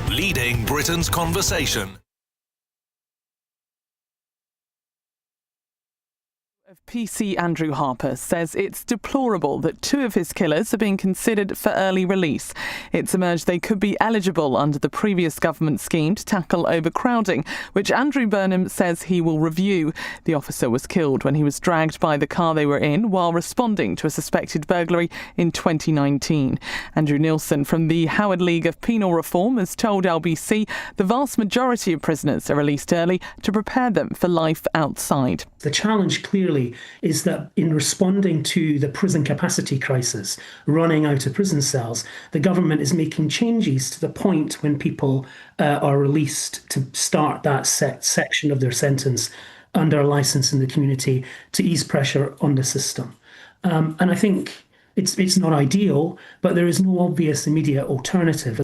leading Britain's conversation. PC Andrew Harper says it's deplorable that two of his killers are being considered for early release. It's emerged they could be eligible under the previous government scheme to tackle overcrowding, which Andrew Burnham says he will review. The officer was killed when he was dragged by the car they were in while responding to a suspected burglary in 2019. Andrew Nielsen from the Howard League of Penal Reform has told LBC the vast majority of prisoners are released early to prepare them for life outside. The challenge clearly is that in responding to the prison capacity crisis, running out of prison cells, the government is making changes to the point when people are released to start that section of their sentence under a licence in the community to ease pressure on the system. And I think it's not ideal, but there is no obvious immediate alternative.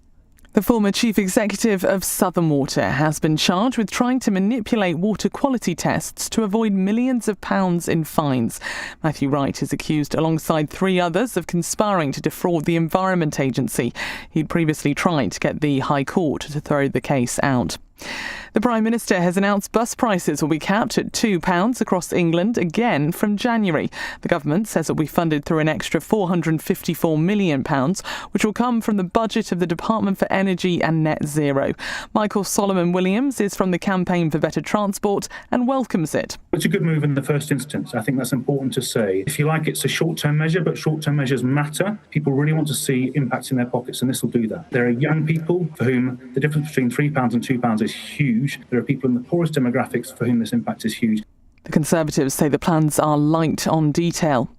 The former chief executive of Southern Water has been charged with trying to manipulate water quality tests to avoid millions of pounds in fines. Matthew Wright is accused alongside three others of conspiring to defraud the Environment Agency. He'd previously tried to get the High Court to throw the case out. The Prime Minister has announced bus prices will be capped at £2 across England again from January. The government says it will be funded through an extra £454 million, which will come from the budget of the Department for Energy and Net Zero. Michael Solomon-Williams is from the Campaign for Better Transport and welcomes it. It's a good move in the first instance. I think that's important to say. If you like, it's a short-term measure, but short-term measures matter. People really want to see impacts in their pockets, and this will do that. There are young people for whom the difference between £3 and £2 is huge. There are people in the poorest demographics for whom this impact is huge. The Conservatives say the plans are light on detail.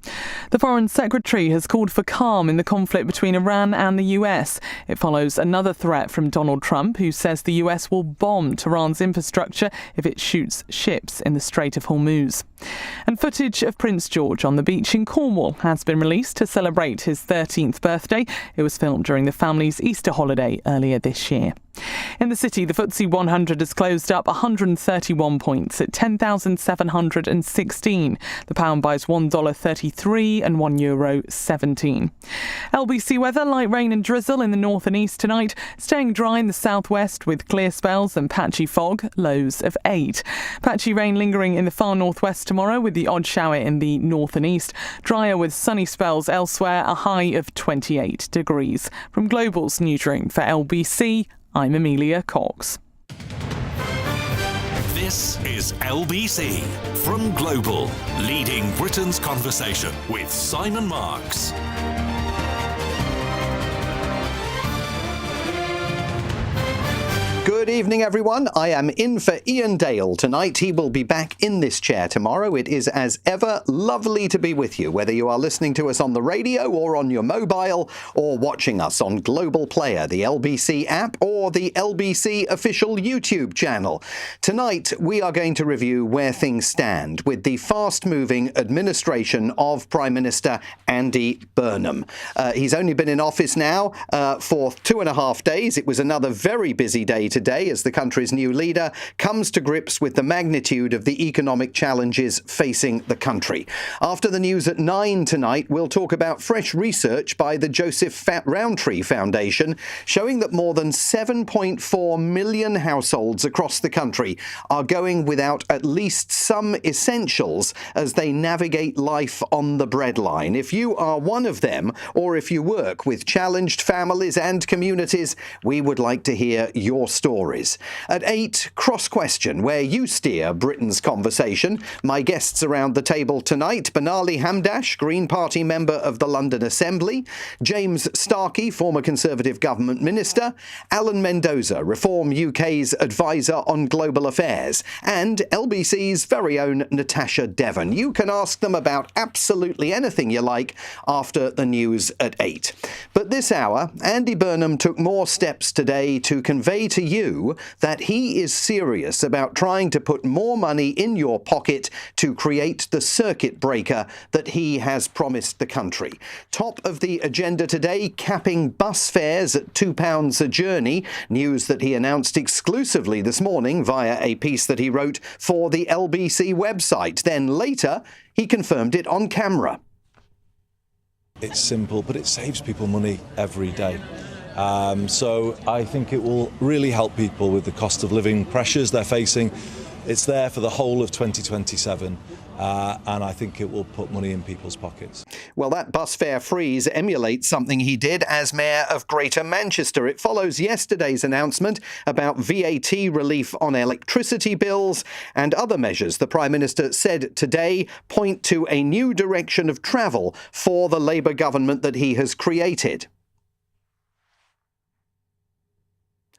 The Foreign Secretary has called for calm in the conflict between Iran and the US. It follows another threat from Donald Trump, who says the US will bomb Tehran's infrastructure if it shoots ships in the Strait of Hormuz. And footage of Prince George on the beach in Cornwall has been released to celebrate his 13th birthday. It was filmed during the family's Easter holiday earlier this year. In the city, the FTSE 100 has closed up 131 points at 10,716. The pound buys $1.33 and €1.17. LBC weather, light rain and drizzle in the north and east tonight, staying dry in the southwest with clear spells and patchy fog, lows of 8. Patchy rain lingering in the far northwest tomorrow with the odd shower in the north and east. Drier with sunny spells elsewhere, a high of 28 degrees. From Global's newsroom for LBC, I'm Amelia Cox. This is LBC from Global, leading Britain's conversation with Simon Marks. Good evening, everyone. I am in for Ian Dale tonight. He will be back in this chair tomorrow. It is, as ever, lovely to be with you, whether you are listening to us on the radio or on your mobile or watching us on Global Player, the LBC app, or the LBC official YouTube channel. Tonight, we are going to review where things stand with the fast-moving administration of Prime Minister Andy Burnham. He's only been in office now for 2.5 days. It was another very busy day today as the country's new leader comes to grips with the magnitude of the economic challenges facing the country. After the news at 9 tonight, we'll talk about fresh research by the Joseph Rowntree Foundation showing that more than 7.4 million households across the country are going without at least some essentials as they navigate life on the breadline. If you are one of them, or if you work with challenged families and communities, we would like to hear your stories. At 8, Cross Question, where you steer Britain's conversation. My guests around the table tonight: Banali Hamdash, Green Party member of the London Assembly; James Starkey, former Conservative government minister; Alan Mendoza, Reform UK's advisor on global affairs; and LBC's very own Natasha Devon. You can ask them about absolutely anything you like after the news at 8. But this hour, Andy Burnham took more steps today to convey to you that he is serious about trying to put more money in your pocket to create the circuit breaker that he has promised the country. Top of the agenda today, capping bus fares at £2 a journey, news that he announced exclusively this morning via a piece that he wrote for the LBC website. Then later, he confirmed it on camera. It's simple, but it saves people money every day. So I think it will really help people with the cost of living pressures they're facing. It's there for the whole of 2027. And I think it will put money in people's pockets. Well, that bus fare freeze emulates something he did as Mayor of Greater Manchester. It follows yesterday's announcement about VAT relief on electricity bills and other measures the Prime Minister said today point to a new direction of travel for the Labour government that he has created.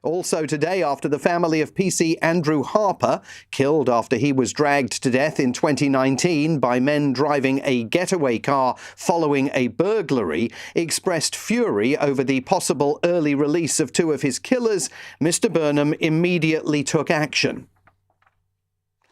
Also today, after the family of PC Andrew Harper, killed after he was dragged to death in 2019 by men driving a getaway car following a burglary, expressed fury over the possible early release of two of his killers, Mr. Burnham immediately took action.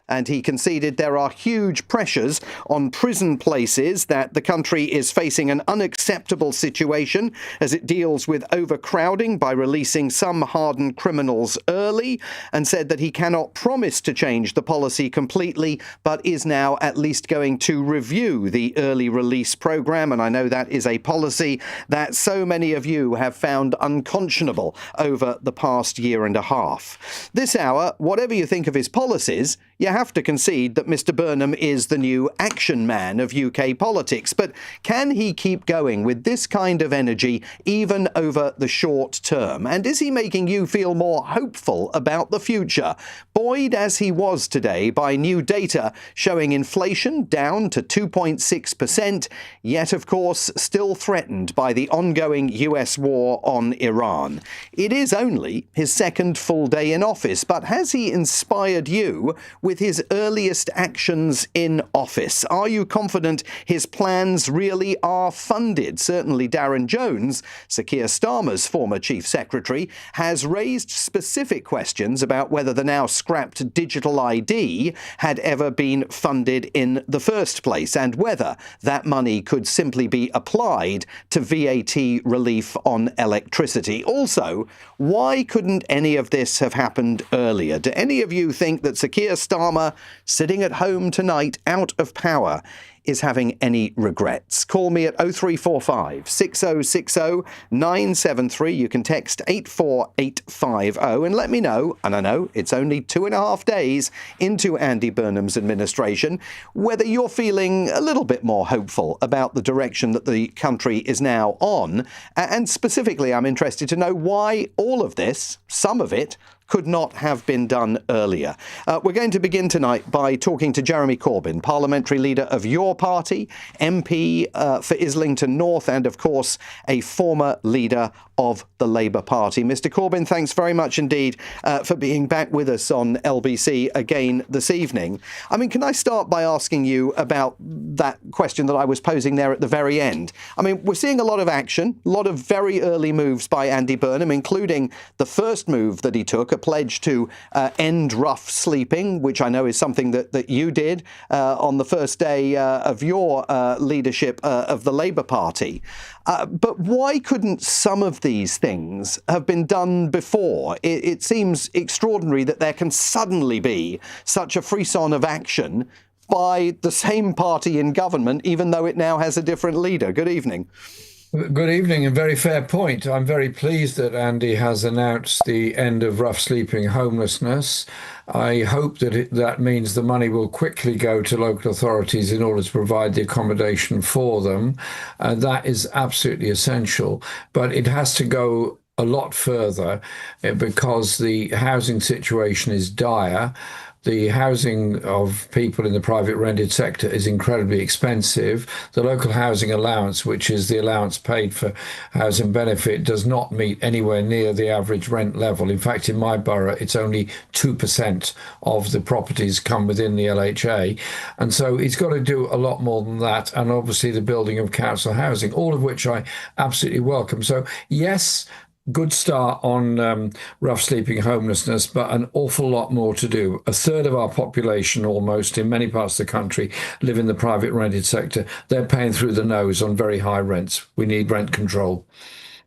And he conceded there are huge pressures on prison places, that the country is facing an unacceptable situation as it deals with overcrowding by releasing some hardened criminals early, and said that he cannot promise to change the policy completely, but is now at least going to review the early release programme. And I know that is a policy that so many of you have found unconscionable over the past year and a half. This hour, whatever you think of his policies, you have to concede that Mr. Burnham is the new action man of UK politics. But can he keep going with this kind of energy even over the short term? And is he making you feel more hopeful about the future? Buoyed as he was today by new data showing inflation down to 2.6%, yet of course still threatened by the ongoing US war on Iran. It is only his second full day in office, but has he inspired you with his earliest actions in office? Are you confident his plans really are funded? Certainly Darren Jones, Sir Keir Starmer's former chief secretary, has raised specific questions about whether the now scrapped digital ID had ever been funded in the first place, and whether that money could simply be applied to VAT relief on electricity. Also, why couldn't any of this have happened earlier? Do any of you think that Sir Keir Starmer, sitting at home tonight out of power, is having any regrets? Call me at 0345 6060 973. You can text 84850 and let me know, and I know it's only 2.5 days into Andy Burnham's administration, whether you're feeling a little bit more hopeful about the direction that the country is now on. And specifically, I'm interested to know why all of this, some of it, could not have been done earlier. We're going to begin tonight by talking to Jeremy Corbyn, parliamentary leader of your party, MP for Islington North, and of course a former leader of the Labour Party. Mr. Corbyn, thanks very much indeed for being back with us on LBC again this evening. I mean, can I start by asking you about that question that I was posing there at the very end? I mean, we're seeing a lot of action, a lot of very early moves by Andy Burnham, including the first move that he took, a pledge to end rough sleeping, which I know is something that you did on the first day of your leadership of the Labour Party. But why couldn't some of these things have been done before? It seems extraordinary that there can suddenly be such a frisson of action by the same party in government, even though it now has a different leader. Good evening. Good evening, and very fair point. I'm very pleased that Andy has announced the end of rough sleeping homelessness. I hope that that means the money will quickly go to local authorities in order to provide the accommodation for them. That is absolutely essential, but it has to go a lot further because the housing situation is dire. The housing of people in the private rented sector is incredibly expensive. The local housing allowance, which is the allowance paid for housing benefit, does not meet anywhere near the average rent level. In fact, in my borough, it's only 2% of the properties come within the LHA. And so it's got to do a lot more than that. And obviously the building of council housing, all of which I absolutely welcome. So yes, good start on rough sleeping homelessness, but an awful lot more to do. A third of our population, almost, in many parts of the country, live in the private rented sector. They're paying through the nose on very high rents. We need rent control.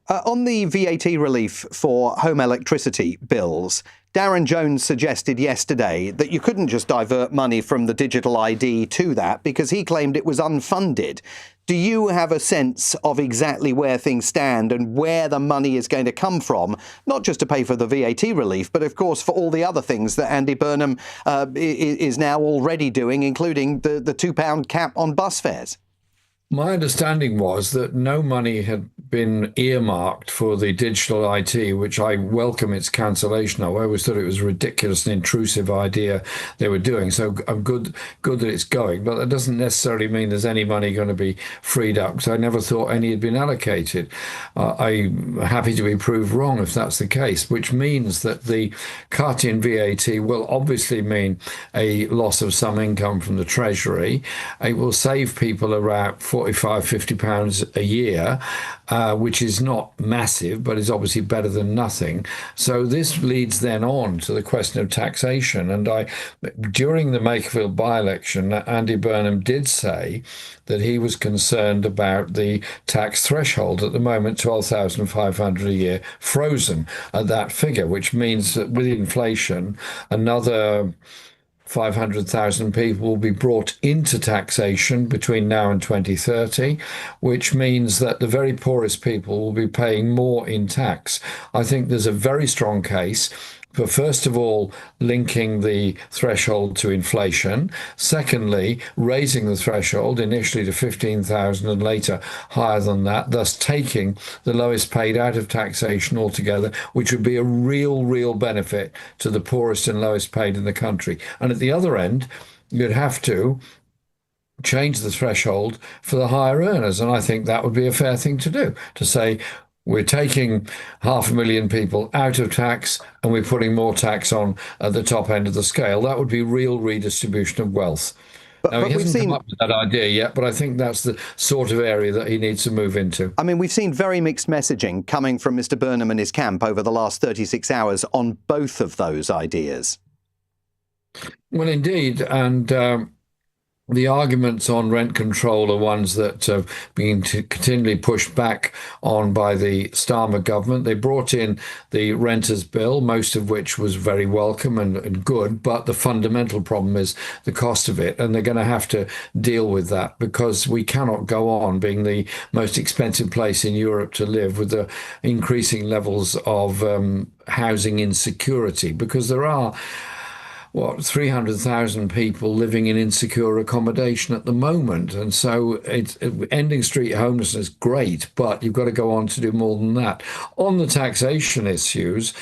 On the VAT relief for home electricity bills, Darren Jones suggested yesterday that you couldn't just divert money from the digital ID to that because he claimed it was unfunded. Do you have a sense of exactly where things stand and where the money is going to come from, not just to pay for the VAT relief, but of course for all the other things that Andy Burnham is now already doing, including the £2 cap on bus fares? My understanding was that no money had been earmarked for the digital IT, which I welcome its cancellation of. I always thought it was a ridiculous and intrusive idea they were doing. So I'm good that it's going, but that doesn't necessarily mean there's any money going to be freed up, because I never thought any had been allocated. I'm happy to be proved wrong if that's the case, which means that the cut in VAT will obviously mean a loss of some income from the Treasury. It will save people around £45-50 a year, which is not massive, but is obviously better than nothing. So this leads then on to the question of taxation. And during the Makerfield by-election, Andy Burnham did say that he was concerned about the tax threshold, at the moment £12,500 a year, frozen at that figure, which means that with inflation, another 500,000 people will be brought into taxation between now and 2030, which means that the very poorest people will be paying more in tax. I think there's a very strong case for, first of all, linking the threshold to inflation. Secondly, raising the threshold initially to 15,000 and later higher than that, thus taking the lowest paid out of taxation altogether, which would be a real benefit to the poorest and lowest paid in the country. And at the other end, you'd have to change the threshold for the higher earners. And I think that would be a fair thing to do, to say, we're taking 500,000 people out of tax and we're putting more tax on at the top end of the scale. That would be real redistribution of wealth. Now, he hasn't come up with that idea yet, but I think that's the sort of area that he needs to move into. I mean, we've seen very mixed messaging coming from Mr. Burnham and his camp over the last 36 hours on both of those ideas. Well, indeed. And the arguments on rent control are ones that have been continually pushed back on by the Starmer government. They brought in the renters' bill, most of which was very welcome and good, but the fundamental problem is the cost of it, and they're going to have to deal with that, because we cannot go on being the most expensive place in Europe to live with the increasing levels of housing insecurity, because there are 300,000 people living in insecure accommodation at the moment. And so ending street homelessness, great, but you've got to go on to do more than that. On the taxation issues,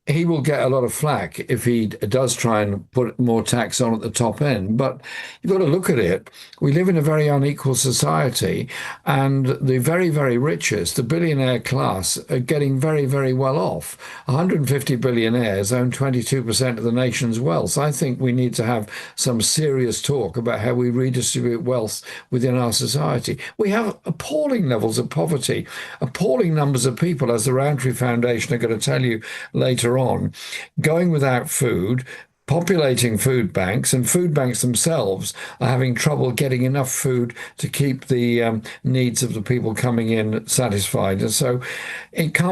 he will get a lot of flack if he does try and put more tax on at the top end. But you've got to look at it. We live in a very unequal society, and the very, very richest, the billionaire class, are getting very, very well off. 150 billionaires own 22% of the nation's wealth. I think we need to have some serious talk about how we redistribute wealth within our society. We have appalling levels of poverty, appalling numbers of people, as the Roundtree Foundation are going to tell you later on, going without food, populating food banks, and food banks themselves are having trouble getting enough food to keep the needs of the people coming in satisfied. And so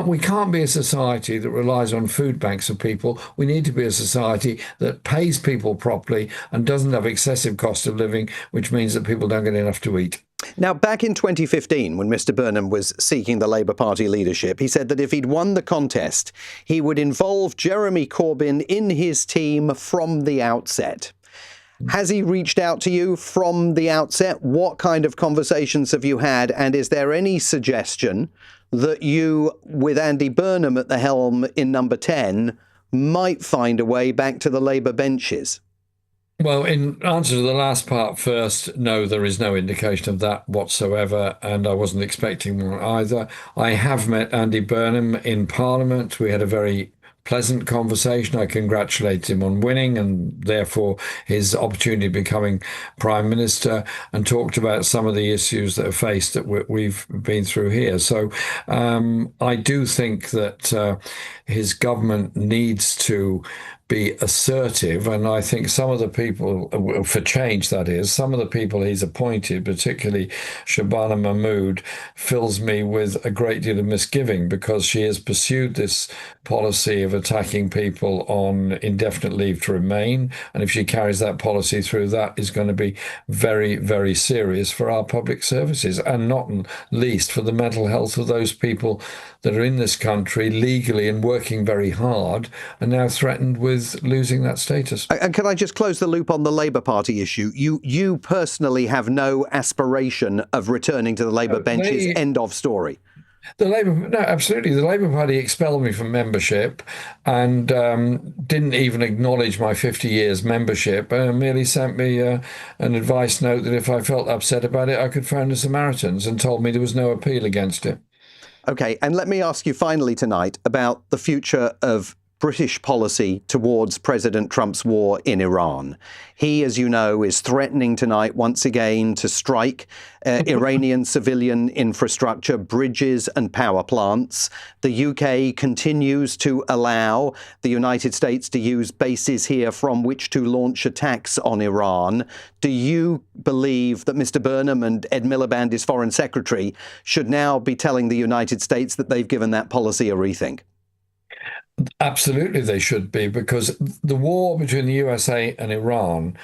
we can't be a society that relies on food banks of people. We need to be a society that pays people properly and doesn't have excessive cost of living, which means that people don't get enough to eat. Now, back in 2015, when Mr. Burnham was seeking the Labour Party leadership, he said that if he'd won the contest, he would involve Jeremy Corbyn in his team from the outset. Has he reached out to you from the outset? What kind of conversations have you had? And is there any suggestion that you, with Andy Burnham at the helm in number 10, might find a way back to the Labour benches? Well, in answer to the last part first, no, there is no indication of that whatsoever, and I wasn't expecting one either. I have met Andy Burnham in Parliament. We had a very pleasant conversation. I congratulated him on winning and therefore his opportunity of becoming Prime Minister, and talked about some of the issues that are faced that we've been through here. So I do think that his government needs to be assertive. And I think some of the people, for change that is, some of the people he's appointed, particularly Shabana Mahmood, fills me with a great deal of misgiving, because she has pursued this policy of attacking people on indefinite leave to remain. And if she carries that policy through, that is going to be very, very serious for our public services, and not least for the mental health of those people that are in this country legally and working very hard, are now threatened with losing that status. And can I just close the loop on the Labour Party issue? You personally have no aspiration of returning to the Labour benches, end of story. No, absolutely. The Labour Party expelled me from membership and didn't even acknowledge my 50 years membership, merely sent me an advice note that if I felt upset about it, I could phone the Samaritans, and told me there was no appeal against it. OK, and let me ask you finally tonight about the future of British policy towards President Trump's war in Iran. He, as you know, is threatening tonight once again to strike Iranian civilian infrastructure, bridges and power plants. The UK continues to allow the United States to use bases here from which to launch attacks on Iran. Do you believe that Mr. Burnham and Ed Miliband, his foreign secretary, should now be telling the United States that they've given that policy a rethink? Absolutely, they should be, because the war between the USA and Iran,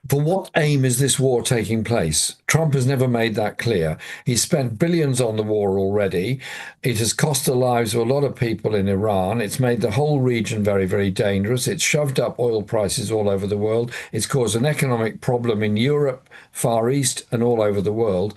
for what aim is this war taking place? Trump has never made that clear. He's spent billions on the war already. It has cost the lives of a lot of people in Iran. It's made the whole region very, very dangerous. It's shoved up oil prices all over the world. It's caused an economic problem in Europe, Far East, and all over the world.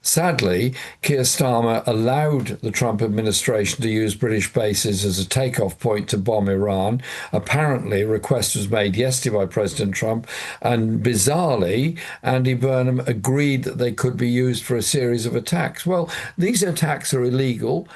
Sadly, Keir Starmer allowed the Trump administration to use British bases as a takeoff point to bomb Iran. Apparently, a request was made yesterday by President Trump, and bizarrely, Andy Burnham agreed that they could be used for a series of attacks. Well, these attacks are illegal.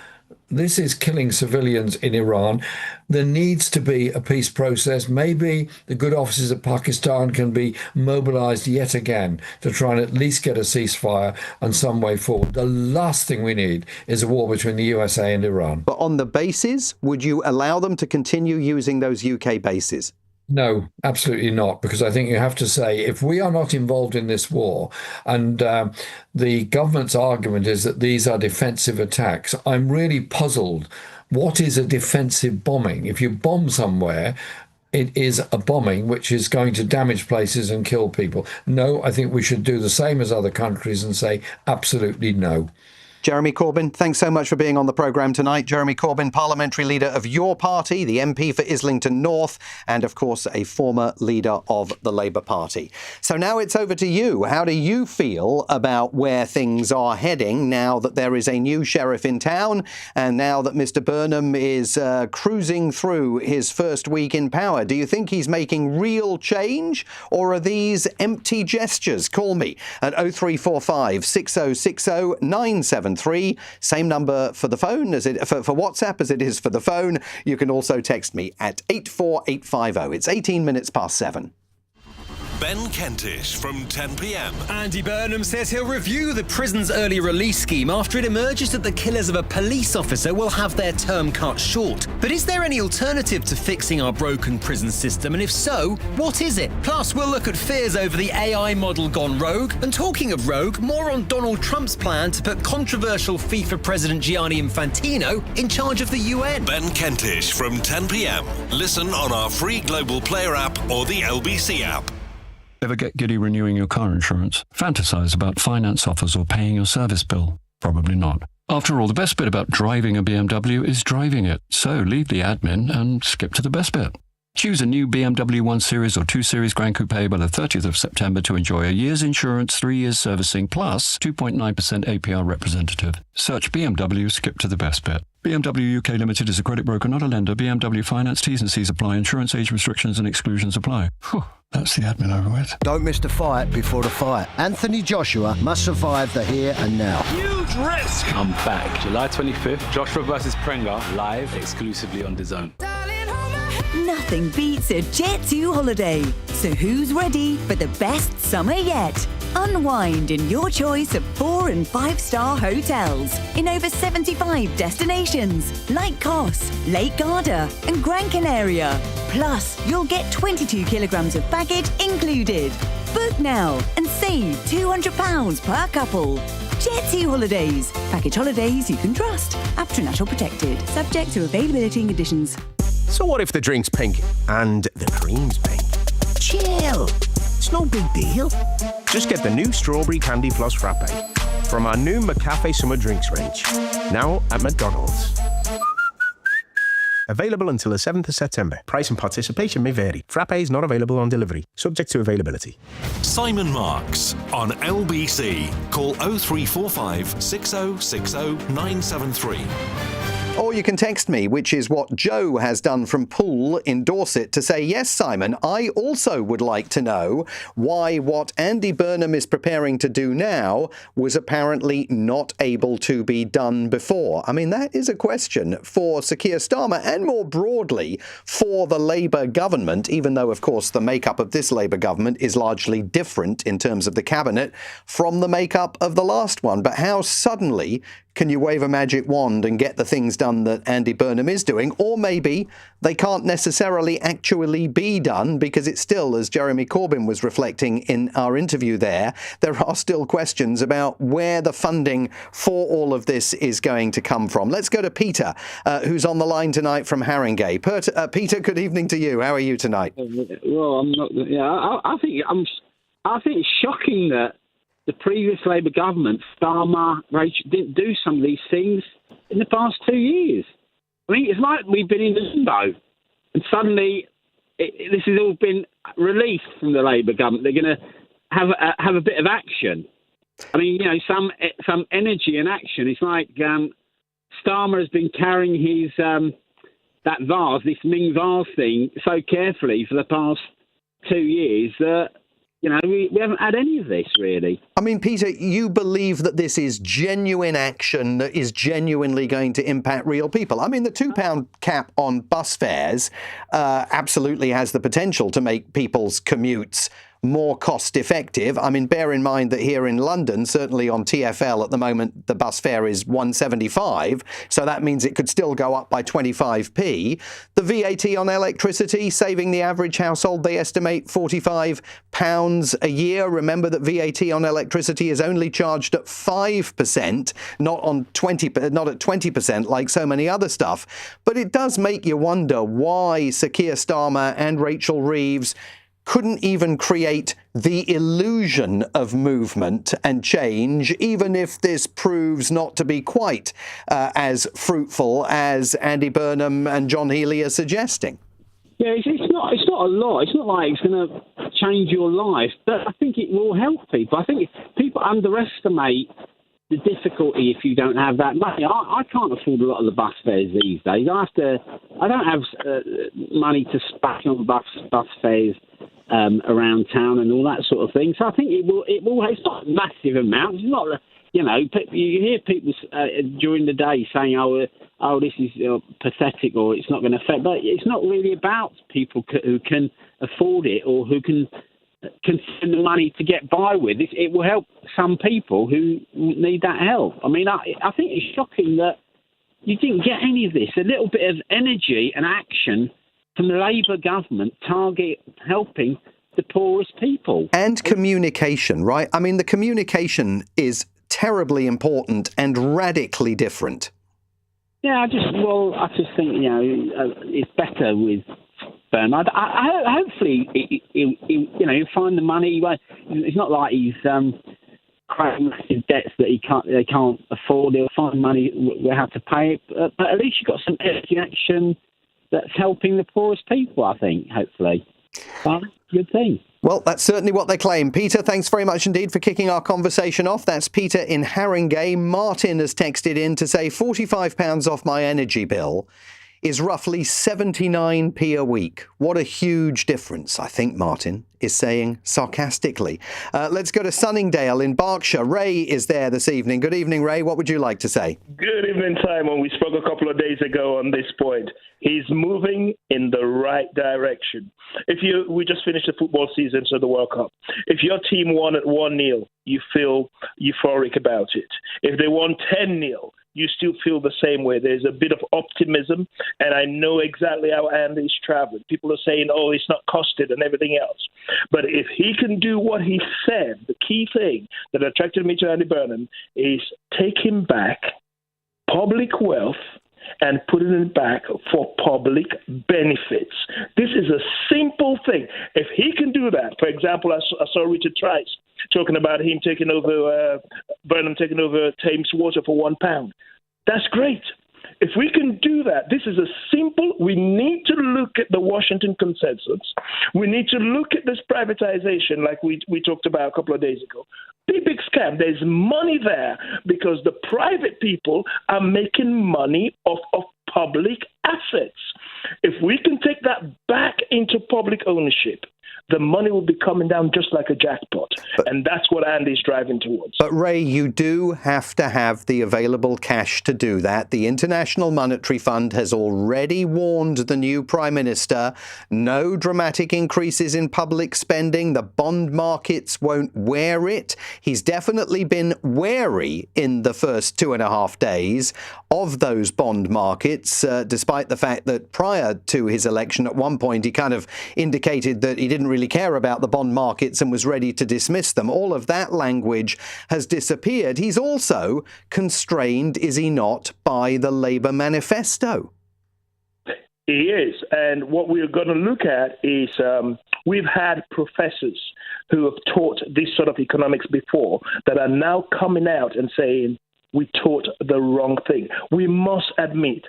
This is killing civilians in Iran. There needs to be a peace process. Maybe the good offices of Pakistan can be mobilized yet again to try and at least get a ceasefire and some way forward. The last thing we need is a war between the USA and Iran. But on the bases, would you allow them to continue using those UK bases? No, absolutely not, because I think you have to say, if we are not involved in this war, and the government's argument is that these are defensive attacks, I'm really puzzled. What is a defensive bombing? If you bomb somewhere, it is a bombing which is going to damage places and kill people. No, I think we should do the same as other countries and say absolutely no. Jeremy Corbyn, thanks so much for being on the programme tonight. Jeremy Corbyn, parliamentary leader of your party, the MP for Islington North, and of course a former leader of the Labour Party. So now it's over to you. How do you feel about where things are heading now that there is a new sheriff in town, and now that Mr. Burnham is cruising through his first week in power? Do you think he's making real change, or are these empty gestures? Call me at 0345 6060 973. Same number for the phone as it for WhatsApp as it is for the phone. You can also text me at 84850. It's 18 minutes past 7. Ben Kentish from 10 p.m. Andy Burnham says he'll review the prison's early release scheme after it emerges that the killers of a police officer will have their term cut short. But is there any alternative to fixing our broken prison system? And if so, what is it? Plus, we'll look at fears over the AI model gone rogue. And talking of rogue, more on Donald Trump's plan to put controversial FIFA President Gianni Infantino in charge of the UN. Ben Kentish from 10 p.m. Listen on our free Global Player app or the LBC app. Ever get giddy renewing your car insurance? Fantasize about finance offers or paying your service bill? Probably not. After all, the best bit about driving a BMW is driving it. So leave the admin and skip to the best bit. Choose a new BMW 1 Series or 2 Series Grand Coupe by the 30th of September to enjoy a year's insurance, 3 years servicing, plus 2.9% APR representative. Search BMW, skip to the best bit. BMW UK Limited is a credit broker, not a lender. BMW Finance, T's and C's apply. Insurance age restrictions and exclusions apply. Whew, that's the admin over with. Don't miss the fight before the fight. Anthony Joshua must survive the here and now. Huge risk. I'm back. July 25th, Joshua versus Prenga, live exclusively on DAZN. Nothing beats a Jet2 holiday. So who's ready for the best summer yet? Unwind in your choice of 4- and 5-star hotels in over 75 destinations like Kos, Lake Garda and Gran Canaria. Plus, you'll get 22 kilograms of baggage included. Book now and save £200 per couple. Jet2 Holidays. Package holidays you can trust. After National Protected. Subject to availability and conditions. So what if the drink's pink and the cream's pink? Chill. It's no big deal. Just get the new Strawberry Candy Floss Frappe from our new McCafe Summer Drinks range. Now at McDonald's. Available until the 7th of September. Price and participation may vary. Frappe is not available on delivery. Subject to availability. Simon Marks on LBC. Call 0345 6060 973. Or you can text me, which is what Joe has done from Poole in Dorset, to say, yes, Simon, I also would like to know why what Andy Burnham is preparing to do now was apparently not able to be done before. I mean, that is a question for Sir Keir Starmer and more broadly for the Labour government, even though, of course, the makeup of this Labour government is largely different in terms of the cabinet from the makeup of the last one. But how suddenly can you wave a magic wand and get the things done that Andy Burnham is doing? Or maybe they can't necessarily actually be done because it's still, as Jeremy Corbyn was reflecting in our interview there are still questions about where the funding for all of this is going to come from. Let's go to Peter, who's on the line tonight from Haringey. Peter, good evening to you. How are you tonight? Well, I'm not. Yeah, I think it's shocking that the previous Labour government, Starmer, Rachel, didn't do some of these things in the past 2 years. I mean, it's like we've been in limbo, and suddenly this has all been released from the Labour government. They're going to have a bit of action. I mean, you know, some energy and action. It's like Starmer has been carrying his that vase, this Ming vase thing, so carefully for the past 2 years that, you know, we haven't had any of this, really. I mean, Peter, you believe that this is genuine action that is genuinely going to impact real people. I mean, the £2 cap on bus fares absolutely has the potential to make people's commutes more cost effective. I mean, bear in mind that here in London, certainly on TfL at the moment, the bus fare is £1.75. So that means it could still go up by 25p. The VAT on electricity, saving the average household, they estimate £45 a year. Remember that VAT on electricity is only charged at 5%, not at 20% like so many other stuff. But it does make you wonder why Sir Keir Starmer and Rachel Reeves couldn't even create the illusion of movement and change, even if this proves not to be quite as fruitful as Andy Burnham and John Healey are suggesting. Yeah, it's not a lot. It's not like it's going to change your life, but I think it will help people. I think people underestimate the difficulty if you don't have that money. I can't afford a lot of the bus fares these days. I don't have money to splash on bus fares around town and all that sort of thing. So I think it will. It's not a massive amount. It's not, you know, you hear people during the day saying, "Oh, this is pathetic," or "It's not going to affect." But it's not really about people who can afford it or who can spend the money to get by with. It will help some people who need that help. I mean, I think it's shocking that you didn't get any of this. A little bit of energy and action from the Labour government target helping the poorest people. And communication, right? I mean, the communication is terribly important and radically different. Yeah, I just think, you know, it's better with Bernard. Hopefully, he'll find the money. It's not like he's creating massive debts that they can't afford. He'll find money. We'll have to pay it. But at least you've got some energy action that's helping the poorest people, I think, hopefully. But good thing. Well, that's certainly what they claim. Peter, thanks very much indeed for kicking our conversation off. That's Peter in Haringey. Martin has texted in to say £45 off my energy bill is roughly 79p a week. What a huge difference, I think, Martin, is saying sarcastically. Let's go to Sunningdale in Berkshire. Ray is there this evening. Good evening, Ray. What would you like to say? Good evening, Simon. We spoke a couple of days ago on this point. He's moving in the right direction. We just finished the football season, so the World Cup. If your team won at 1-0, you feel euphoric about it. If they won 10-0, you still feel the same way. There's a bit of optimism, and I know exactly how Andy's traveling. People are saying, oh, it's not costed and everything else. But if he can do what he said, the key thing that attracted me to Andy Burnham is taking back public wealth and putting it back for public benefits. This is a simple thing. If he can do that, for example, I saw Richard Trice talking about him taking over, Burnham taking over Thames Water for £1. That's great. If we can do that, this is a simple, we need to look at the Washington consensus. We need to look at this privatization like we talked about a couple of days ago. Big scam. There's money there because the private people are making money off of public assets. If we can take that back into public ownership, the money will be coming down just like a jackpot. And that's what Andy's driving towards. But Ray, you do have to have the available cash to do that. The International Monetary Fund has already warned the new Prime Minister, no dramatic increases in public spending. The bond markets won't wear it. He's definitely been wary in the first 2.5 days of those bond markets, despite the fact that prior to his election, at one point, he kind of indicated that he didn't really care about the bond markets and was ready to dismiss them. All of that language has disappeared. He's also constrained, is he not, by the Labour manifesto? He is. And what we're going to look at is we've had professors who have taught this sort of economics before that are now coming out and saying, we taught the wrong thing. We must admit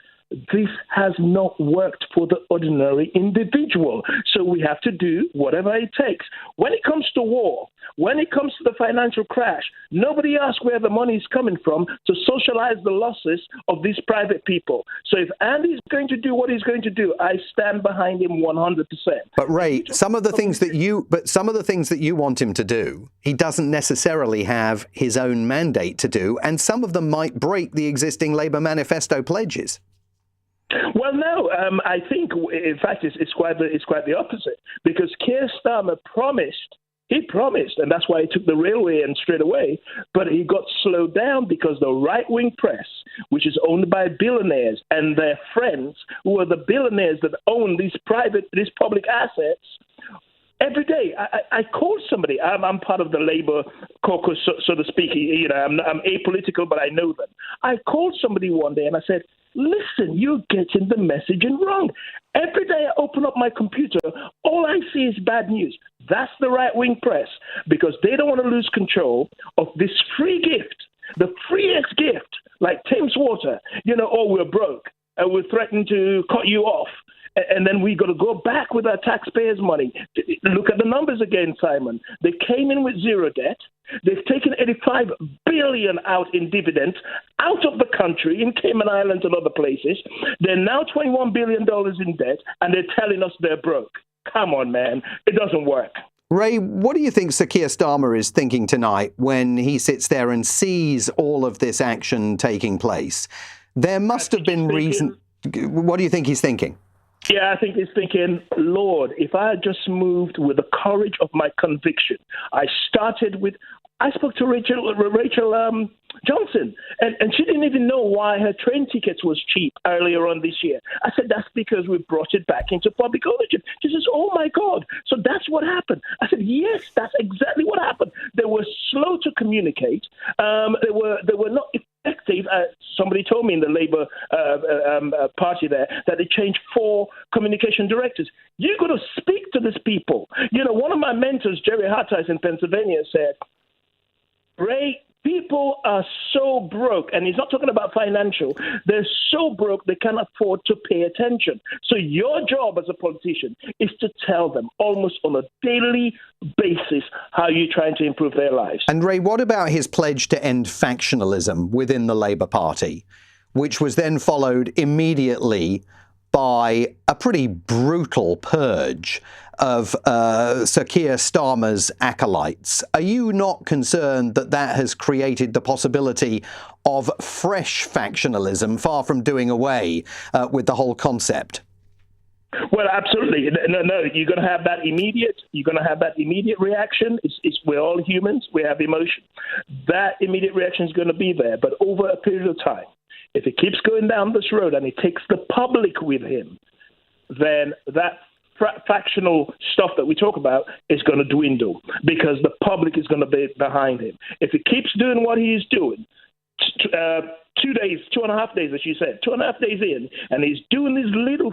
this has not worked for the ordinary individual. So we have to do whatever it takes. When it comes to war, when it comes to the financial crash, nobody asks where the money is coming from to socialize the losses of these private people. So if Andy's going to do what he's going to do, I stand behind him 100%. But Ray, some of the things that you want him to do, he doesn't necessarily have his own mandate to do, and some of them might break the existing Labour manifesto pledges. Well, no, I think, in fact, it's quite the opposite, because Keir Starmer promised, and that's why he took the railway in straight away, but he got slowed down because the right-wing press, which is owned by billionaires and their friends, who are the billionaires that own these public assets. Every day, I call somebody. I'm part of the Labour caucus, so to speak. You know, I'm apolitical, but I know them. I called somebody one day and I said, listen, you're getting the messaging wrong. Every day I open up my computer, all I see is bad news. That's the right-wing press, because they don't want to lose control of this free gift, the freest gift, like Thames Water. You know, oh, we're broke, and we're threatening to cut you off. And then we got to go back with our taxpayers' money. Look at the numbers again, Simon. They came in with zero debt. They've taken $85 billion out in dividends out of the country in Cayman Islands and other places. They're now $21 billion in debt, and they're telling us they're broke. Come on, man. It doesn't work. Ray, what do you think Sir Keir Starmer is thinking tonight when he sits there and sees all of this action taking place? There must have been reason. What do you think he's thinking? Yeah, I think he's thinking, Lord, if I had just moved with the courage of my conviction. I spoke to Rachel Johnson, and she didn't even know why her train tickets was cheap earlier on this year. I said, that's because we brought it back into public ownership. She says, oh, my God. So that's what happened. I said, yes, that's exactly what happened. They were slow to communicate. They were not effective. Somebody told me in the Labour Party there that they changed 4 communication directors. You've got to speak to these people. You know, one of my mentors, Jerry Hartice in Pennsylvania, said, Ray, people are so broke, and he's not talking about financial. They're so broke they can't afford to pay attention. So your job as a politician is to tell them almost on a daily basis how you're trying to improve their lives. And Ray, what about his pledge to end factionalism within the Labour Party, which was then followed immediately by a pretty brutal purge of Sir Keir Starmer's acolytes. Are you not concerned that that has created the possibility of fresh factionalism, far from doing away with the whole concept? Well, absolutely. No, you're going to have that immediate reaction. We're all humans. We have emotion. That immediate reaction is going to be there. But over a period of time, if he keeps going down this road and he takes the public with him, then that factional stuff that we talk about is going to dwindle because the public is going to be behind him. If he keeps doing what he's doing, 2.5 days, as you said, 2.5 days in, and he's doing these little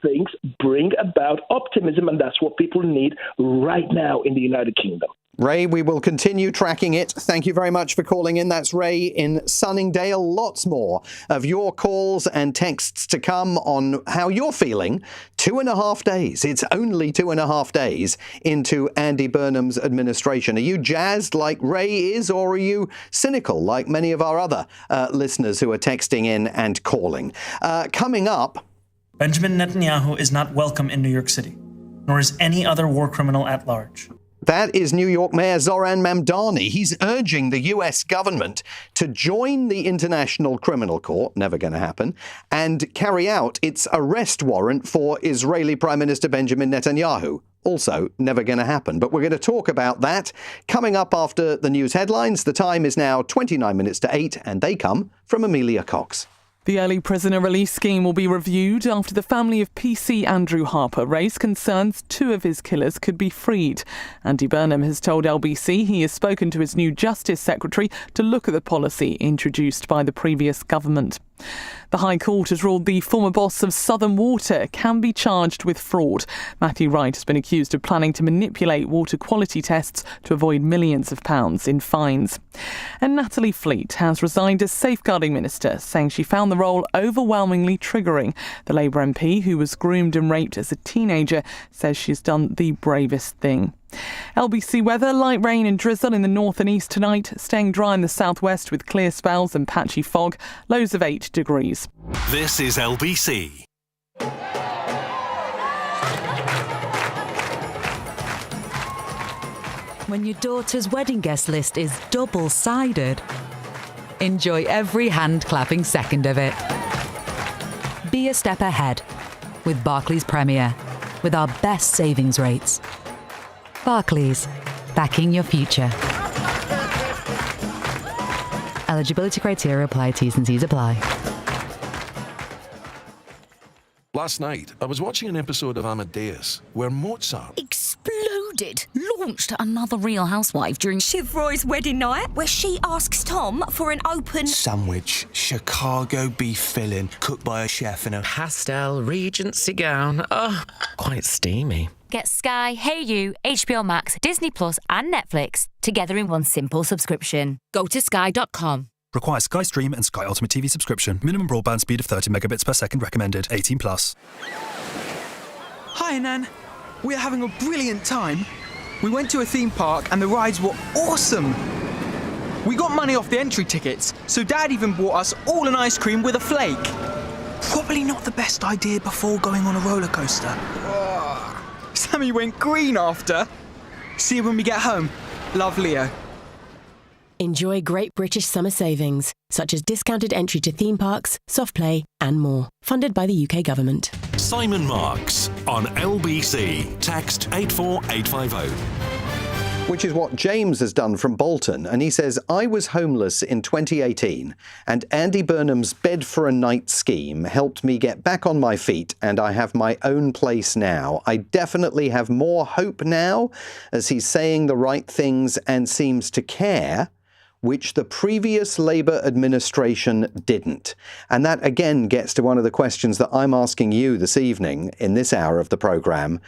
things bring about optimism, and that's what people need right now in the United Kingdom. Ray, we will continue tracking it. Thank you very much for calling in. That's Ray in Sunningdale. Lots more of your calls and texts to come on how you're feeling. 2.5 days. It's only 2.5 days into Andy Burnham's administration. Are you jazzed like Ray is, or are you cynical like many of our other listeners who are texting in and calling? Coming up... Benjamin Netanyahu is not welcome in New York City, nor is any other war criminal at large. That is New York Mayor Zoran Mamdani. He's urging the US government to join the International Criminal Court, never going to happen, and carry out its arrest warrant for Israeli Prime Minister Benjamin Netanyahu. Also, never going to happen. But we're going to talk about that coming up after the news headlines. The time is now 29 minutes to 8, and they come from Amelia Cox. The early prisoner release scheme will be reviewed after the family of PC Andrew Harper raised concerns 2 of his killers could be freed. Andy Burnham has told LBC he has spoken to his new Justice Secretary to look at the policy introduced by the previous government. The High Court has ruled the former boss of Southern Water can be charged with fraud. Matthew Wright has been accused of planning to manipulate water quality tests to avoid millions of pounds in fines. And Natalie Fleet has resigned as Safeguarding Minister, saying she found the role overwhelmingly triggering. The Labour MP, who was groomed and raped as a teenager, says she's done the bravest thing. LBC weather, light rain and drizzle in the north and east tonight, staying dry in the southwest with clear spells and patchy fog, lows of 8 degrees. This is LBC. When your daughter's wedding guest list is double-sided, enjoy every hand-clapping second of it. Be a step ahead with Barclays Premier, with our best savings rates. Barclays, backing your future. Eligibility criteria apply. T's and C's apply. Last night, I was watching an episode of Amadeus where Mozart exploded, launched another Real Housewife during Shiv Roy's wedding night, where she asks Tom for an open sandwich, Chicago beef filling, cooked by a chef in a pastel Regency gown. Oh, quite steamy. Get Sky, Hey You, HBO Max, Disney Plus and Netflix together in one simple subscription. Go to sky.com. Requires Sky Stream and Sky Ultimate TV subscription. Minimum broadband speed of 30 megabits per second recommended. 18 plus. Hi, Nan. We're having a brilliant time. We went to a theme park and the rides were awesome. We got money off the entry tickets, so Dad even bought us all an ice cream with a flake. Probably not the best idea before going on a roller coaster. Sammy went green after. See you when we get home. Love, Leo. Enjoy great British summer savings, such as discounted entry to theme parks, soft play and more. Funded by the UK government. Simon Marks on LBC. Text 84850. Which is what James has done from Bolton, and he says, I was homeless in 2018, and Andy Burnham's Bed for a Night scheme helped me get back on my feet, and I have my own place now. I definitely have more hope now, as he's saying the right things and seems to care, which the previous Labour administration didn't. And that again gets to one of the questions that I'm asking you this evening in this hour of the programme.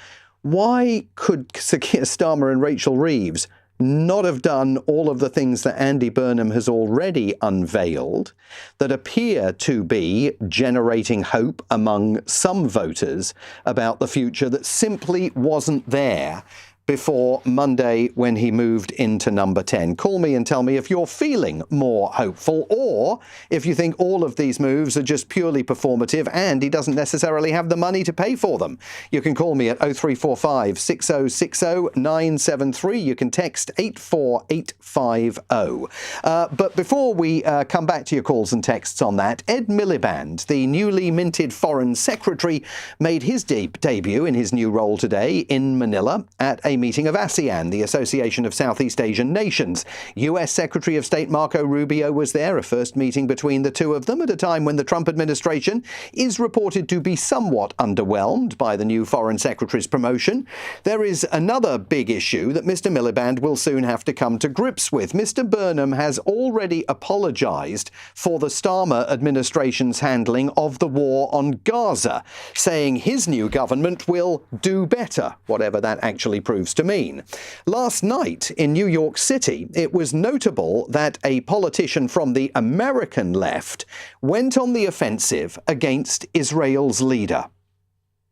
Why could Sir Keir Starmer and Rachel Reeves not have done all of the things that Andy Burnham has already unveiled that appear to be generating hope among some voters about the future that simply wasn't there before Monday when he moved into number 10. Call me and tell me if you're feeling more hopeful or if you think all of these moves are just purely performative and he doesn't necessarily have the money to pay for them. You can call me at 0345 6060 973. You can text 84850. But before we come back to your calls and texts on that, Ed Miliband, the newly minted Foreign Secretary, made his debut in his new role today in Manila at a meeting of ASEAN, the Association of Southeast Asian Nations. US Secretary of State Marco Rubio was there, a first meeting between the two of them at a time when the Trump administration is reported to be somewhat underwhelmed by the new Foreign Secretary's promotion. There is another big issue that Mr. Miliband will soon have to come to grips with. Mr. Burnham has already apologised for the Starmer administration's handling of the war on Gaza, saying his new government will do better, whatever that actually proves to mean. Last night in New York City, it was notable that a politician from the American left went on the offensive against Israel's leader.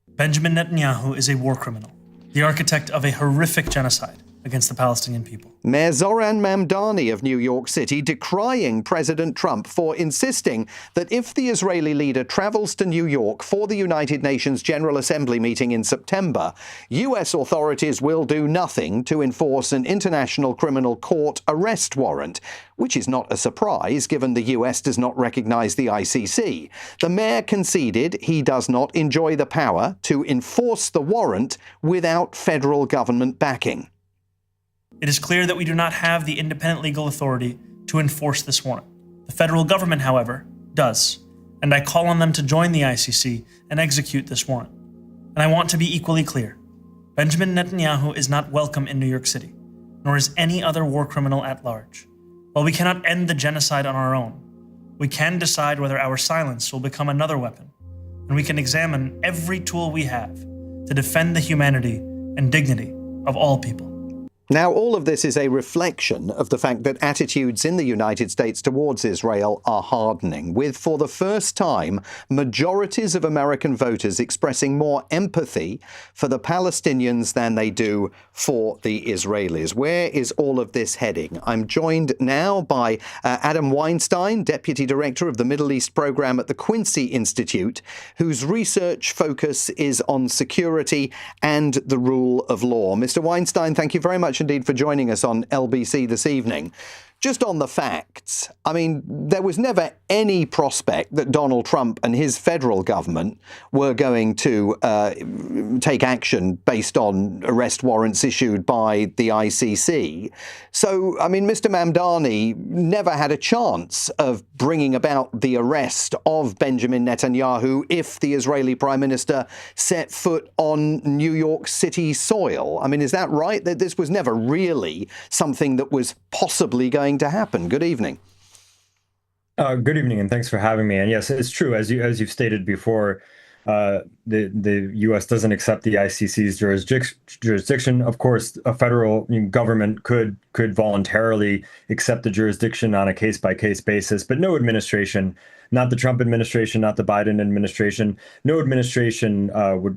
Benjamin Netanyahu is a war criminal, the architect of a horrific genocide against the Palestinian people. Mayor Zoran Mamdani of New York City decrying President Trump for insisting that if the Israeli leader travels to New York for the United Nations General Assembly meeting in September, US authorities will do nothing to enforce an International Criminal Court arrest warrant, which is not a surprise given the US does not recognize the ICC. The mayor conceded he does not enjoy the power to enforce the warrant without federal government backing. It is clear that we do not have the independent legal authority to enforce this warrant. The federal government, however, does, and I call on them to join the ICC and execute this warrant. And I want to be equally clear. Benjamin Netanyahu is not welcome in New York City, nor is any other war criminal at large. While we cannot end the genocide on our own, we can decide whether our silence will become another weapon, and we can examine every tool we have to defend the humanity and dignity of all people. Now, all of this is a reflection of the fact that attitudes in the United States towards Israel are hardening, with, for the first time, majorities of American voters expressing more empathy for the Palestinians than they do for the Israelis. Where is all of this heading? I'm joined now by Adam Weinstein, Deputy Director of the Middle East Program at the Quincy Institute, whose research focus is on security and the rule of law. Mr. Weinstein, thank you very much indeed for joining us on LBC this evening. Just on the facts, I mean, there was never any prospect that Donald Trump and his federal government were going to take action based on arrest warrants issued by the ICC. So, I mean, Mr. Mamdani never had a chance of bringing about the arrest of Benjamin Netanyahu if the Israeli Prime Minister set foot on New York City soil. I mean, is that right? That this was never really something that was possibly going to happen? Good evening. Good evening, and thanks for having me. And yes, it's true, as you've stated before, the U.S. doesn't accept the ICC's jurisdiction. Of course, a federal government could voluntarily accept the jurisdiction on a case-by-case basis, but no administration, not the Trump administration, not the Biden administration, no administration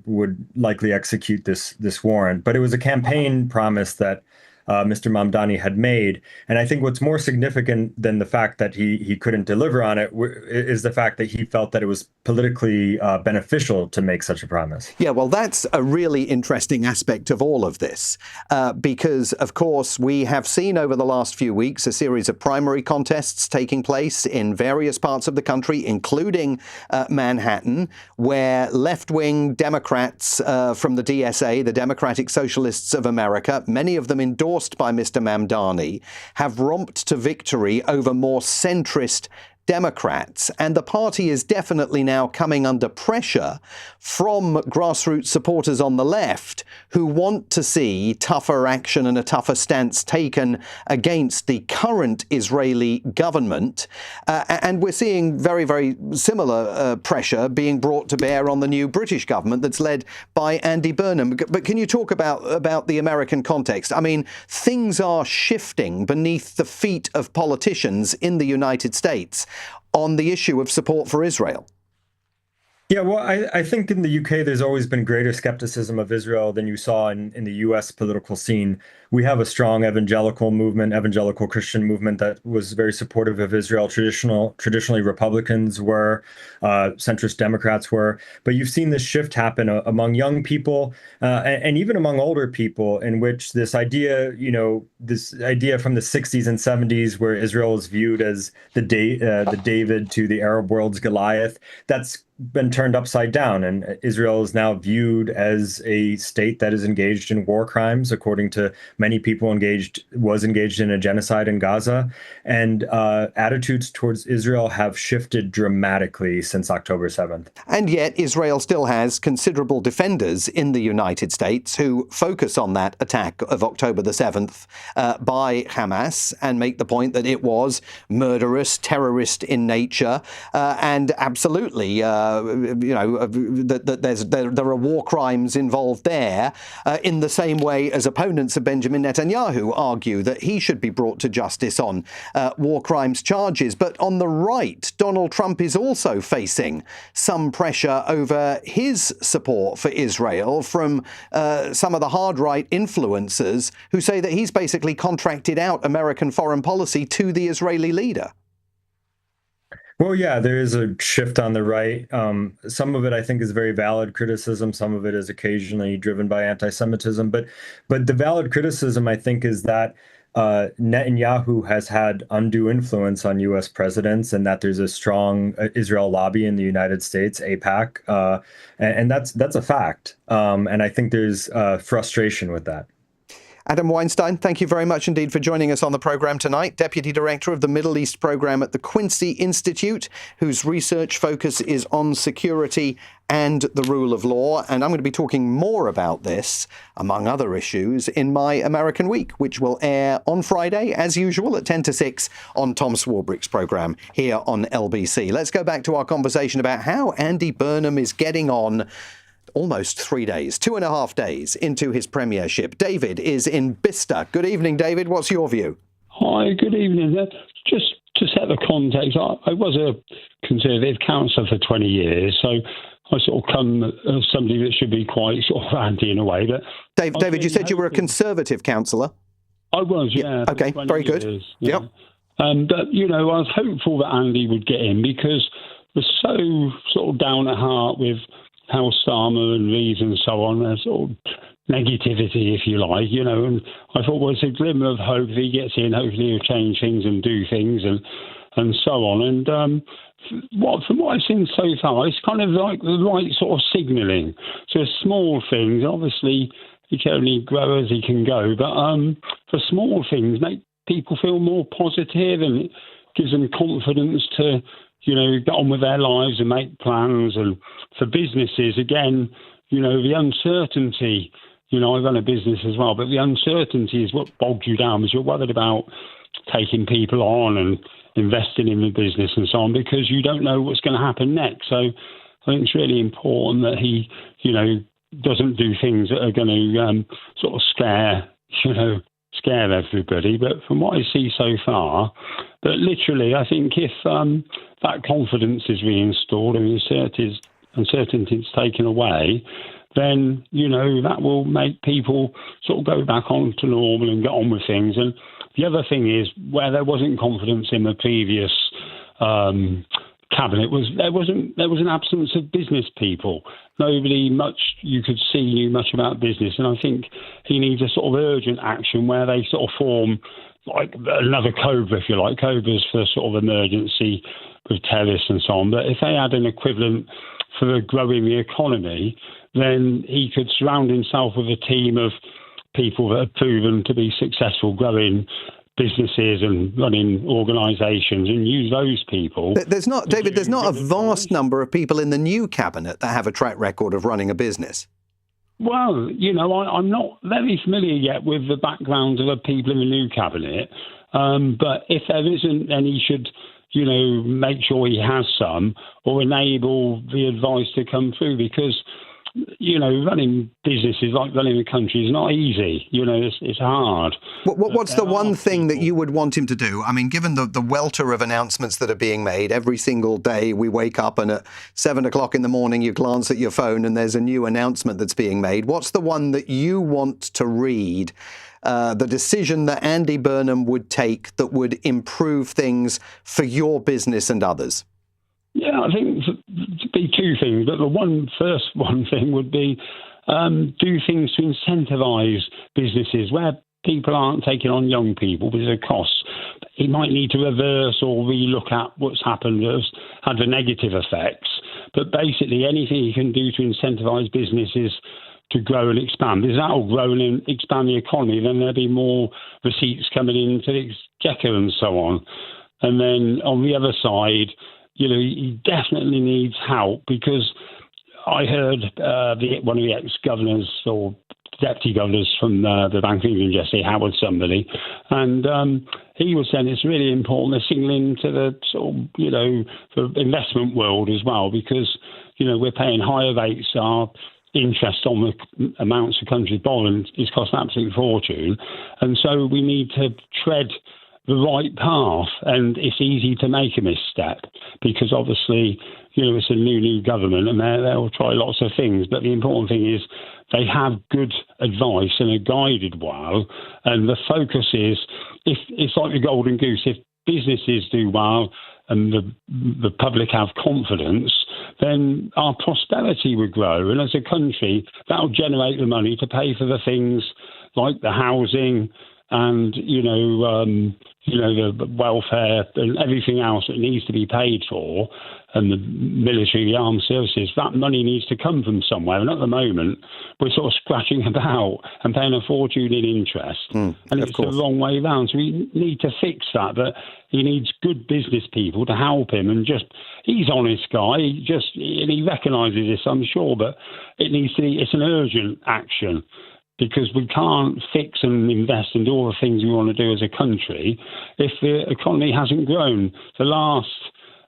would likely execute this warrant. But it was a campaign promise that Mr. Mamdani had made. And I think what's more significant than the fact that he couldn't deliver on it is the fact that he felt that it was politically beneficial to make such a promise. Yeah, well, that's a really interesting aspect of all of this, because, of course, we have seen over the last few weeks a series of primary contests taking place in various parts of the country, including Manhattan, where left-wing Democrats from the DSA, the Democratic Socialists of America, many of them endorsed by Mr. Mamdani, have romped to victory over more centrist Democrats, and the party is definitely now coming under pressure from grassroots supporters on the left who want to see tougher action and a tougher stance taken against the current Israeli government. And we're seeing very, very similar pressure being brought to bear on the new British government that's led by Andy Burnham. But can you talk about the American context? I mean, things are shifting beneath the feet of politicians in the United States on the issue of support for Israel. Yeah, well, I think in the UK, there's always been greater skepticism of Israel than you saw in the US political scene. We have a strong evangelical movement, evangelical Christian movement that was very supportive of Israel. Traditionally, Republicans were, centrist Democrats were. But you've seen this shift happen among young people and even among older people, in which this idea from the 60s and 70s, where Israel is viewed as the David to the Arab world's Goliath, that's been turned upside down, and Israel is now viewed as a state that is engaged in war crimes, according to many people was engaged in a genocide in Gaza. And attitudes towards Israel have shifted dramatically since October 7th. And yet Israel still has considerable defenders in the United States who focus on that attack of October the 7th by Hamas and make the point that it was murderous, terrorist in nature, and absolutely that there are war crimes involved there, in the same way as opponents of Benjamin Netanyahu argue that he should be brought to justice on war crimes charges. But on the right, Donald Trump is also facing some pressure over his support for Israel from some of the hard-right influencers who say that he's basically contracted out American foreign policy to the Israeli leader. Well, yeah, there is a shift on the right. Some of it, I think, is very valid criticism. Some of it is occasionally driven by anti-Semitism. But the valid criticism, I think, is that Netanyahu has had undue influence on U.S. presidents, and that there's a strong Israel lobby in the United States, AIPAC, and that's a fact. And I think there's frustration with that. Adam Weinstein, thank you very much indeed for joining us on the programme tonight. Deputy Director of the Middle East Programme at the Quincy Institute, whose research focus is on security and the rule of law. And I'm going to be talking more about this, among other issues, in my American Week, which will air on Friday, as usual, at 10 to 6 on Tom Swarbrick's programme here on LBC. Let's go back to our conversation about how Andy Burnham is getting on almost 3 days, 2.5 days into his premiership. David is in Bicester. Good evening, David. What's your view? Hi, good evening. Just to set the context, I was a Conservative councillor for 20 years, so I sort of come as somebody that should be quite sort of anti in a way. But David, you said you were a Conservative councillor? I was, yeah. Okay, very good. Yeah. Yep. But, I was hopeful that Andy would get in because we're so sort of down at heart with Hal Starmer and Reeves and so on, a sort of negativity, if you like, and I thought, well, it's a glimmer of hope. If he gets in, hopefully he'll change things and do things and so on. And from what I've seen so far, it's kind of like the right sort of signalling. So small things, obviously, he can only grow as he can go, but for small things, make people feel more positive, and it gives them confidence to get on with their lives and make plans. And for businesses, again, the uncertainty, I run a business as well, but the uncertainty is what bogs you down, because you're worried about taking people on and investing in the business and so on, because you don't know what's going to happen next. So I think it's really important that he, doesn't do things that are going to sort of scare everybody. But from what I see so far, but literally, I think if that confidence is reinstalled and uncertainty is taken away, then, that will make people sort of go back on to normal and get on with things. And the other thing is, where there wasn't confidence in the previous cabinet, there was an absence of business people. Nobody much you could see knew much about business, and I think he needs a sort of urgent action where they sort of form like another COBRA, if you like. COBRA's for sort of emergency with terrorists and so on. But if they had an equivalent for growing the economy, then he could surround himself with a team of people that have proven to be successful growing businesses and running organisations, and use those people. There's not a vast number of people in the new cabinet that have a track record of running a business. Well, I'm not very familiar yet with the background of the people in the new cabinet, but if there isn't, then he should, make sure he has some, or enable the advice to come through, because running businesses like running a country is not easy. It's hard. What's the one thing that you would want him to do? I mean, given the welter of announcements that are being made every single day, we wake up and at 7 o'clock in the morning you glance at your phone and there's a new announcement that's being made. What's the one that you want to read? The decision that Andy Burnham would take that would improve things for your business and others? Yeah, I think it'd be two things. But the first thing would be do things to incentivise businesses where people aren't taking on young people because of costs. He might need to reverse or relook at what's happened that's had the negative effects. But basically, anything you can do to incentivise businesses to grow and expand, because that will grow and expand the economy, then there'll be more receipts coming into the exchequer and so on. And then on the other side, he definitely needs help, because I heard one of the ex-governors or deputy governors from the Bank of England yesterday, Howard somebody, and he was saying it's really important they're signaling to the the investment world as well, because we're paying higher rates. Our interest on the amounts of countries borrowing is costing an absolute fortune, and so we need to tread the right path, and it's easy to make a misstep because obviously, it's a new government and they'll try lots of things. But the important thing is they have good advice and are guided well. And the focus is, if it's like the golden goose, if businesses do well and the public have confidence, then our prosperity would grow. And as a country, that'll generate the money to pay for the things like the housing and, the welfare and everything else that needs to be paid for, and the military, the armed services. That money needs to come from somewhere. And at the moment, we're sort of scratching about and paying a fortune in interest. And it's the wrong way round. So we need to fix that. But he needs good business people to help him. And he's an honest guy. And he recognises this, I'm sure. But it's an urgent action, because we can't fix and invest and do all the things we want to do as a country if the economy hasn't grown. The last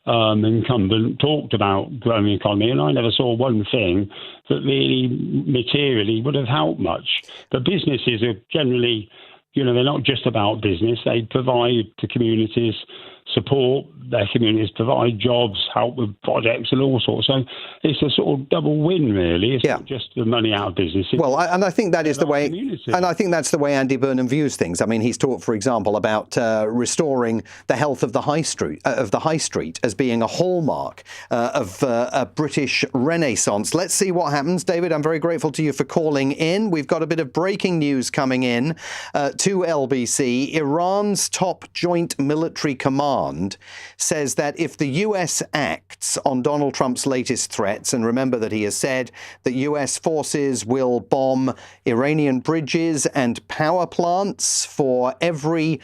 incumbent talked about growing the economy, and I never saw one thing that really materially would have helped much. But businesses are generally, they're not just about business. They provide to communities, support their communities, provide jobs, help with projects and all sorts. So it's a sort of double win, really. It's not just the money out of business. And I think that is the way, and I think that's the way Andy Burnham views things. I mean, he's talked, for example, about restoring the health of the high street, as being a hallmark of a British Renaissance. Let's see what happens. David, I'm very grateful to you for calling in. We've got a bit of breaking news coming in to LBC. Iran's top joint military command says that if the US acts on Donald Trump's latest threats, and remember that he has said that US forces will bomb Iranian bridges and power plants for every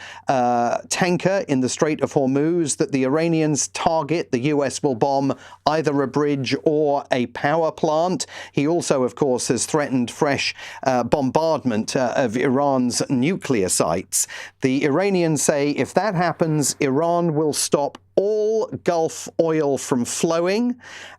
tanker in the Strait of Hormuz that the Iranians target, the US will bomb either a bridge or a power plant. He also, of course, has threatened fresh bombardment of Iran's nuclear sites. The Iranians say if that happens, Iran will stop all Gulf oil from flowing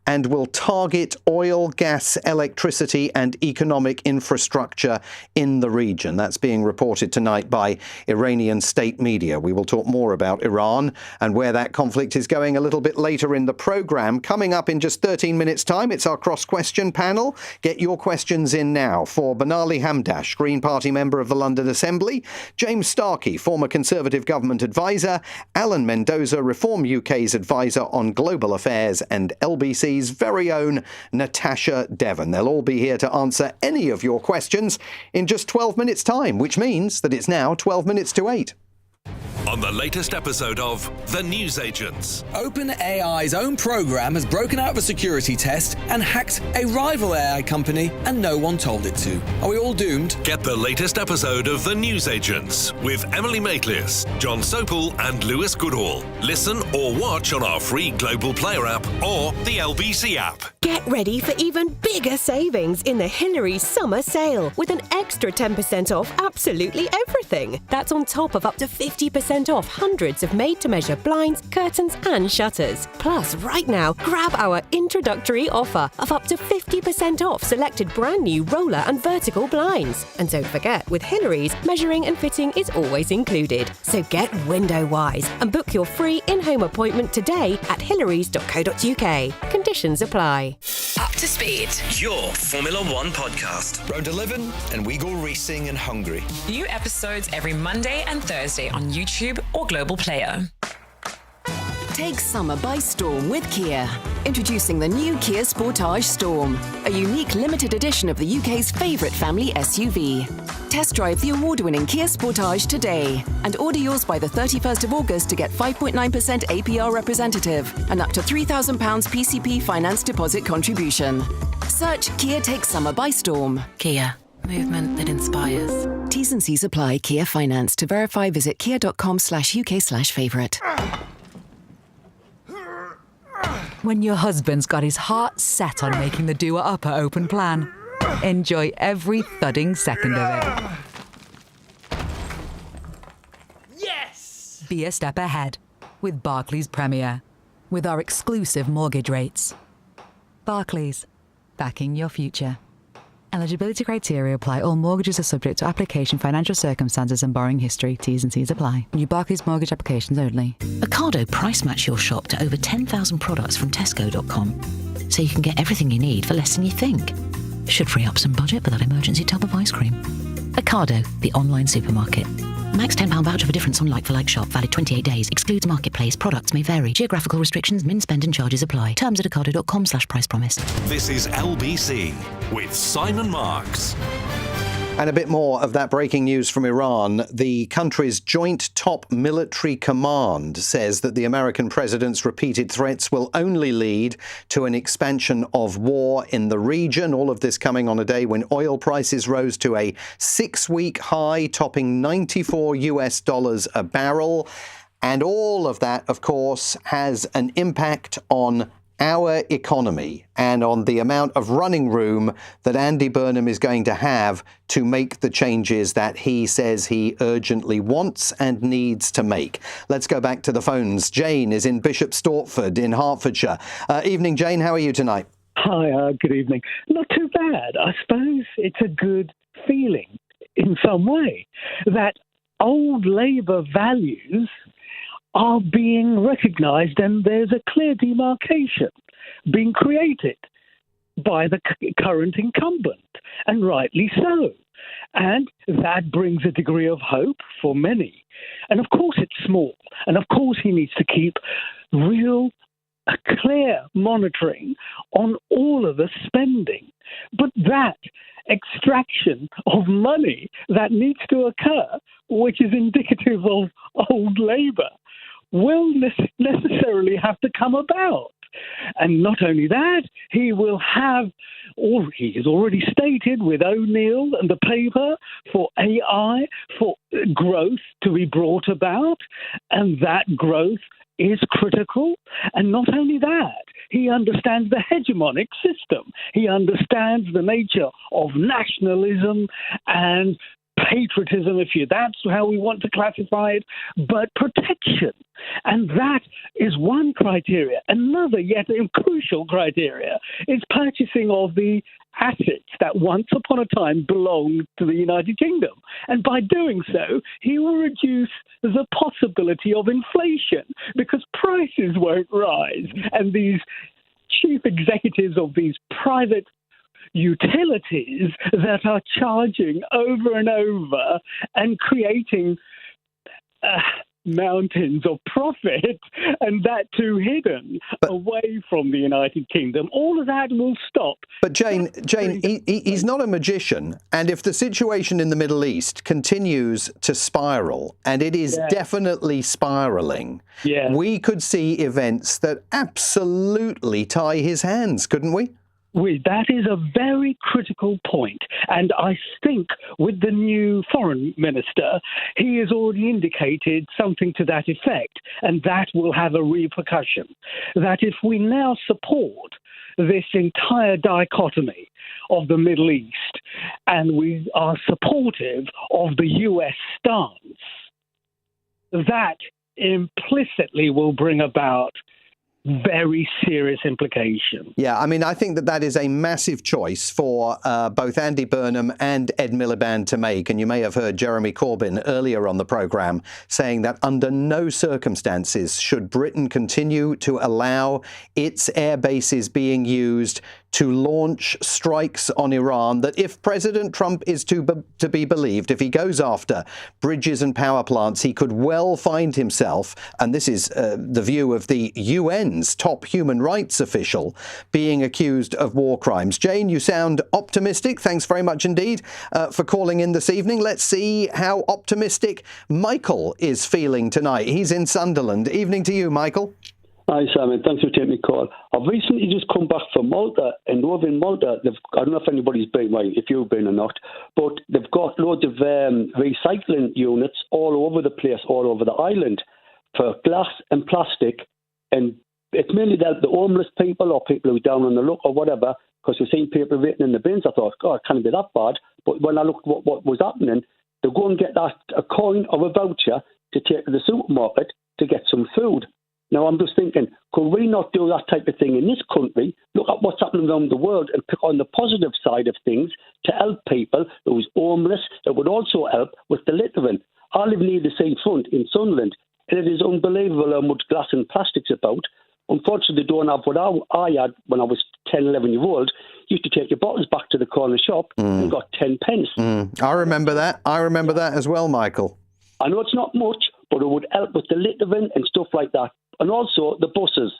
and will target oil, gas, electricity and economic infrastructure in the region. That's being reported tonight by Iranian state media. We will talk more about Iran and where that conflict is going a little bit later in the programme. Coming up in just 13 minutes' time, it's our cross-question panel. Get your questions in now for Banali Hamdash, Green Party member of the London Assembly, James Starkey, former Conservative government advisor, Alan Mendoza, Reform UK's advisor on global affairs, and LBC's very own Natasha Devon. They'll all be here to answer any of your questions in just 12 minutes' time, which means that it's now 12 minutes to 8. On the latest episode of The Newsagents. OpenAI's own program has broken out of a security test and hacked a rival AI company, and no one told it to. Are we all doomed? Get the latest episode of The Newsagents with Emily Maitlis, John Sopel and Lewis Goodall. Listen or watch on our free Global Player app or the LBC app. Get ready for even bigger savings in the Hillary Summer Sale with an extra 10% off absolutely everything. That's on top of up to 50% 50% off hundreds of made-to-measure blinds, curtains and shutters. Plus, right now, grab our introductory offer of up to 50% off selected brand new roller and vertical blinds. And don't forget, with Hillary's, measuring and fitting is always included. So get window-wise and book your free in-home appointment today at hillarys.co.uk. Conditions apply. Up to speed. Your Formula One podcast. Round 11, and we go racing in Hungary. New episodes every Monday and Thursday on YouTube or Global Player. Take summer by storm with Kia. Introducing the new Kia Sportage Storm, a unique limited edition of the UK's favourite family SUV. Test drive the award-winning Kia Sportage today and order yours by the 31st of August to get 5.9% APR representative and up to £3,000 PCP finance deposit contribution. Search Kia Takes Summer by Storm. Kia. Movement that inspires. T's and C's apply. Kia Finance. To verify, visit kia.com/UK/favourite. When your husband's got his heart set on making the doer upper open plan, enjoy every thudding second of it. Yes! Be a step ahead with Barclays Premier. With our exclusive mortgage rates. Barclays, backing your future. Eligibility criteria apply. All mortgages are subject to application, financial circumstances and borrowing history. T's and C's apply. New Barclays mortgage applications only. Ocado price match your shop to over 10,000 products from Tesco.com, so you can get everything you need for less than you think. Should free up some budget for that emergency tub of ice cream. Ocado, the online supermarket. Max £10 voucher for difference on like-for-like shop. Valid 28 days. Excludes marketplace. Products may vary. Geographical restrictions, min spend and charges apply. Terms at ocado.com/price promise. This is LBC with Simon Marks. And a bit more of that breaking news from Iran. The country's joint top military command says that the American president's repeated threats will only lead to an expansion of war in the region. All of this coming on a day when oil prices rose to a 6-week high, topping $94 a barrel. And all of that, of course, has an impact on our economy and on the amount of running room that Andy Burnham is going to have to make the changes that he says he urgently wants and needs to make. Let's go back to the phones. Jane is in Bishop Stortford in Hertfordshire. Evening, Jane. How are you tonight? Hi, good evening. Not too bad. I suppose it's a good feeling in some way that old Labour values are being recognised and there's a clear demarcation being created by the current incumbent, and rightly so. And that brings a degree of hope for many. And of course it's small, and of course he needs to keep real clear monitoring on all of the spending. But that extraction of money that needs to occur, which is indicative of old Labour, will necessarily have to come about. And not only that, he will have, or he has already stated with O'Neill and the paper, for AI, for growth to be brought about, and that growth is critical. And not only that, he understands the hegemonic system. He understands the nature of nationalism and patriotism, that's how we want to classify it, but protection. And that is one criteria. Another, yet crucial criteria, is purchasing of the assets that once upon a time belonged to the United Kingdom. And by doing so, he will reduce the possibility of inflation because prices won't rise. And these chief executives of these private utilities that are charging over and over and creating mountains of profit, and that too hidden away from the United Kingdom. All of that will stop. But Jane, he's not a magician, and if the situation in the Middle East continues to spiral, and it is definitely spiraling, we could see events that absolutely tie his hands, couldn't we? That is a very critical point. And I think with the new foreign minister, he has already indicated something to that effect. And that will have a repercussion. That if we now support this entire dichotomy of the Middle East and we are supportive of the US stance, that implicitly will bring about very serious implications. Yeah, I mean, I think that is a massive choice for both Andy Burnham and Ed Miliband to make. And you may have heard Jeremy Corbyn earlier on the programme saying that under no circumstances should Britain continue to allow its air bases being used to launch strikes on Iran, that if President Trump is to be believed, if he goes after bridges and power plants, he could well find himself, and this is the view of the UN's top human rights official, being accused of war crimes. Jane, you sound optimistic. Thanks very much indeed for calling in this evening. Let's see how optimistic Michael is feeling tonight. He's in Sunderland. Evening to you, Michael. Hi, Simon. Thanks for taking the call. I've recently just come back from Malta, and over in Malta, I don't know if anybody's been, right, if you've been or not, but they've got loads of recycling units all over the place, all over the island, for glass and plastic, and it's mainly the homeless people or people who are down on the luck or whatever, because we've seen people written in the bins. I thought, God, it can't be that bad. But when I looked at what was happening, they go and get a coin or a voucher to take to the supermarket to get some food. Now, I'm just thinking, could we not do that type of thing in this country? Look at what's happening around the world and pick on the positive side of things to help people who's homeless. It would also help with the littering. I live near the seafront in Sunderland, and it is unbelievable how much glass and plastic's about. Unfortunately, they don't have what I had when I was 10, 11 years old. You used to take your bottles back to the corner shop and got 10 pence. I remember that. I remember that as well, Michael. I know it's not much, but it would help with the littering and stuff like that. And also the buses.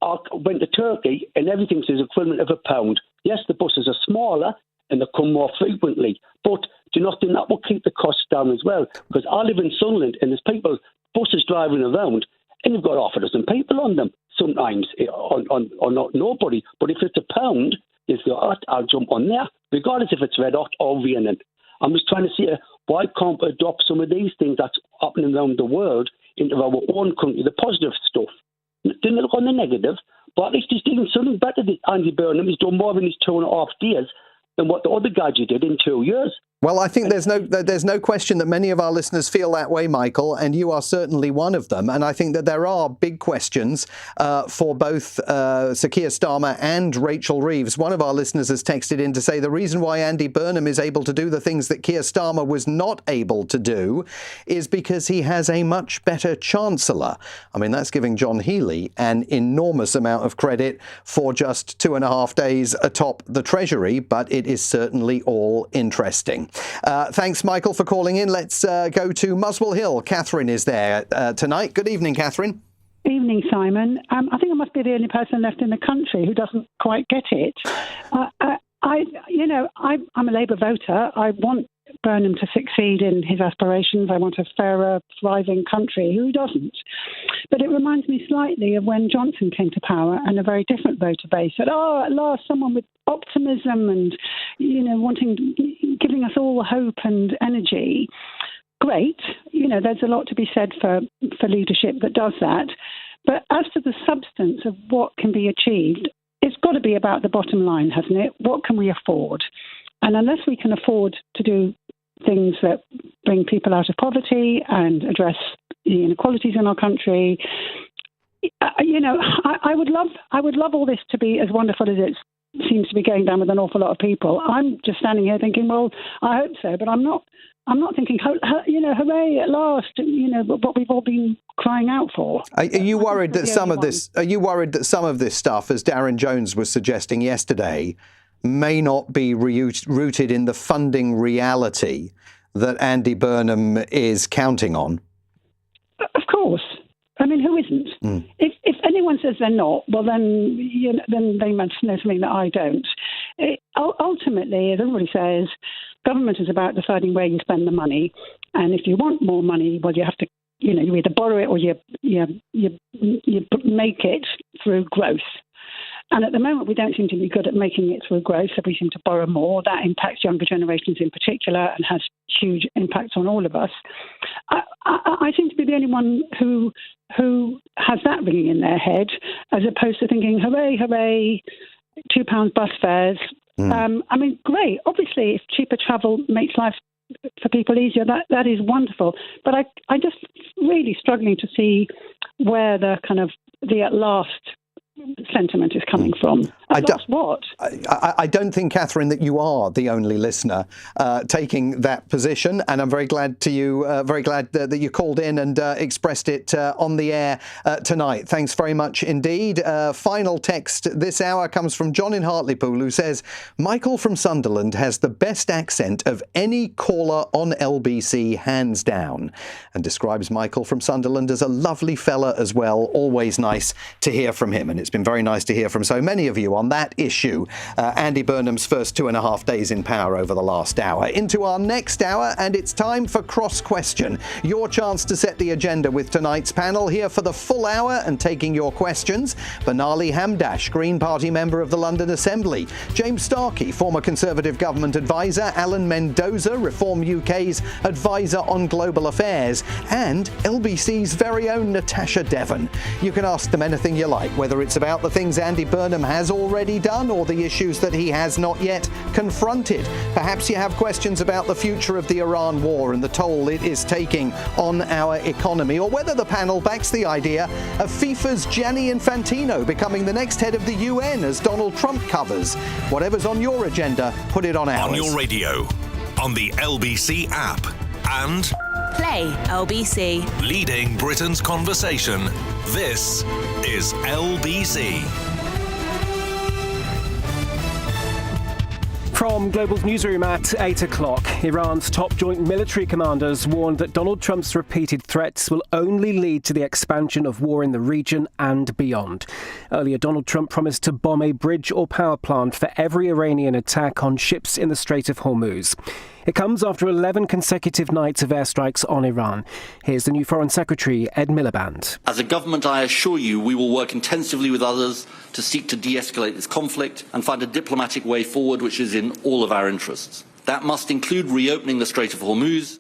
I went to Turkey and everything's the equivalent of £1. Yes, the buses are smaller and they come more frequently, but do you not think that will keep the costs down as well? Because I live in Sunderland and there's buses driving around and you've got half a dozen people on them sometimes, or not nobody. But if it's £1, you go, I'll jump on there, regardless if it's red hot or raining. I'm just trying to see why can't we adopt some of these things that's happening around the world into our own country, the positive stuff. Didn't look on the negative, but at least he's doing something better than Andy Burnham. He's done more in his 2.5 years than what the other guys did in 2 years. Well, I think there's no question that many of our listeners feel that way, Michael, and you are certainly one of them. And I think that there are big questions for both Sir Keir Starmer and Rachel Reeves. One of our listeners has texted in to say the reason why Andy Burnham is able to do the things that Keir Starmer was not able to do is because he has a much better chancellor. I mean, that's giving John Healey an enormous amount of credit for just 2.5 days atop the Treasury, but it is certainly all interesting. Thanks, Michael, for calling in. Let's go to Muswell Hill. Catherine is there tonight. Good evening, Catherine. Evening, Simon. I think I must be the only person left in the country who doesn't quite get it. I'm a Labour voter. I want Burnham to succeed in his aspirations. I want a fairer, thriving country. Who doesn't? But it reminds me slightly of when Johnson came to power and a very different voter base said, at last someone with optimism and, giving us all hope and energy. Great. There's a lot to be said for leadership that does that. But as to the substance of what can be achieved, it's got to be about the bottom line, hasn't it? What can we afford? And unless we can afford to do things that bring people out of poverty and address the inequalities in our country, I would love all this to be as wonderful as it seems to be going down with an awful lot of people. I'm just standing here thinking, well, I hope so, but I'm not thinking, hooray at last, what we've all been crying out for. Are you worried that some of this? Are you worried that some of this stuff, as Darren Jones was suggesting yesterday, may not be rooted in the funding reality that Andy Burnham is counting on? Of course. I mean, who isn't? If anyone says they're not, well, then they must know something that I don't. Ultimately, as everybody says, government is about deciding where you spend the money. And if you want more money, well, you have to, you either borrow it or you make it through growth. And at the moment, we don't seem to be good at making it through growth, so we seem to borrow more. That impacts younger generations in particular and has huge impacts on all of us. I seem to be the only one who has that ringing in their head, as opposed to thinking, hooray, hooray, £2 bus fares. I mean, great. Obviously, if cheaper travel makes life for people easier, that is wonderful. But I just really struggling to see where the kind of the at last sentiment is coming from. I don't think, Catherine, that you are the only listener taking that position, and I'm very glad that you called in and expressed it on the air tonight. Thanks very much indeed. Final text this hour comes from John in Hartlepool, who says, Michael from Sunderland has the best accent of any caller on LBC, hands down, and describes Michael from Sunderland as a lovely fella as well. Always nice to hear from him, and it's been very nice to hear from so many of you on that issue. Andy Burnham's first 2.5 days in power over the last hour. Into our next hour, and it's time for Cross Question. Your chance to set the agenda with tonight's panel. Here for the full hour and taking your questions: Banali Hamdash, Green Party member of the London Assembly; James Starkey, former Conservative government advisor; Alan Mendoza, Reform UK's advisor on global affairs; and LBC's very own Natasha Devon. You can ask them anything you like, whether it's about the things Andy Burnham has already done or the issues that he has not yet confronted. Perhaps you have questions about the future of the Iran war and the toll it is taking on our economy, or whether the panel backs the idea of FIFA's Gianni Infantino becoming the next head of the UN, as Donald Trump covers. Whatever's on your agenda, put it on ours. On your radio, on the LBC app, and Play LBC. leading Britain's conversation. This is LBC. From Global's newsroom at 8 o'clock, Iran's top joint military commanders warned that Donald Trump's repeated threats will only lead to the expansion of war in the region and beyond. Earlier, Donald Trump promised to bomb a bridge or power plant for every Iranian attack on ships in the Strait of Hormuz. It comes after 11 consecutive nights of airstrikes on Iran. Here's the new Foreign Secretary, Ed Miliband. As a government, I assure you we will work intensively with others to seek to de-escalate this conflict and find a diplomatic way forward which is in all of our interests. That must include reopening the Strait of Hormuz.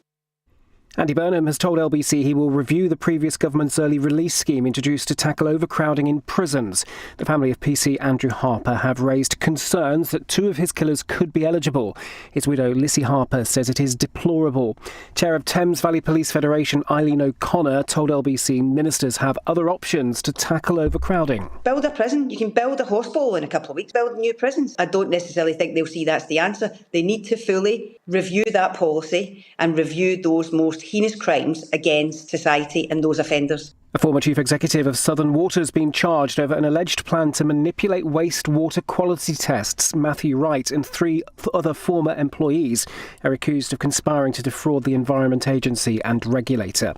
Andy Burnham has told LBC he will review the previous government's early release scheme introduced to tackle overcrowding in prisons. The family of PC Andrew Harper have raised concerns that 2 of his killers could be eligible. His widow, Lissy Harper, says it is deplorable. Chair of Thames Valley Police Federation, Eileen O'Connor, told LBC ministers have other options to tackle overcrowding. Build a prison. You can build a hospital in a couple of weeks. Build new prisons. I don't necessarily think they'll see that's the answer. They need to fully review that policy and review those most heinous crimes against society and those offenders. A former chief executive of Southern Water's been charged over an alleged plan to manipulate wastewater quality tests. Matthew Wright and 3 other former employees are accused of conspiring to defraud the Environment Agency and regulator.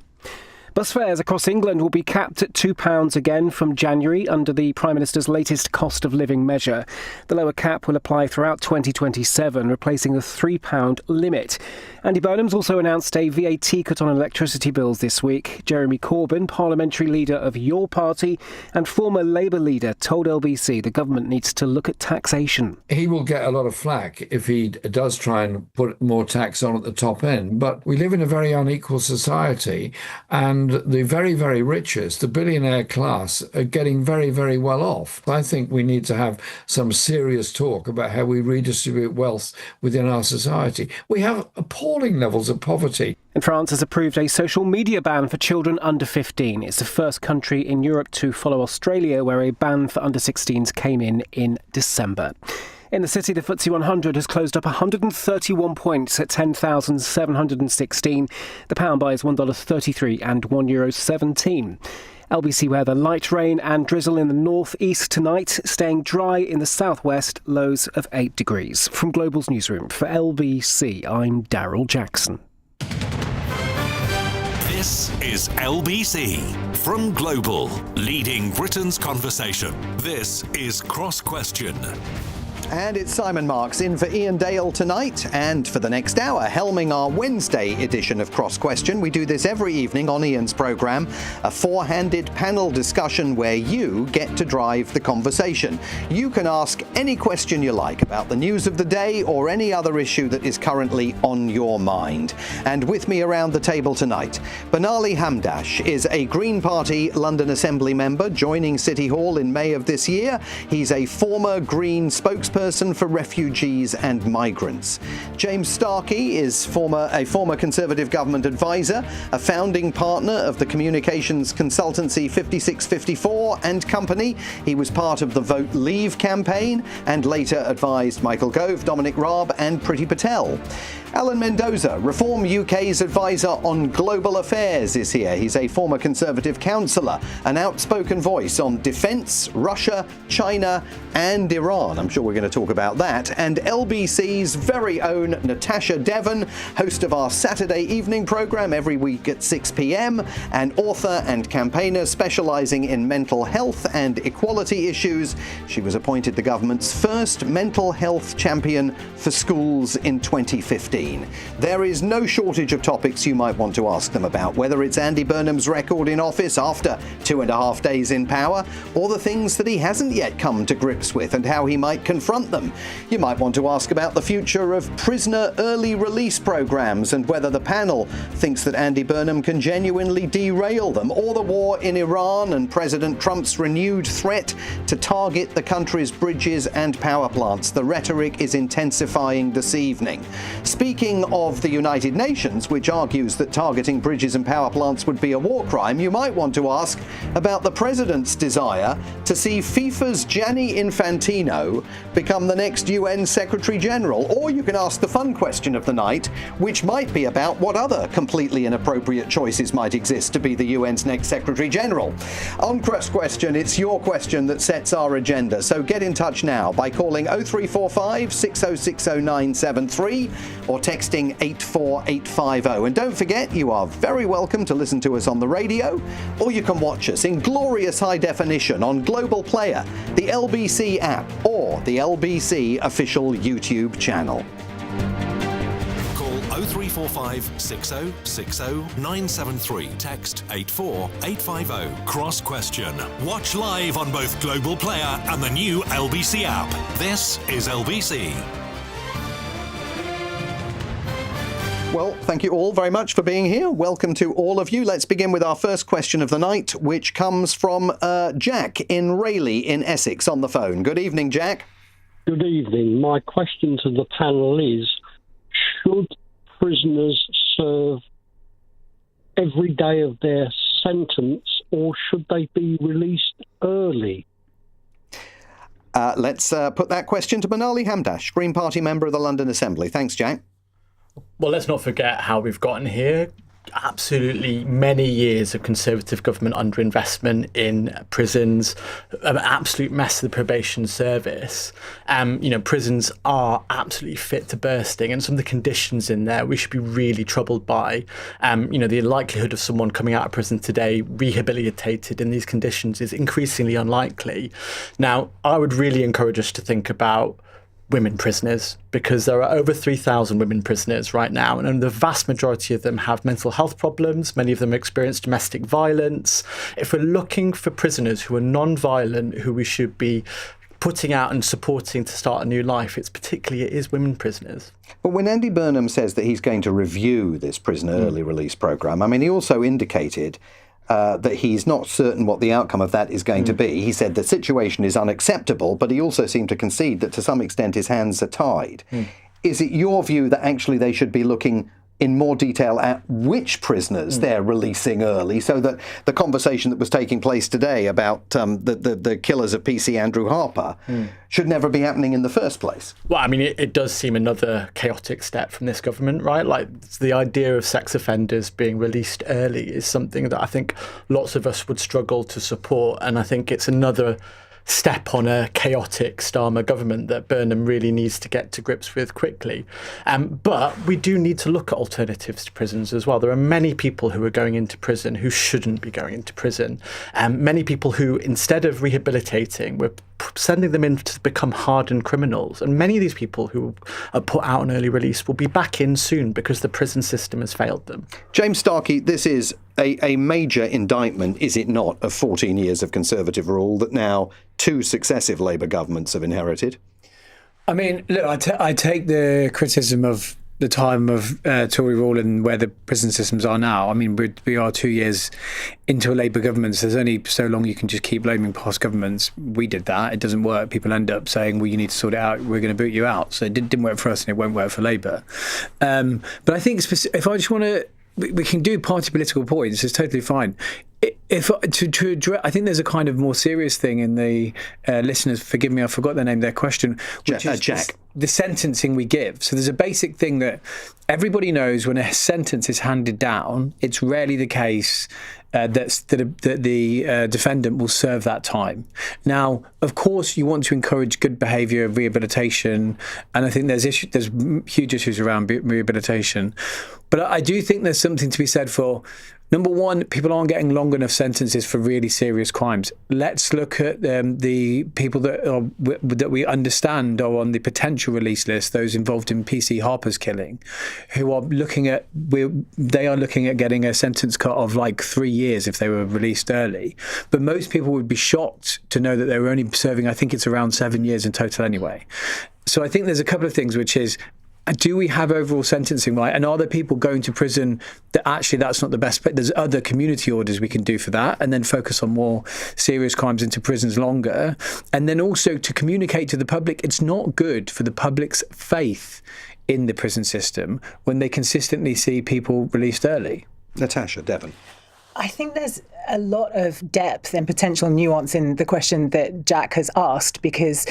Bus fares across England will be capped at £2 again from January under the Prime Minister's latest cost of living measure. The lower cap will apply throughout 2027, replacing the £3 limit. Andy Burnham's also announced a VAT cut on electricity bills this week. Jeremy Corbyn, parliamentary leader of your party and former Labour leader, told LBC the government needs to look at taxation. He will get a lot of flack if he does try and put more tax on at the top end, but we live in a very unequal society, and the very, very richest, the billionaire class, are getting very, very well off. I think we need to have some serious talk about how we redistribute wealth within our society. We have appalling levels of poverty. And France has approved a social media ban for children under 15. It's the first country in Europe to follow Australia, where a ban for under 16s came in December. In the city, the FTSE 100 has closed up 131 points at 10,716. The pound buys $1.33 and €1.17. LBC weather: light rain and drizzle in the north-east tonight, staying dry in the southwest, lows of 8 degrees. From Global's newsroom for LBC, I'm Daryl Jackson. This is LBC from Global, leading Britain's conversation. This is Cross Question. And it's Simon Marks in for Ian Dale tonight, and for the next hour, helming our Wednesday edition of Cross Question. We do this every evening on Ian's programme, a four-handed panel discussion where you get to drive the conversation. You can ask any question you like about the news of the day or any other issue that is currently on your mind. And with me around the table tonight, Banali Hamdash is a Green Party London Assembly member joining City Hall in May of this year. He's a former Green spokesperson spokesperson for refugees and migrants. James Starkey is a former Conservative government advisor, a founding partner of the communications consultancy 5654 and Company. He was part of the Vote Leave campaign and later advised Michael Gove, Dominic Raab and Priti Patel. Alan Mendoza, Reform UK's advisor on global affairs, is here. He's a former Conservative councillor, an outspoken voice on defence, Russia, China and Iran. I'm sure we're going to talk about that. And LBC's very own Natasha Devon, host of our Saturday evening programme every week at 6 p.m, an author and campaigner specialising in mental health and equality issues. She was appointed the government's first mental health champion for schools in 2015. There is no shortage of topics you might want to ask them about, whether it's Andy Burnham's record in office after 2.5 days in power, or the things that he hasn't yet come to grips with and how he might confront them. You might want to ask about the future of prisoner early release programs and whether the panel thinks that Andy Burnham can genuinely derail them, or the war in Iran and President Trump's renewed threat to target the country's bridges and power plants. The rhetoric is intensifying this evening. Speaking of the United Nations, which argues that targeting bridges and power plants would be a war crime, you might want to ask about the president's desire to see FIFA's Gianni Infantino become the next UN Secretary General. Or you can ask the fun question of the night, which might be about what other completely inappropriate choices might exist to be the UN's next Secretary General. On Cross Question, it's your question that sets our agenda, so get in touch now by calling 0345 6060 973 or texting 84850. And don't forget, you are very welcome to listen to us on the radio, or you can watch us in glorious high definition on Global Player, the LBC app, or the LBC official YouTube channel. Call 0345 6060 973. Text 84850. Cross Question. Watch live on both Global Player and the new LBC app. This is LBC. Well, thank you all very much for being here. Welcome to all of you. Let's begin with our first question of the night, which comes from Jack in Rayleigh in Essex on the phone. Good evening, Jack. Good evening. My question to the panel is, should prisoners serve every day of their sentence, or should they be released early? Let's put that question to Manali Hamdash, Green Party member of the London Assembly. Thanks, Jack. Well, let's not forget how we've gotten here. Absolutely many years of Conservative government underinvestment in prisons, an absolute mess of the probation service. Prisons are absolutely fit to bursting, and some of the conditions in there we should be really troubled by. The likelihood of someone coming out of prison today rehabilitated in these conditions is increasingly unlikely. Now, I would really encourage us to think about women prisoners, because there are over 3,000 women prisoners right now, and the vast majority of them have mental health problems. Many of them experience domestic violence. If we're looking for prisoners who are non-violent, who we should be putting out and supporting to start a new life, it is women prisoners. But when Andy Burnham says that he's going to review this prisoner early release programme, I mean, he also indicated that he's not certain what the outcome of that is going to be. He said the situation is unacceptable, but he also seemed to concede that to some extent his hands are tied. Is it your view that actually they should be looking in more detail at which prisoners they're releasing early, so that the conversation that was taking place today about the killers of PC Andrew Harper should never be happening in the first place? Well, I mean, it does seem another chaotic step from this government, right? Like, the idea of sex offenders being released early is something that I think lots of us would struggle to support, and I think it's another step on a chaotic Starmer government that Burnham really needs to get to grips with quickly. But we do need to look at alternatives to prisons as well. There are many people who are going into prison who shouldn't be going into prison. Many people who, instead of rehabilitating, we're sending them in to become hardened criminals. And many of these people who are put out on early release will be back in soon because the prison system has failed them. James Starkey, this is a major indictment, is it not, of 14 years of Conservative rule that now 2 successive Labour governments have inherited? I mean, look, I take the criticism of the time of Tory rule and where the prison systems are now. I mean, we are 2 years into a Labour government, so there's only so long you can just keep blaming past governments. We did that. It doesn't work. People end up saying, well, you need to sort it out. We're going to boot you out. So it didn't work for us and it won't work for Labour. But I think if I just want to, we can do party political points. It's totally fine. If to address, I think there's a kind of more serious thing in the listeners. Forgive me, I forgot their question. Which is Jack. The sentencing we give. So there's a basic thing that everybody knows: when a sentence is handed down, it's rarely the case that the defendant will serve that time. Now, of course, you want to encourage good behaviour, rehabilitation, and I think there's huge issues around rehabilitation. But I do think there's something to be said for, number one, people aren't getting long enough sentences for really serious crimes. Let's look at the people that we understand are on the potential release list, those involved in PC Harper's killing, who are looking at getting a sentence cut of like 3 years if they were released early. But most people would be shocked to know that they were only serving, I think it's around 7 years in total anyway. So I think there's a couple of things, which is, do we have overall sentencing right? And are there people going to prison that actually that's not the best? But there's other community orders we can do for that, and then focus on more serious crimes into prisons longer. And then also to communicate to the public, it's not good for the public's faith in the prison system when they consistently see people released early. Natasha, Devon. I think there's a lot of depth and potential nuance in the question that Jack has asked, because,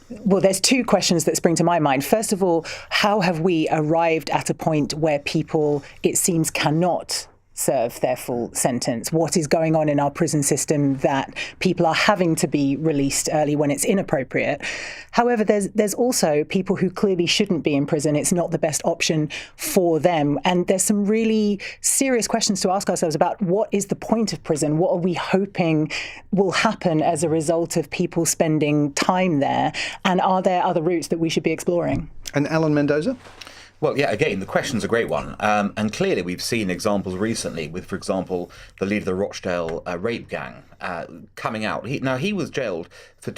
well, there's two questions that spring to my mind. First of all, how have we arrived at a point where people, it seems, cannot serve their full sentence? What is going on in our prison system that people are having to be released early when it's inappropriate? However, there's also people who clearly shouldn't be in prison. It's not the best option for them. And there's some really serious questions to ask ourselves about what is the point of prison? What are we hoping will happen as a result of people spending time there? And are there other routes that we should be exploring? And Alan Mendoza? Well, yeah, again, the question's a great one. And clearly we've seen examples recently with, for example, the leader of the Rochdale rape gang coming out. He was jailed for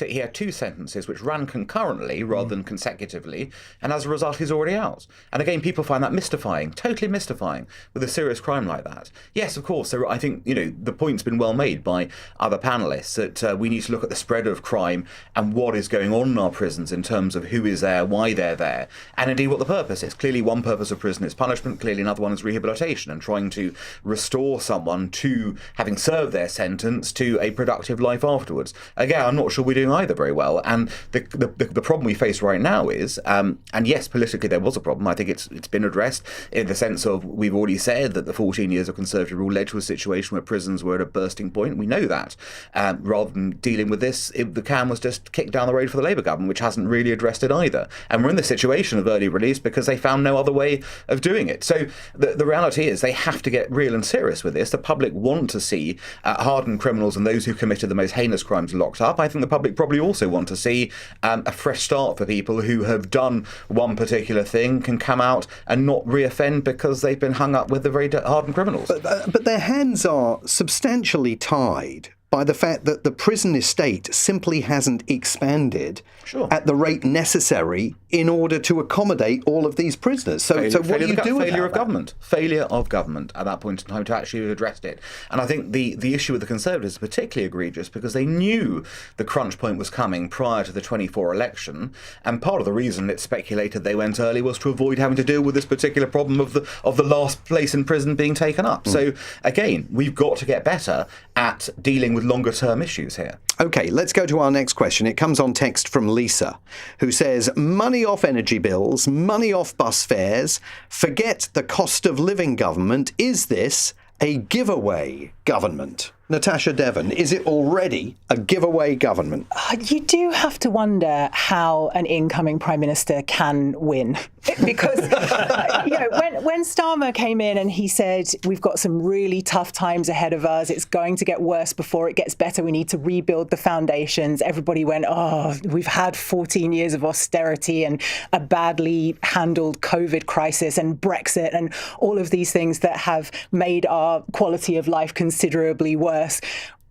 he had two sentences which ran concurrently rather than consecutively, and as a result he's already out. And again, people find that mystifying, totally mystifying, with a serious crime like that. Yes, of course, I think the point's been well made by other panellists that we need to look at the spread of crime and what is going on in our prisons in terms of who is there, why they're there, and indeed what the purpose is. Clearly one purpose of prison is punishment, clearly another one is rehabilitation and trying to restore someone to having served their sentence to a productive life afterwards. Again, I'm not sure we're doing either very well. And the problem we face right now is, and yes, politically there was a problem. I think it's been addressed in the sense of we've already said that the 14 years of Conservative rule led to a situation where prisons were at a bursting point. We know that. Rather than dealing with this, the can was just kicked down the road for the Labour government, which hasn't really addressed it either. And we're in the situation of early release because they found no other way of doing it. So the reality is they have to get real and serious with this. The public want to see hardened criminals and those who committed the most heinous crimes locked up. I think the public probably also want to see a fresh start for people who have done one particular thing, can come out and not reoffend because they've been hung up with the very hardened criminals. But their hands are substantially tied by the fact that the prison estate simply hasn't expanded at the rate necessary in order to accommodate all of these prisoners. So what do you do about that? Failure of government at that point in time to actually have addressed it. And I think the issue with the Conservatives is particularly egregious because they knew the crunch point was coming prior to the 24 election, and part of the reason it's speculated they went early was to avoid having to deal with this particular problem of the last place in prison being taken up. So again, we've got to get better at dealing with longer term issues here. OK, let's go to our next question. It comes on text from Lisa, who says, money off energy bills, money off bus fares, forget the cost of living government. Is this a giveaway government? Natasha Devon, is it already a giveaway government? You do have to wonder how an incoming Prime Minister can win. Because, when Starmer came in and he said, we've got some really tough times ahead of us, it's going to get worse before it gets better, we need to rebuild the foundations, everybody went, we've had 14 years of austerity and a badly handled COVID crisis and Brexit and all of these things that have made our quality of life considerably worse.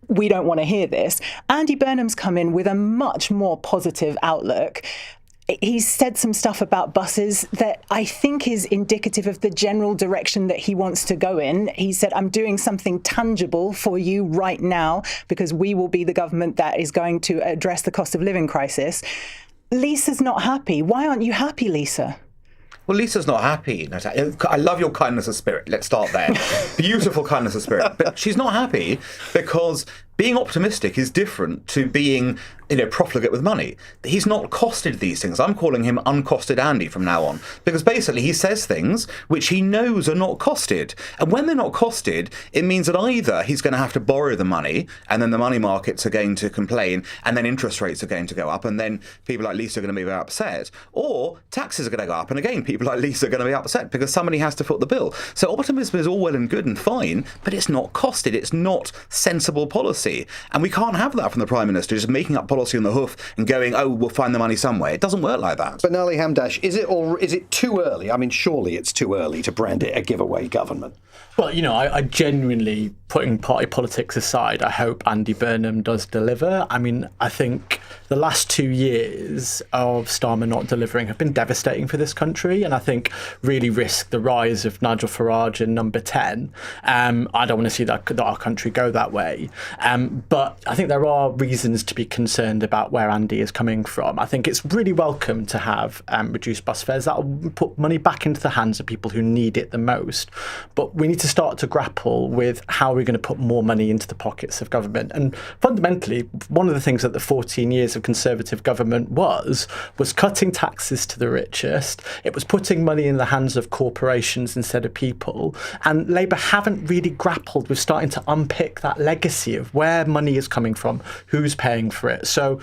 We don't want to hear this. Andy Burnham's come in with a much more positive outlook. he's said some stuff about buses that I think is indicative of the general direction that he wants to go in. He said, I'm doing something tangible for you right now because we will be the government that is going to address the cost of living crisis. Lisa's not happy. Why aren't you happy, Lisa? Well, Lisa's not happy. I love your kindness of spirit. Let's start there. Beautiful kindness of spirit. But she's not happy because being optimistic is different to being, profligate with money. He's not costed these things. I'm calling him uncosted Andy from now on, because basically he says things which he knows are not costed. And when they're not costed, it means that either he's going to have to borrow the money, and then the money markets are going to complain, and then interest rates are going to go up, and then people like Lisa are going to be very upset, or taxes are going to go up, and again, people like Lisa are going to be upset because somebody has to foot the bill. So optimism is all well and good and fine, but it's not costed. It's not sensible policy. And we can't have that from the Prime Minister, just making up policy on the hoof and going, oh, we'll find the money somewhere. It doesn't work like that. But Nali Hamdash, is it too early? I mean, surely it's too early to brand it a giveaway government. Well, I genuinely, putting party politics aside, I hope Andy Burnham does deliver. I mean, I think the last 2 years of Starmer not delivering have been devastating for this country, and I think really risk the rise of Nigel Farage in number 10. I don't want to see that our country go that way. But I think there are reasons to be concerned about where Andy is coming from. I think it's really welcome to have reduced bus fares. That will put money back into the hands of people who need it the most. But we need to start to grapple with how we're going to put more money into the pockets of government. And fundamentally, one of the things that the 14 years of Conservative government was cutting taxes to the richest. It was putting money in the hands of corporations instead of people. And Labour haven't really grappled with starting to unpick that legacy of where money is coming from, who's paying for it. So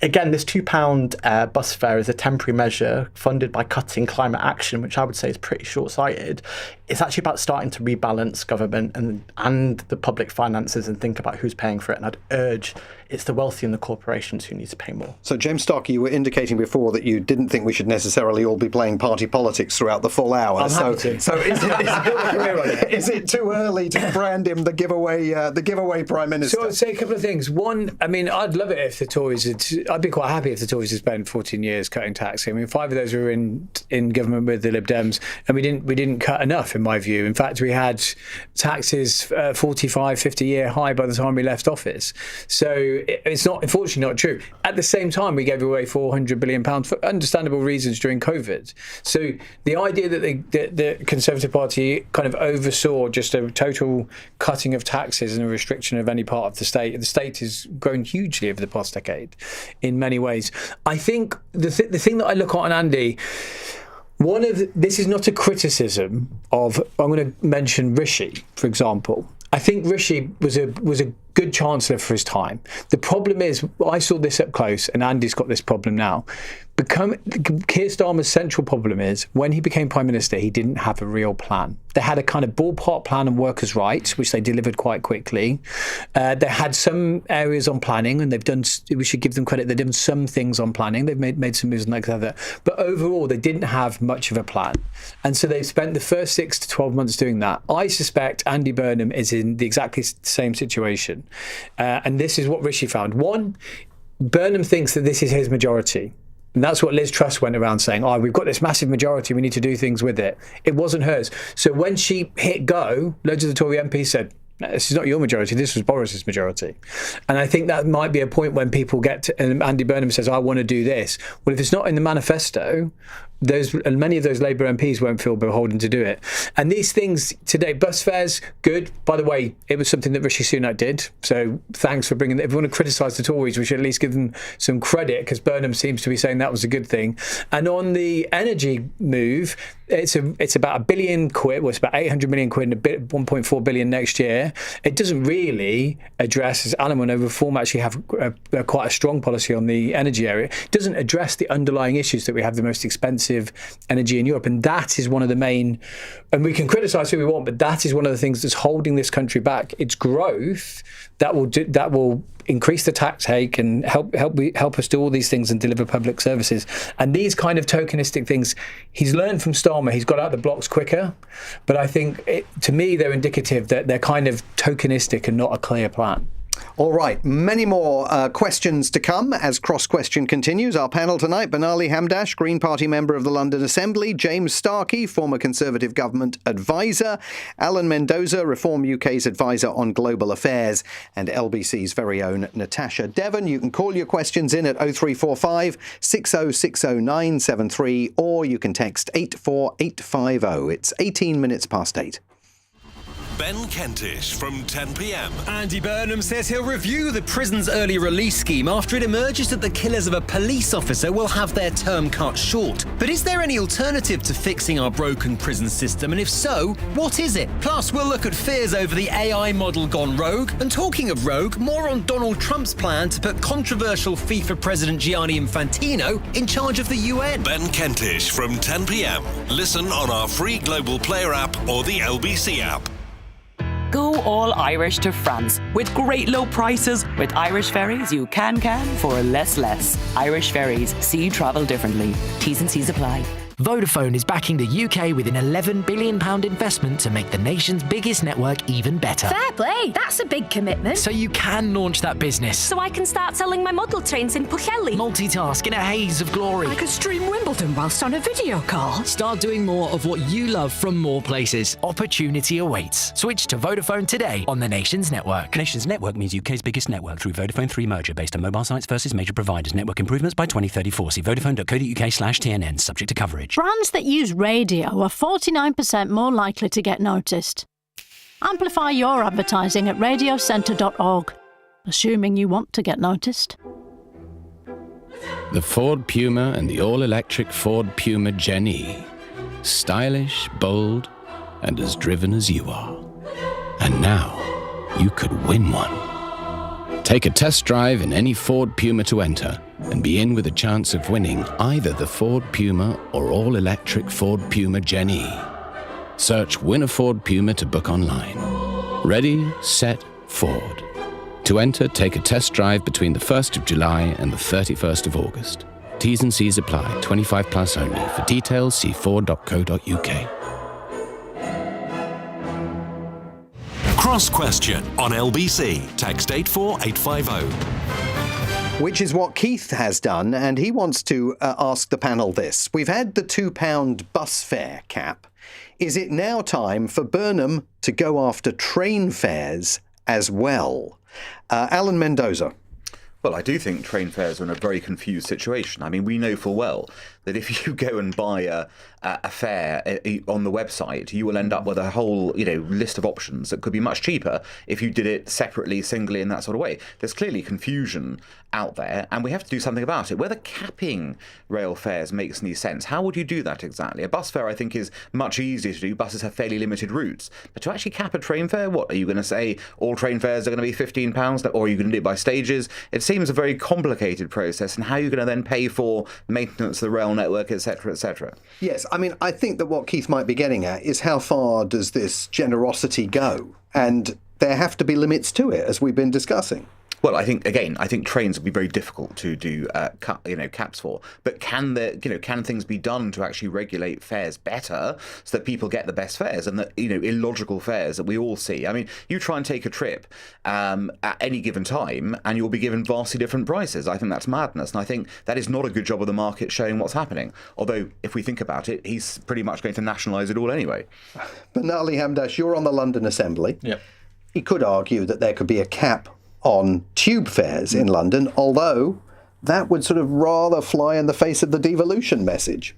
again, this £2 bus fare is a temporary measure funded by cutting climate action, which I would say is pretty short-sighted. It's actually about starting to rebalance government and the public finances and think about who's paying for it. And I'd urge it's the wealthy and the corporations who need to pay more. So, James Stark, you were indicating before that you didn't think we should necessarily all be playing party politics throughout the full hour. I'm happy to. So is it too early to brand him the giveaway Prime Minister? So I'd say a couple of things. One, I mean, I'd love it if the Tories I'd be quite happy if the Tories had spent 14 years cutting tax. I mean, 5 of those were in government with the Lib Dems, and we didn't cut enough, in my view. In fact, we had taxes 45, 50-year high by the time we left office. So it's not, unfortunately, not true. At the same time, we gave away £400 billion for understandable reasons during COVID. So the idea that the Conservative Party kind of oversaw just a total cutting of taxes and a restriction of any part of the state has grown hugely over the past decade in many ways. I think the thing that I look at on Andy, this is not a criticism of, I'm going to mention Rishi, for example. I think Rishi was a good chancellor for his time. The problem is, I saw this up close, and Andy's got this problem now. Keir Starmer's central problem is, when he became Prime Minister, he didn't have a real plan. They had a kind of ballpark plan on workers' rights, which they delivered quite quickly. They had some areas on planning, and we should give them credit, they've done some things on planning. They've made some moves like that. But overall, they didn't have much of a plan. And so they've spent the first 6 to 12 months doing that. I suspect Andy Burnham is in the exactly same situation. And this is what Rishi found. One, Burnham thinks that this is his majority. And that's what Liz Truss went around saying, we've got this massive majority, we need to do things with it. It wasn't hers. So when she hit go, loads of the Tory MPs said, no, this is not your majority, this was Boris's majority. And I think that might be a point when people get to, and Andy Burnham says, I want to do this. Well, if it's not in the manifesto, many of those Labour MPs won't feel beholden to do it. And these things today, bus fares, good. By the way, it was something that Rishi Sunak did. So thanks for bringing that. If we want to criticise the Tories, we should at least give them some credit, because Burnham seems to be saying that was a good thing. And on the energy move, it's about £1 billion. Well, it's about 800 million quid and 1.4 billion next year. It doesn't really address, as Alan will know, Reform actually have quite a strong policy on the energy area. It doesn't address the underlying issues that we have the most expensive energy in Europe, and that is one of the main, and we can criticise who we want, but that is one of the things that's holding this country back. It's growth that will increase the tax hike and help us do all these things and deliver public services. And these kind of tokenistic things, he's learned from Starmer. He's got out the blocks quicker, but I think to me they're indicative that they're kind of tokenistic and not a clear plan. All right, many more questions to come as Cross Question continues. Our panel tonight, Banali Hamdash, Green Party member of the London Assembly, James Starkey, former Conservative government advisor, Alan Mendoza, Reform UK's advisor on global affairs, and LBC's very own Natasha Devon. You can call your questions in at 0345 6060973 or you can text 84850. It's 18 minutes past 8. Ben Kentish from 10 p.m. Andy Burnham says he'll review the prison's early release scheme after it emerges that the killers of a police officer will have their term cut short. But is there any alternative to fixing our broken prison system? And if so, what is it? Plus, we'll look at fears over the AI model gone rogue. And talking of rogue, more on Donald Trump's plan to put controversial FIFA president Gianni Infantino in charge of the UN. Ben Kentish from 10 p.m. Listen on our free Global Player app or the LBC app. Go all Irish to France with great low prices. With Irish Ferries, you can for less. Irish Ferries, see travel differently. T's and C's apply. Vodafone is backing the UK with an £11 billion investment to make the nation's biggest network even better. Fair play, that's a big commitment. So you can launch that business. So I can start selling my model trains in Pwllheli. Multitask in a haze of glory. I could stream Wimbledon whilst on a video call. Start doing more of what you love from more places. Opportunity awaits. Switch to Vodafone today on the Nation's network. Nation's network means UK's biggest network through Vodafone 3 merger based on mobile sites versus major providers. Network improvements by 2034. See vodafone.co.uk/TNN, subject to coverage. Brands that use radio are 49% more likely to get noticed. Amplify your advertising at radiocentre.org, assuming you want to get noticed. The Ford Puma and the all-electric Ford Puma Gen-E. Stylish, bold, and as driven as you are. And now, you could win one. Take a test drive in any Ford Puma to enter and be in with a chance of winning either the Ford Puma or all-electric Ford Puma Gen-E. Search Win a Ford Puma to book online. Ready, set, Ford. To enter, take a test drive between the 1st of July and the 31st of August. T's and C's apply, 25 plus only. For details, see ford.co.uk. Cross Question on LBC. Text 84850. Which is what Keith has done, and he wants to ask the panel this. We've had the £2 bus fare cap. Is it now time for Burnham to go after train fares as well? Alan Mendoza. Well, I do think train fares are in a very confused situation. I mean, we know full well that if you go and buy a fare on the website, you will end up with a whole, list of options that could be much cheaper if you did it separately, singly, in that sort of way. There's clearly confusion out there, and we have to do something about it. Whether capping rail fares makes any sense, how would you do that exactly? A bus fare, I think, is much easier to do. Buses have fairly limited routes. But to actually cap a train fare, what? Are you going to say all train fares are going to be £15, or are you going to do it by stages? It seems a very complicated process, and how are you going to then pay for maintenance of the rail network, etc., etc.? Yes, I mean, I think that what Keith might be getting at is how far does this generosity go? And there have to be limits to it, as we've been discussing. Well, I think trains will be very difficult to do caps for. But can things be done to actually regulate fares better so that people get the best fares and that illogical fares that we all see? I mean, you try and take a trip at any given time, and you'll be given vastly different prices. I think that's madness, and I think that is not a good job of the market showing what's happening. Although, if we think about it, he's pretty much going to nationalise it all anyway. Banali Hamdash, you're on the London Assembly. Yeah. He could argue that there could be a cap on tube fares in London, although that would sort of rather fly in the face of the devolution message.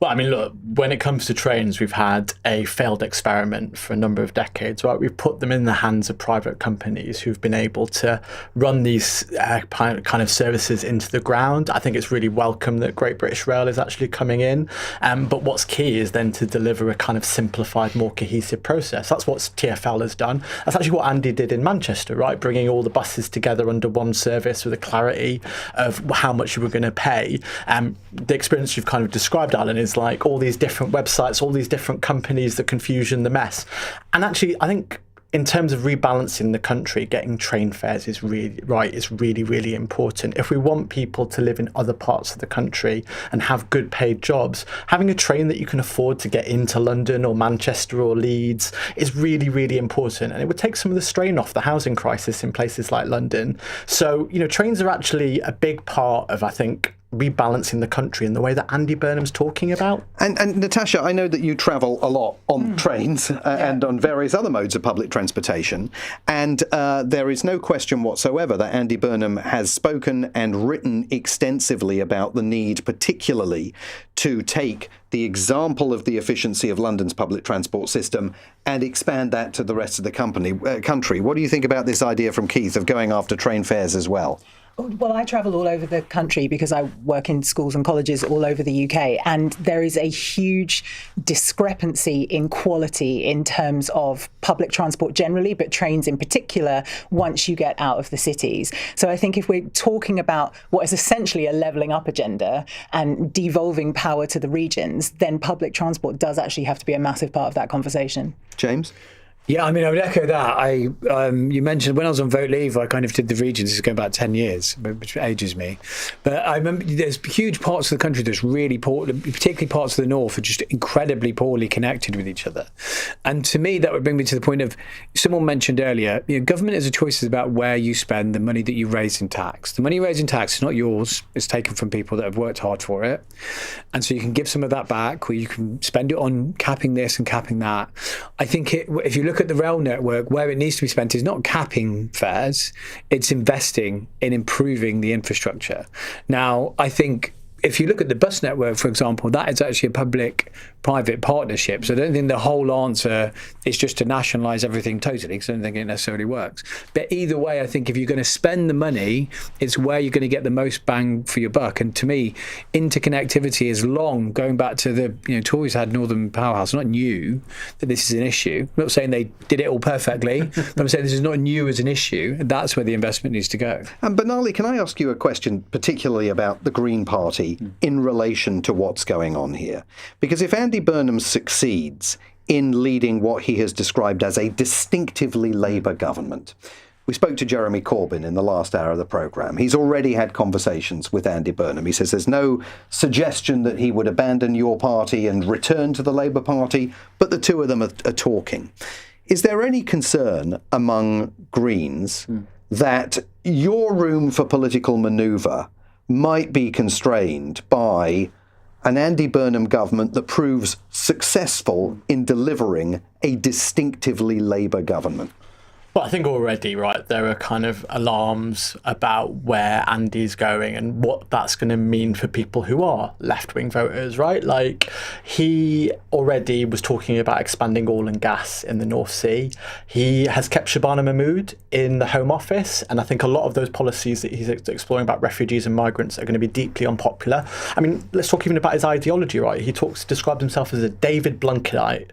Well, I mean, look, when it comes to trains, we've had a failed experiment for a number of decades, right? We've put them in the hands of private companies who've been able to run these kind of services into the ground. I think it's really welcome that Great British Rail is actually coming in. But what's key is then to deliver a kind of simplified, more cohesive process. That's what TfL has done. That's actually what Andy did in Manchester, right? Bringing all the buses together under one service with a clarity of how much you were going to pay. The experience you've kind of described, Alan, is like all these different websites, all these different companies, the confusion, the mess. And actually, I think in terms of rebalancing the country, getting train fares is really really important. If we want people to live in other parts of the country and have good paid jobs, having a train that you can afford to get into London or Manchester or Leeds is really, really important. And it would take some of the strain off the housing crisis in places like London. So, trains are actually a big part of, I think, rebalancing the country in the way that Andy Burnham's talking about. And Natasha, I know that you travel a lot on trains and on various other modes of public transportation, and there is no question whatsoever that Andy Burnham has spoken and written extensively about the need, particularly, to take the example of the efficiency of London's public transport system and expand that to the rest of the country. What do you think about this idea from Keith of going after train fares as well? Well, I travel all over the country because I work in schools and colleges all over the UK, and there is a huge discrepancy in quality in terms of public transport generally, but trains in particular, once you get out of the cities. So I think if we're talking about what is essentially a levelling up agenda and devolving power to the regions, then public transport does actually have to be a massive part of that conversation. James? Yeah, I mean, I would echo that. You mentioned when I was on Vote Leave, I kind of did the regions. This is going back 10 years, which ages me. But I remember there's huge parts of the country that's really poor, particularly parts of the north, are just incredibly poorly connected with each other. And to me, that would bring me to the point of, someone mentioned earlier, government is a choice about where you spend the money that you raise in tax. The money you raise in tax is not yours. It's taken from people that have worked hard for it. And so you can give some of that back, or you can spend it on capping this and capping that. I think if you look at the rail network, where it needs to be spent is not capping fares, it's investing in improving the infrastructure. Now, I think if you look at the bus network, for example, that is actually a public-private partnership. So I don't think the whole answer is just to nationalise everything totally, because I don't think it necessarily works. But either way, I think if you're going to spend the money, it's where you're going to get the most bang for your buck. And to me, interconnectivity is long, going back to the, Tories had Northern Powerhouse, not new that this is an issue. I'm not saying they did it all perfectly, but I'm saying this is not new as an issue. And that's where the investment needs to go. And Banali, can I ask you a question, particularly about the Green Party in relation to what's going on here? Because if Andy Burnham succeeds in leading what he has described as a distinctively Labour government, we spoke to Jeremy Corbyn in the last hour of the programme. He's already had conversations with Andy Burnham. He says there's no suggestion that he would abandon your party and return to the Labour Party, but the two of them are talking. Is there any concern among Greens that your room for political manoeuvre might be constrained by an Andy Burnham government that proves successful in delivering a distinctively Labour government? Well, I think already, right, there are kind of alarms about where Andy's going and what that's going to mean for people who are left-wing voters, right? Like, he already was talking about expanding oil and gas in the North Sea. He has kept Shabana Mahmood in the Home Office, and I think a lot of those policies that he's exploring about refugees and migrants are going to be deeply unpopular. I mean, let's talk even about his ideology, right? He described himself as a David Blunketite.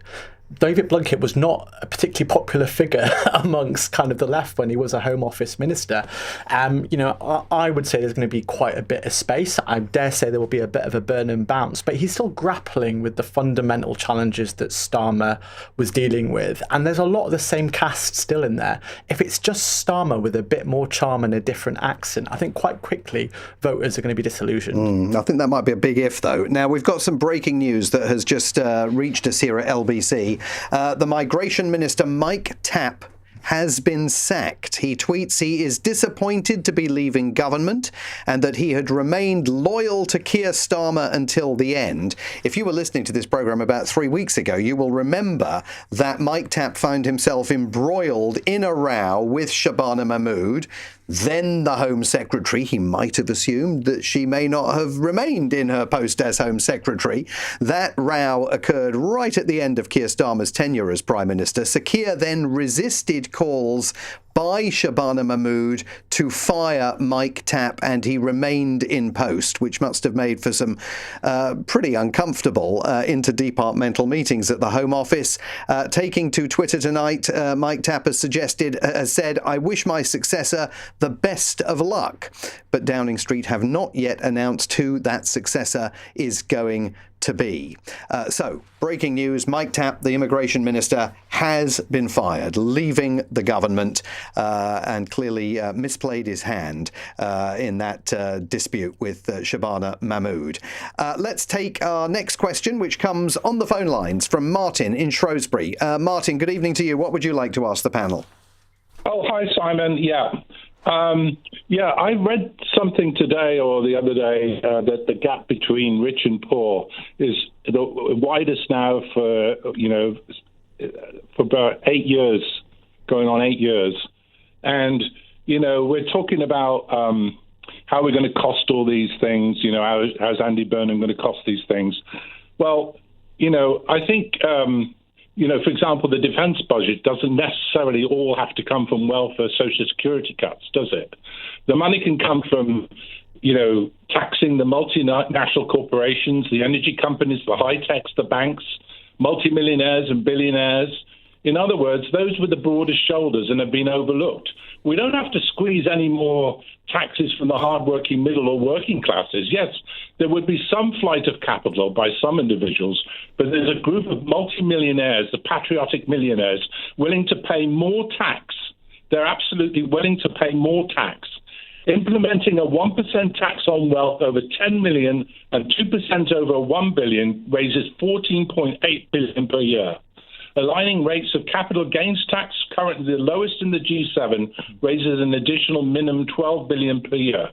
David Blunkett was not a particularly popular figure amongst kind of the left when he was a Home Office minister. I would say there's going to be quite a bit of space. I dare say there will be a bit of a Burnham bounce, but he's still grappling with the fundamental challenges that Starmer was dealing with. And there's a lot of the same cast still in there. If it's just Starmer with a bit more charm and a different accent, I think quite quickly voters are going to be disillusioned. I think that might be a big if, though. Now, we've got some breaking news that has just reached us here at LBC. The Migration Minister, Mike Tapp, has been sacked. He tweets he is disappointed to be leaving government and that he had remained loyal to Keir Starmer until the end. If you were listening to this programme about 3 weeks ago, you will remember that Mike Tapp found himself embroiled in a row with Shabana Mahmood, then the Home Secretary. He might have assumed that she may not have remained in her post as Home Secretary. That row occurred right at the end of Keir Starmer's tenure as Prime Minister. Sir Keir then resisted calls by Shabana Mahmood to fire Mike Tapp, and he remained in post, which must have made for some pretty uncomfortable interdepartmental meetings at the Home Office. Taking to Twitter tonight, Mike Tapp has said, "I wish my successor the best of luck." But Downing Street have not yet announced who that successor is going to be. So, breaking news, Mike Tapp, the Immigration Minister, has been fired, leaving the government, and clearly misplayed his hand in that dispute with Shabana Mahmood. Let's take our next question, which comes on the phone lines from Martin in Shrewsbury. Martin, good evening to you. What would you like to ask the panel? Oh, hi, Simon. I read something today or the other day that the gap between rich and poor is the widest now for about 8 years, going on 8 years. And, we're talking about how we're going to cost all these things, how's Andy Burnham going to cost these things? Well, I think, for example, the defence budget doesn't necessarily all have to come from welfare social security cuts, does it? The money can come from, taxing the multinational corporations, the energy companies, the high techs, the banks, multimillionaires and billionaires. In other words, those with the broadest shoulders and have been overlooked. We don't have to squeeze any more taxes from the hardworking middle or working classes. Yes, there would be some flight of capital by some individuals, but there's a group of multimillionaires, the patriotic millionaires, willing to pay more tax. They're absolutely willing to pay more tax. Implementing a 1% tax on wealth over 10 million and 2% over 1 billion raises 14.8 billion per year. Aligning rates of capital gains tax, currently the lowest in the G7, raises an additional minimum 12 billion per year.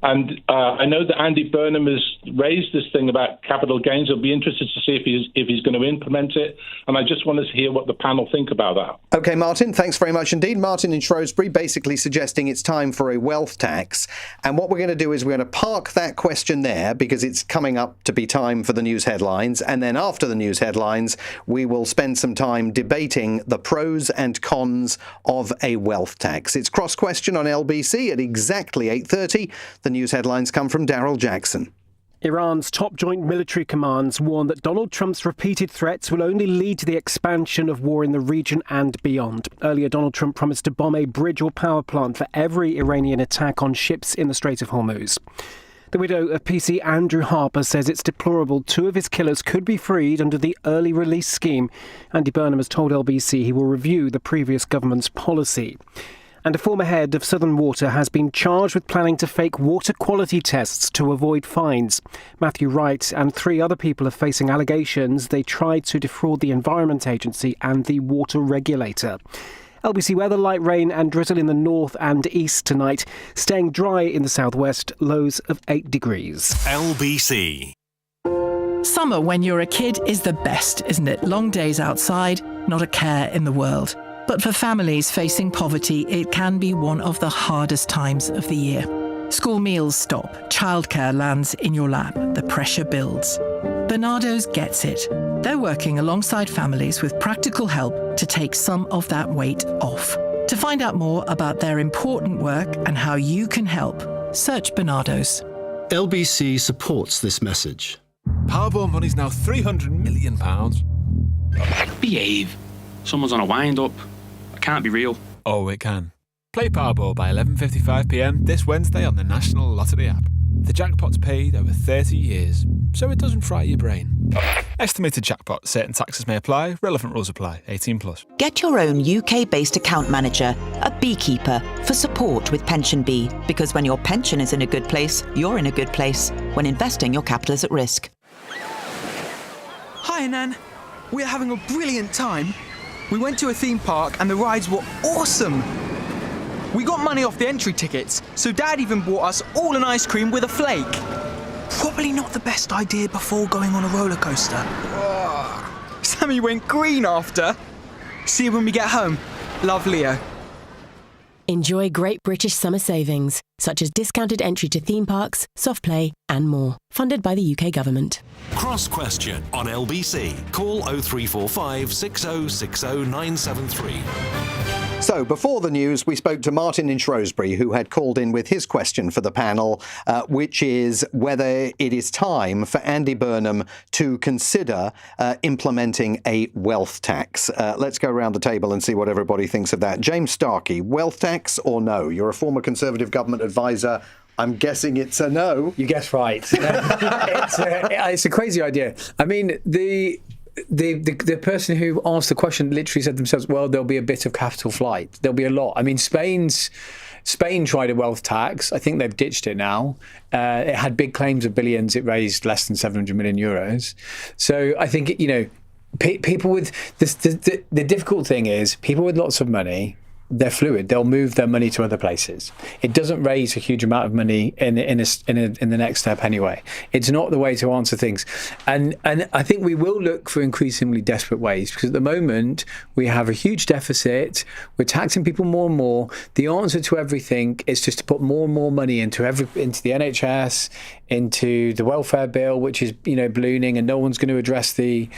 And I know that Andy Burnham has raised this thing about capital gains. I'll be interested to see if he's going to implement it. And I just wanted to hear what the panel think about that. OK, Martin, thanks very much indeed. Martin in Shrewsbury basically suggesting it's time for a wealth tax. And what we're going to do is we're going to park that question there because it's coming up to be time for the news headlines. And then after the news headlines, we will spend some time debating the pros and cons of a wealth tax. It's Cross Question on LBC at exactly 8:30. The news headlines come from Daryl Jackson. Iran's top joint military commands warn that Donald Trump's repeated threats will only lead to the expansion of war in the region and beyond. Earlier, Donald Trump promised to bomb a bridge or power plant for every Iranian attack on ships in the Strait of Hormuz. The widow of PC Andrew Harper says it's deplorable 2 of his killers could be freed under the early release scheme. Andy Burnham has told LBC he will review the previous government's policy. And a former head of Southern Water has been charged with planning to fake water quality tests to avoid fines. Matthew Wright and 3 other people are facing allegations they tried to defraud the Environment Agency and the water regulator. LBC weather, light rain and drizzle in the north and east tonight. Staying dry in the southwest, lows of 8 degrees. LBC. Summer when you're a kid is the best, isn't it? Long days outside, not a care in the world. But for families facing poverty, it can be one of the hardest times of the year. School meals stop, childcare lands in your lap, the pressure builds. Bernardo's gets it. They're working alongside families with practical help to take some of that weight off. To find out more about their important work and how you can help, search Bernardo's. LBC supports this message. Powerball money's now £300 million. Behave. Someone's on a wind-up. It can't be real. Oh, it can. Play Powerball by 11:55pm this Wednesday on the National Lottery app. The jackpot's paid over 30 years, so it doesn't fry your brain. Estimated jackpot. Certain taxes may apply. Relevant rules apply. 18+. Get your own UK-based account manager, a beekeeper, for support with Pension Bee. Because when your pension is in a good place, you're in a good place. When investing, your capital is at risk. Hi, Nan. We're having a brilliant time. We went to a theme park and the rides were awesome. We got money off the entry tickets, so Dad even bought us all an ice cream with a flake. Probably not the best idea before going on a roller coaster. Sammy went green after. See you when we get home. Love, Leo. Enjoy great British summer savings, such as discounted entry to theme parks, soft play and more. Funded by the UK Government. Cross Question on LBC. Call 0345 6060 973. So, before the news, we spoke to Martin in Shrewsbury, who had called in with his question for the panel, which is whether it is time for Andy Burnham to consider implementing a wealth tax. Let's go around the table and see what everybody thinks of that. James Starkey, wealth tax or no? You're a former Conservative government advisor. I'm guessing it's a no. You guess right. It's a crazy idea. I mean, the person who asked the question literally said themselves, well, there'll be a bit of capital flight. There'll be a lot. I mean, Spain tried a wealth tax. I think they've ditched it now. It had big claims of billions. It raised less than 700 million euros. So I think, people with this, the difficult thing is people with lots of money, they're fluid. They'll move their money to other places. It doesn't raise a huge amount of money in the next step anyway. It's not the way to answer things. And I think we will look for increasingly desperate ways, because at the moment we have a huge deficit. We're taxing people more and more. The answer to everything is just to put more and more money into the NHS, into the welfare bill, which is ballooning, and no one's going to address the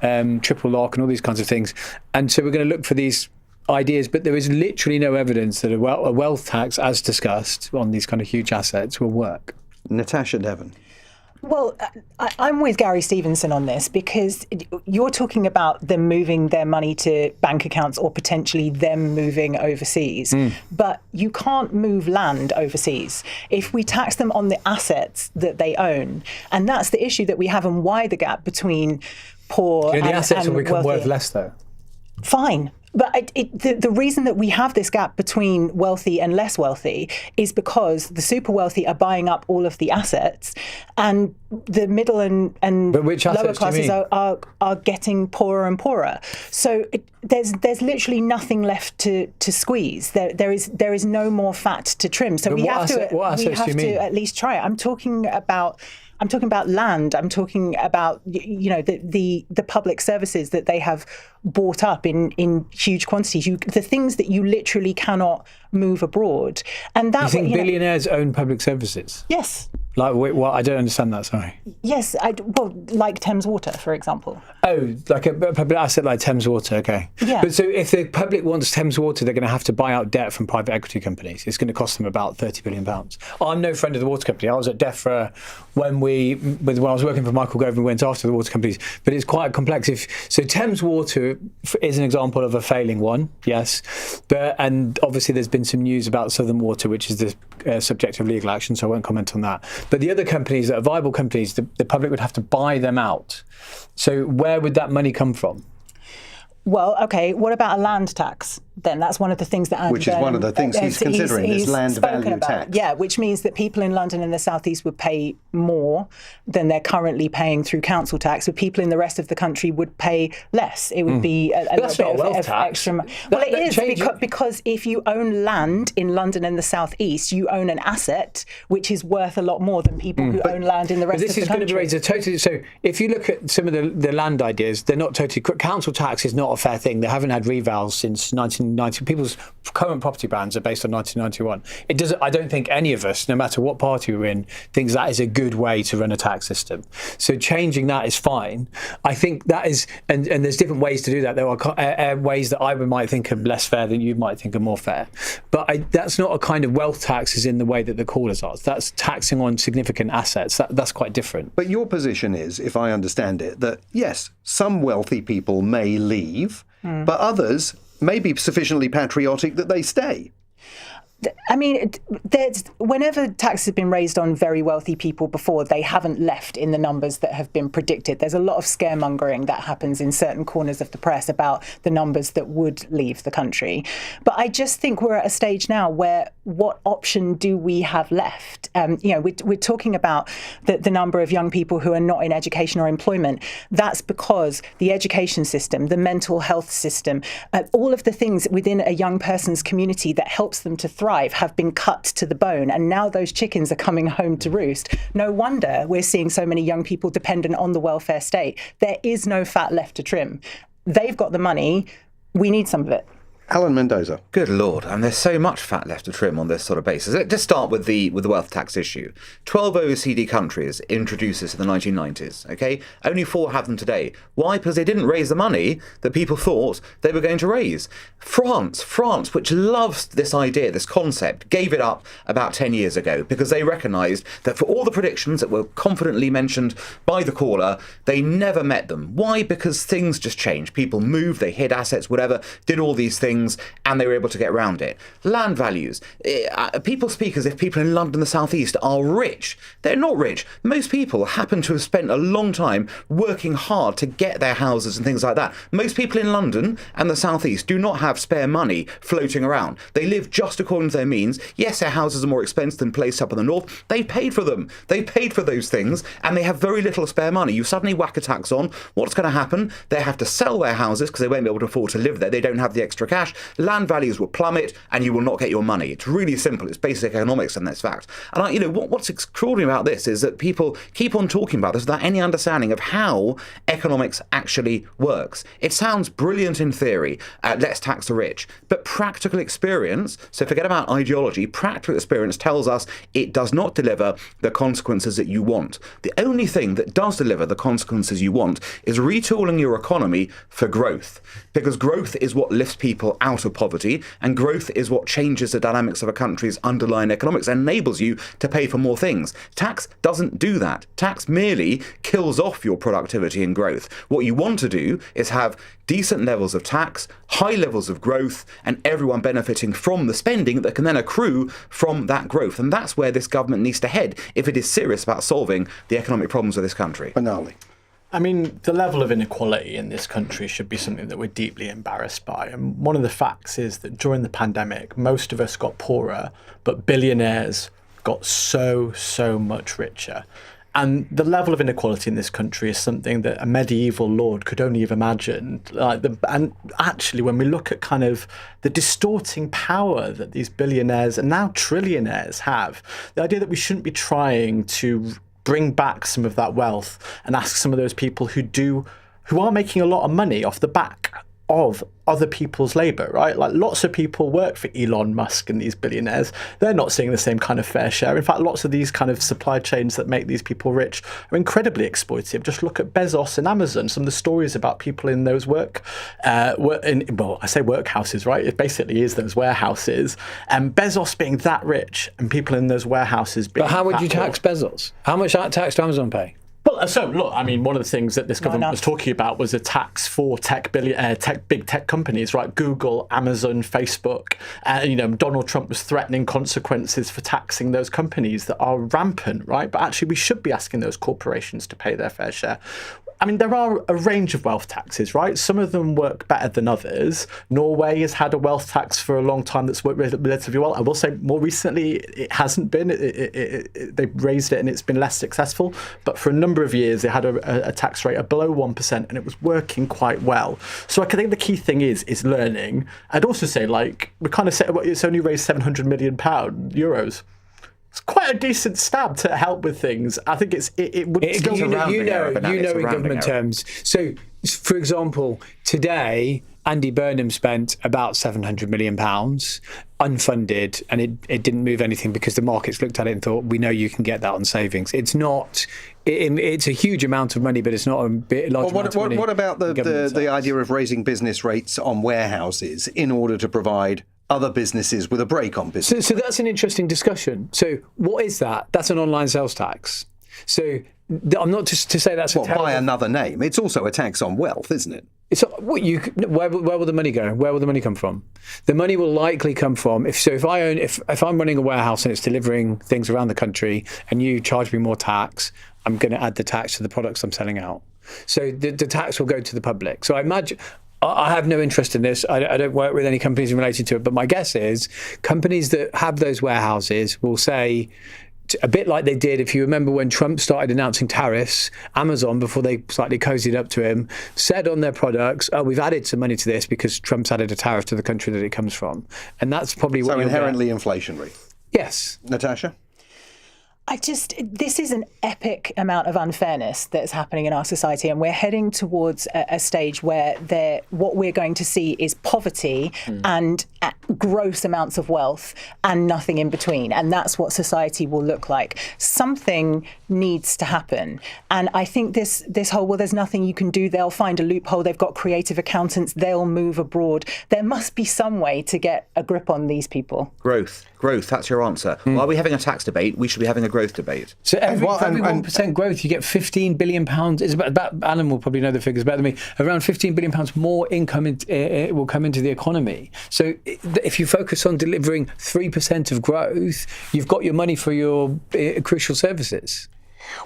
triple lock and all these kinds of things. And so we're going to look for these ideas, but there is literally no evidence that a wealth tax, as discussed, on these kind of huge assets will work. Natasha Devon. Well, I'm with Gary Stevenson on this, because you're talking about them moving their money to bank accounts or potentially them moving overseas. But you can't move land overseas. If we tax them on the assets that they own, and that's the issue that we have, and why the gap between poor and the assets will become wealthy. worth less, though. Fine. But the reason that we have this gap between wealthy and less wealthy is because the super wealthy are buying up all of the assets, and the middle and lower classes are getting poorer and poorer. So there's literally nothing left to squeeze. There is no more fat to trim. So we have to at least try it. I'm talking about land. I'm talking about the public services that they have bought up in huge quantities. The things that you literally cannot move abroad. And that, you think billionaires own public services? Yes. Like what? I don't understand that. Sorry. Yes. Like Thames Water, for example. Oh, like a public asset like Thames Water. Okay. Yeah. But so if the public wants Thames Water, they're going to have to buy out debt from private equity companies. It's going to cost them about £30 billion. I'm no friend of the water company. I was at DEFRA when I was working for Michael Gove, and went after the water companies. But it's quite complex. So Thames Water is an example of a failing one. Yes. And obviously there's been some news about Southern Water, which is the subject of legal action. So I won't comment on that. But the other companies that are viable companies, the public would have to buy them out. So where would that money come from? Well, okay, what about a land tax? Then that's one of the things that which is one of the things he's considering, is land value tax. Yeah, which means that people in London and the South East would pay more than they're currently paying through council tax, but people in the rest of the country would pay less. It would be a little bit of extra. Well, it is, because if you own land in London and the South East, you own an asset which is worth a lot more than people who own land in the rest of the country. This is going to raise a totally. So if you look at some of the land ideas, they're not totally. Council tax is not a fair thing. They haven't had revals since 1990. People's current property bans are based on 1991. I don't think any of us, no matter what party we're in, thinks that is a good way to run a tax system. So changing that is fine. I think that is, and there's different ways to do that. There are ways that I might think are less fair than you might think are more fair. But that's not a kind of wealth tax as in the way that the callers are. That's taxing on significant assets. That's quite different. But your position is, if I understand it, that yes, some wealthy people may leave, but others may be sufficiently patriotic that they stay. I mean, whenever taxes have been raised on very wealthy people before, they haven't left in the numbers that have been predicted. There's a lot of scaremongering that happens in certain corners of the press about the numbers that would leave the country. But I just think we're at a stage now where what option do we have left? We're talking about the number of young people who are not in education or employment. That's because the education system, the mental health system, all of the things within a young person's community that helps them to thrive have been cut to the bone, and now those chickens are coming home to roost. No wonder we're seeing so many young people dependent on the welfare state. There is no fat left to trim. They've got the money. We need some of it. Alan Mendoza. Good Lord, and there's so much fat left to trim on this sort of basis. Let's just start with the wealth tax issue. 12 OECD countries introduced this in the 1990s, okay? Only 4 have them today. Why? Because they didn't raise the money that people thought they were going to raise. France, which loves this idea, this concept, gave it up about 10 years ago because they recognised that for all the predictions that were confidently mentioned by the caller, they never met them. Why? Because things just changed. People moved, they hid assets, whatever, did all these things. things, and they were able to get around it. Land values. People speak as if people in London, the South East, are rich. They're not rich. Most people happen to have spent a long time working hard to get their houses and things like that. Most people in London and the South East do not have spare money floating around. They live just according to their means. Yes, their houses are more expensive than places up in the north. They paid for them. They paid for those things, and they have very little spare money. You suddenly whack a tax on. What's going to happen? They have to sell their houses because they won't be able to afford to live there. They don't have the extra cash. Land values will plummet, and you will not get your money. It's really simple. It's basic economics, and that's fact. And what's extraordinary about this is that people keep on talking about this without any understanding of how economics actually works. It sounds brilliant in theory. Let's tax the rich, but practical experience. So forget about ideology. Practical experience tells us it does not deliver the consequences that you want. The only thing that does deliver the consequences you want is retooling your economy for growth, because growth is what lifts people out of poverty, and growth is what changes the dynamics of a country's underlying economics and enables you to pay for more things. Tax doesn't do that. Tax merely kills off your productivity and growth. What you want to do is have decent levels of tax, high levels of growth, and everyone benefiting from the spending that can then accrue from that growth. And that's where this government needs to head if it is serious about solving the economic problems of this country. Banali. I mean, the level of inequality in this country should be something that we're deeply embarrassed by. And one of the facts is that during the pandemic, most of us got poorer, but billionaires got so much richer. And the level of inequality in this country is something that a medieval lord could only have imagined. And actually, when we look at kind of the distorting power that these billionaires and now trillionaires have, the idea that we shouldn't be trying to bring back some of that wealth and ask some of those people who are making a lot of money off the back of other people's labour, right? Like lots of people work for Elon Musk and these billionaires. They're not seeing the same kind of fair share. In fact, lots of these kind of supply chains that make these people rich are incredibly exploitative. Just look at Bezos and Amazon. Some of the stories about people in those I say workhouses, right? It basically is those warehouses. And Bezos being that rich and people in those warehouses being But how would you that tax Bezos? How much tax do Amazon pay? Well, so look, I mean, one of the things that this government was talking about was a tax for big tech companies, right? Google, Amazon, Facebook. Donald Trump was threatening consequences for taxing those companies that are rampant, right? But actually, we should be asking those corporations to pay their fair share. I mean, there are a range of wealth taxes, right? Some of them work better than others. Norway has had a wealth tax for a long time that's worked relatively well. I will say more recently, it hasn't been. They've raised it and it's been less successful. But for a number of years, they had a tax rate of below 1% and it was working quite well. So I think the key thing is learning. I'd also say, we kind of say it's only raised €700 million. It's quite a decent stab to help with things. I think it would still in government terms. So, for example, today Andy Burnham spent about £700 million unfunded, and it didn't move anything because the markets looked at it and thought, we know you can get that on savings. It's not. It's a huge amount of money, but it's not a large amount of money. What about the idea of raising business rates on warehouses in order to provide other businesses with a break on business? So that's an interesting discussion. So what is that? That's an online sales tax. So I'm not just to say that's by another name. It's also a tax on wealth, isn't it? It's where will the money go? Where will the money come from? The money will likely come from if I'm running a warehouse and it's delivering things around the country, and you charge me more tax, I'm going to add the tax to the products I'm selling out. So the tax will go to the public. So I imagine. I have no interest in this. I don't work with any companies related to it, but my guess is companies that have those warehouses will say, a bit like they did, if you remember when Trump started announcing tariffs, Amazon, before they slightly cozied up to him, said on their products, we've added some money to this because Trump's added a tariff to the country that it comes from. And that's probably what inherently inflationary. Yes. Natasha? This is an epic amount of unfairness that's happening in our society, and we're heading towards a stage where what we're going to see is poverty and gross amounts of wealth and nothing in between. And that's what society will look like. Something needs to happen. And I think this whole, there's nothing you can do. They'll find a loophole. They've got creative accountants. They'll move abroad. There must be some way to get a grip on these people. Growth. That's your answer. While we're having a tax debate, we should be having a growth debate. So every 1% growth, you get £15 billion. It's about Alan will probably know the figures better than me. Around £15 billion more income will come into the economy. So if you focus on delivering 3% of growth, you've got your money for your crucial services.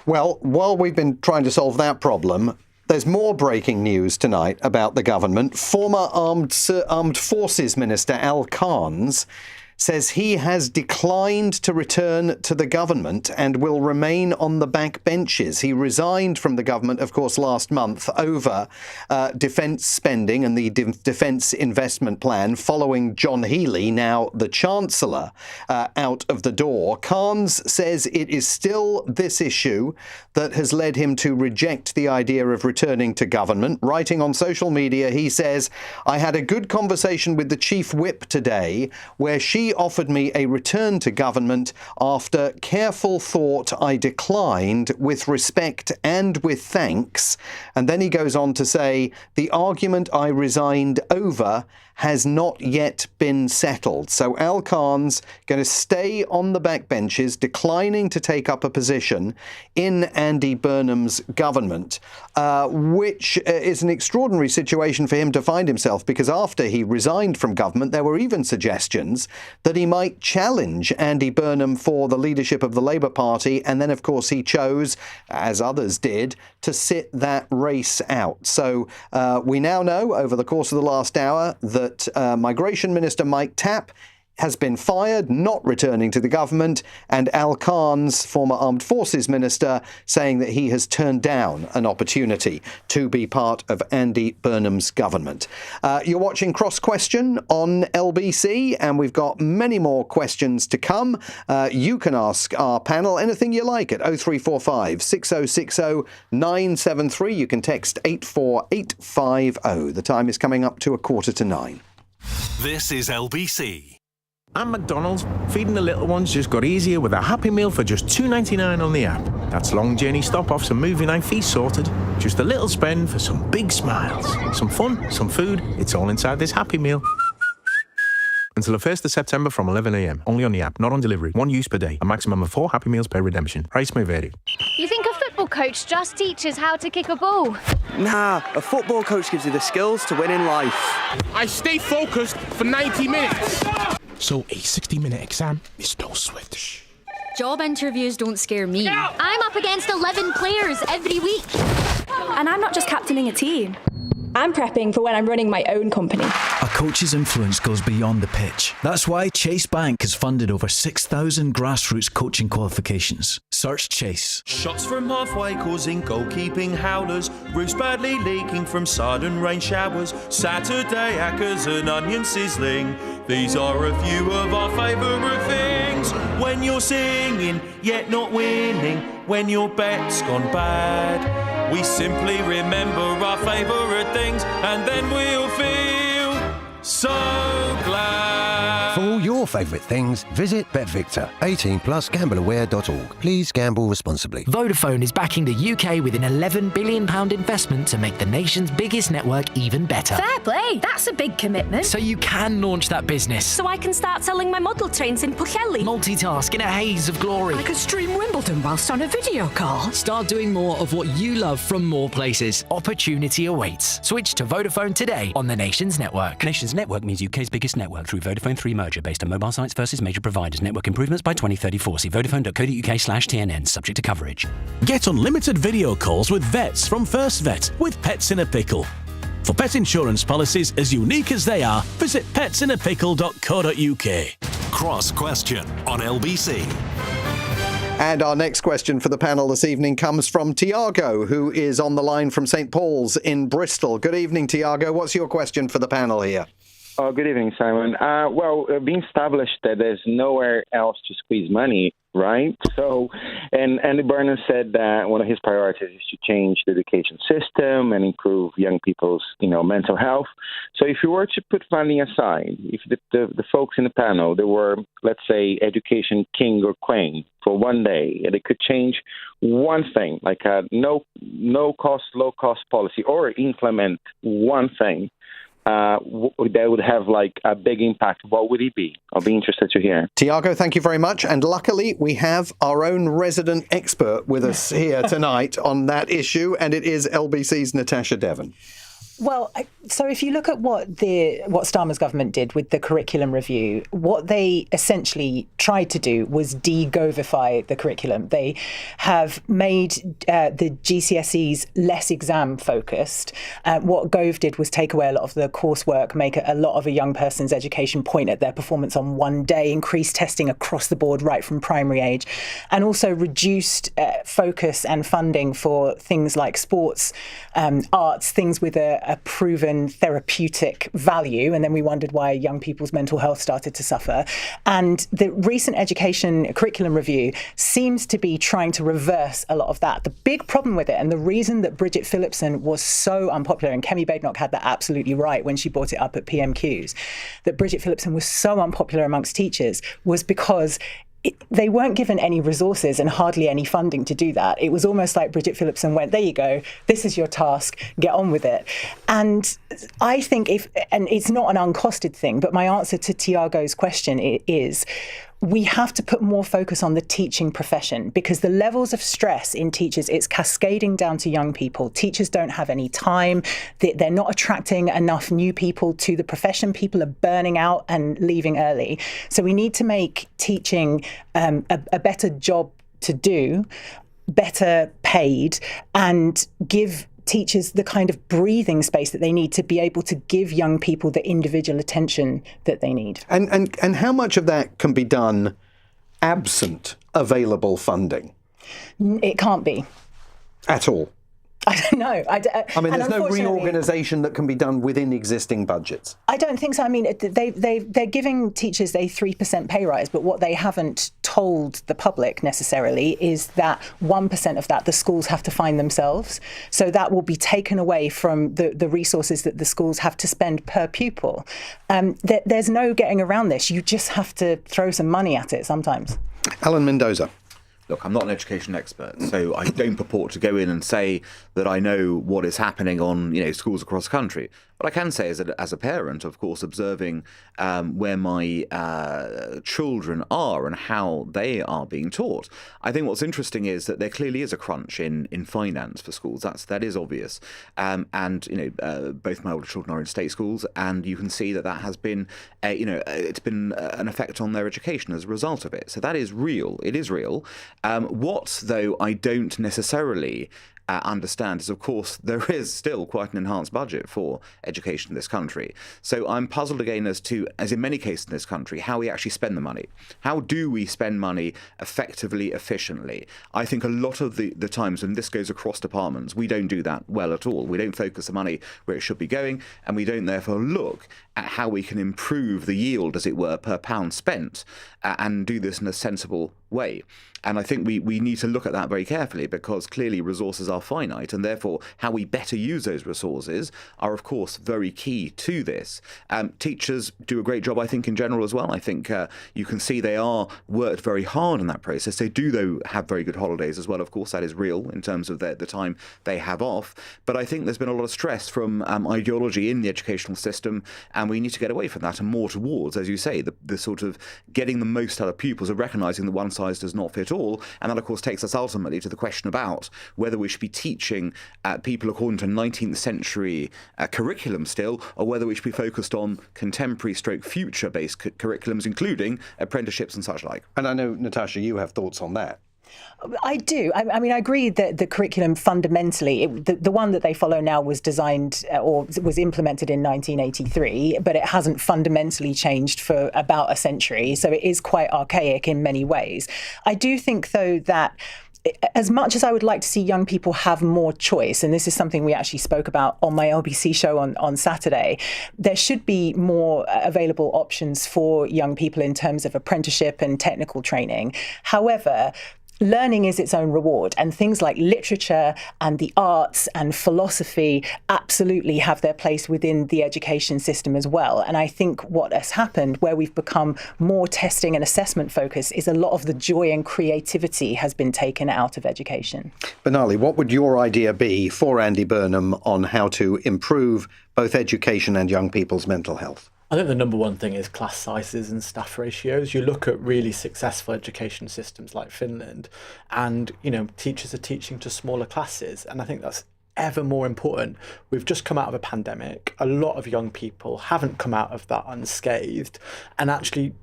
Well, while we've been trying to solve that problem, there's more breaking news tonight about the government. Former Armed Forces Minister Al Carnes says he has declined to return to the government and will remain on the back benches. He resigned from the government, of course, last month over defence spending and the defence investment plan following John Healey, now the Chancellor, out of the door. Carnes says it is still this issue that has led him to reject the idea of returning to government. Writing on social media, he says, "I had a good conversation with the Chief Whip today where she offered me a return to government. After careful thought, I declined with respect and with thanks." And then he goes on to say, "The argument I resigned over has not yet been settled." So Al Carnes going to stay on the backbenches, declining to take up a position in Andy Burnham's government, which is an extraordinary situation for him to find himself, because after he resigned from government, there were even suggestions that he might challenge Andy Burnham for the leadership of the Labour Party. And then, of course, he chose, as others did, to sit that race out. So we now know, over the course of the last hour, that Migration Minister Mike Tapp has been fired, not returning to the government, and Al Carnes, former Armed Forces Minister, saying that he has turned down an opportunity to be part of Andy Burnham's government. You're watching Cross Question on LBC, and we've got many more questions to come. You can ask our panel anything you like at 0345 6060 973. You can text 84850. The time is coming up to 8:45. This is LBC. At McDonald's, feeding the little ones just got easier with a Happy Meal for just $2.99 on the app. That's long journey stop-offs and movie night feast sorted. Just a little spend for some big smiles. Some fun, some food, it's all inside this Happy Meal. Until the 1st of September from 11 a.m. Only on the app, not on delivery. One use per day. A maximum of 4 Happy Meals per redemption. Price may vary. You think a football coach just teaches how to kick a ball? Nah, a football coach gives you the skills to win in life. I stay focused for 90 minutes. So a 60-minute exam is no Swift. Job interviews don't scare me. I'm up against 11 players every week. And I'm not just captaining a team. I'm prepping for when I'm running my own company. A coach's influence goes beyond the pitch. That's why Chase Bank has funded over 6,000 grassroots coaching qualifications. Search Chase. Shots from halfway causing goalkeeping howlers. Roofs badly leaking from sudden rain showers. Saturday hackers and onion sizzling. These are a few of our favourite things. When you're singing, yet not winning. When your bet's gone bad. We simply remember our favourite things, and then we'll feel so glad. For all your favourite things, visit BetVictor. 18+GambleAware.org. Please gamble responsibly. Vodafone is backing the UK with an £11 billion investment to make the nation's biggest network even better. Fair play, that's a big commitment. So you can launch that business. So I can start selling my model trains in Pwllheli. Multitask in a haze of glory. I could stream Wimbledon whilst on a video call. Start doing more of what you love from more places. Opportunity awaits. Switch to Vodafone today on the Nation's network. Nation's network means UK's biggest network through Vodafone 3 merger based on mobile sites versus major providers. Network improvements by 2034. See vodafone.co.uk/TNN, subject to coverage. Get unlimited video calls with vets from First Vet with Pets in a Pickle. For pet insurance policies as unique as they are, visit petsinapickle.co.uk. Cross Question on LBC. And our next question for the panel this evening comes from Tiago, who is on the line from St Paul's in Bristol. Good evening, Tiago. What's your question for the panel here? Oh, good evening, Simon. Being established that there's nowhere else to squeeze money, right? So, and Andy Burnham said that one of his priorities is to change the education system and improve young people's, mental health. So if you were to put funding aside, if the folks in the panel, they were, let's say, education king or queen for one day, and they could change one thing, like a no cost, low cost policy, or implement one thing, that would have like a big impact, what would it be? I'll be interested to hear. Tiago, thank you very much. And luckily, we have our own resident expert with us here tonight on that issue, and it is LBC's Natasha Devon. Well, so if you look at what Starmer's government did with the curriculum review, what they essentially tried to do was de-govify the curriculum. They have made the GCSEs less exam focused. What Gove did was take away a lot of the coursework, make a lot of a young person's education point at their performance on one day, increase testing across the board right from primary age, and also reduced focus and funding for things like sports, arts, things with a proven therapeutic value, and then we wondered why young people's mental health started to suffer. And the recent education curriculum review seems to be trying to reverse a lot of that. The big problem with it, and the reason that Bridget Phillipson was so unpopular, and Kemi Badenoch had that absolutely right when she brought it up at PMQs, that Bridget Phillipson was so unpopular amongst teachers was because they weren't given any resources and hardly any funding to do that. It was almost like Bridget Phillipson went, there you go, this is your task, get on with it. And I think and it's not an uncosted thing, but my answer to Tiago's question is, we have to put more focus on the teaching profession, because the levels of stress in teachers, it's cascading down to young people. Teachers don't have any time. They're not attracting enough new people to the profession. People are burning out and leaving early. So we need to make teaching a better job to do, better paid, and give teachers the kind of breathing space that they need to be able to give young people the individual attention that they need. And how much of that can be done absent available funding? It can't be. At all? I don't know. I mean, there's no reorganisation that can be done within existing budgets. I don't think so. I mean, they're giving teachers a 3% pay rise, but what they haven't told the public necessarily is that 1% of that the schools have to find themselves. So that will be taken away from the resources that the schools have to spend per pupil. There's no getting around this. You just have to throw some money at it sometimes. Alan Mendoza. Look, I'm not an education expert, so I don't purport to go in and say that I know what is happening on, schools across the country. What I can say is that as a parent, of course, observing where my children are and how they are being taught, I think what's interesting is that there clearly is a crunch in finance for schools. That is obvious. And both my older children are in state schools, and you can see that has been, it's been an effect on their education as a result of it. So that is real. It is real. What, though, I don't necessarily understand is, of course, there is still quite an enhanced budget for education in this country. So I'm puzzled again as in many cases in this country, how we actually spend the money. How do we spend money effectively, efficiently? I think a lot of the times, and this goes across departments, we don't do that well at all. We don't focus the money where it should be going, and we don't therefore look at how we can improve the yield, as it were, per pound spent, and do this in a sensible way. And I think we need to look at that very carefully, because clearly resources are finite, and therefore how we better use those resources are, of course, very key to this. Teachers do a great job, I think, in general as well. I think you can see they are worked very hard in that process. They do, though, have very good holidays as well. Of course, that is real in terms of the time they have off. But I think there's been a lot of stress from ideology in the educational system, and we need to get away from that and more towards, as you say, the sort of getting the most out of pupils and recognising that one size does not fit all. And that, of course, takes us ultimately to the question about whether we should be teaching people according to 19th century curriculum still, or whether we should be focused on contemporary future-based curriculums, including apprenticeships and such like. And I know, Natasha, you have thoughts on that. I do. I mean, I agree that the curriculum fundamentally, the one that they follow now was designed or was implemented in 1983, but it hasn't fundamentally changed for about a century. So it is quite archaic in many ways. I do think, though, that as much as I would like to see young people have more choice, and this is something we actually spoke about on my LBC show on Saturday, there should be more available options for young people in terms of apprenticeship and technical training. However, learning is its own reward, and things like literature and the arts and philosophy absolutely have their place within the education system as well. And I think what has happened, where we've become more testing and assessment focused, is a lot of the joy and creativity has been taken out of education. Benali, what would your idea be for Andy Burnham on how to improve both education and young people's mental health? I think the number one thing is class sizes and staff ratios. You look at really successful education systems like Finland, and teachers are teaching to smaller classes, and I think that's ever more important. We've just come out of a pandemic. A lot of young people haven't come out of that unscathed, and actually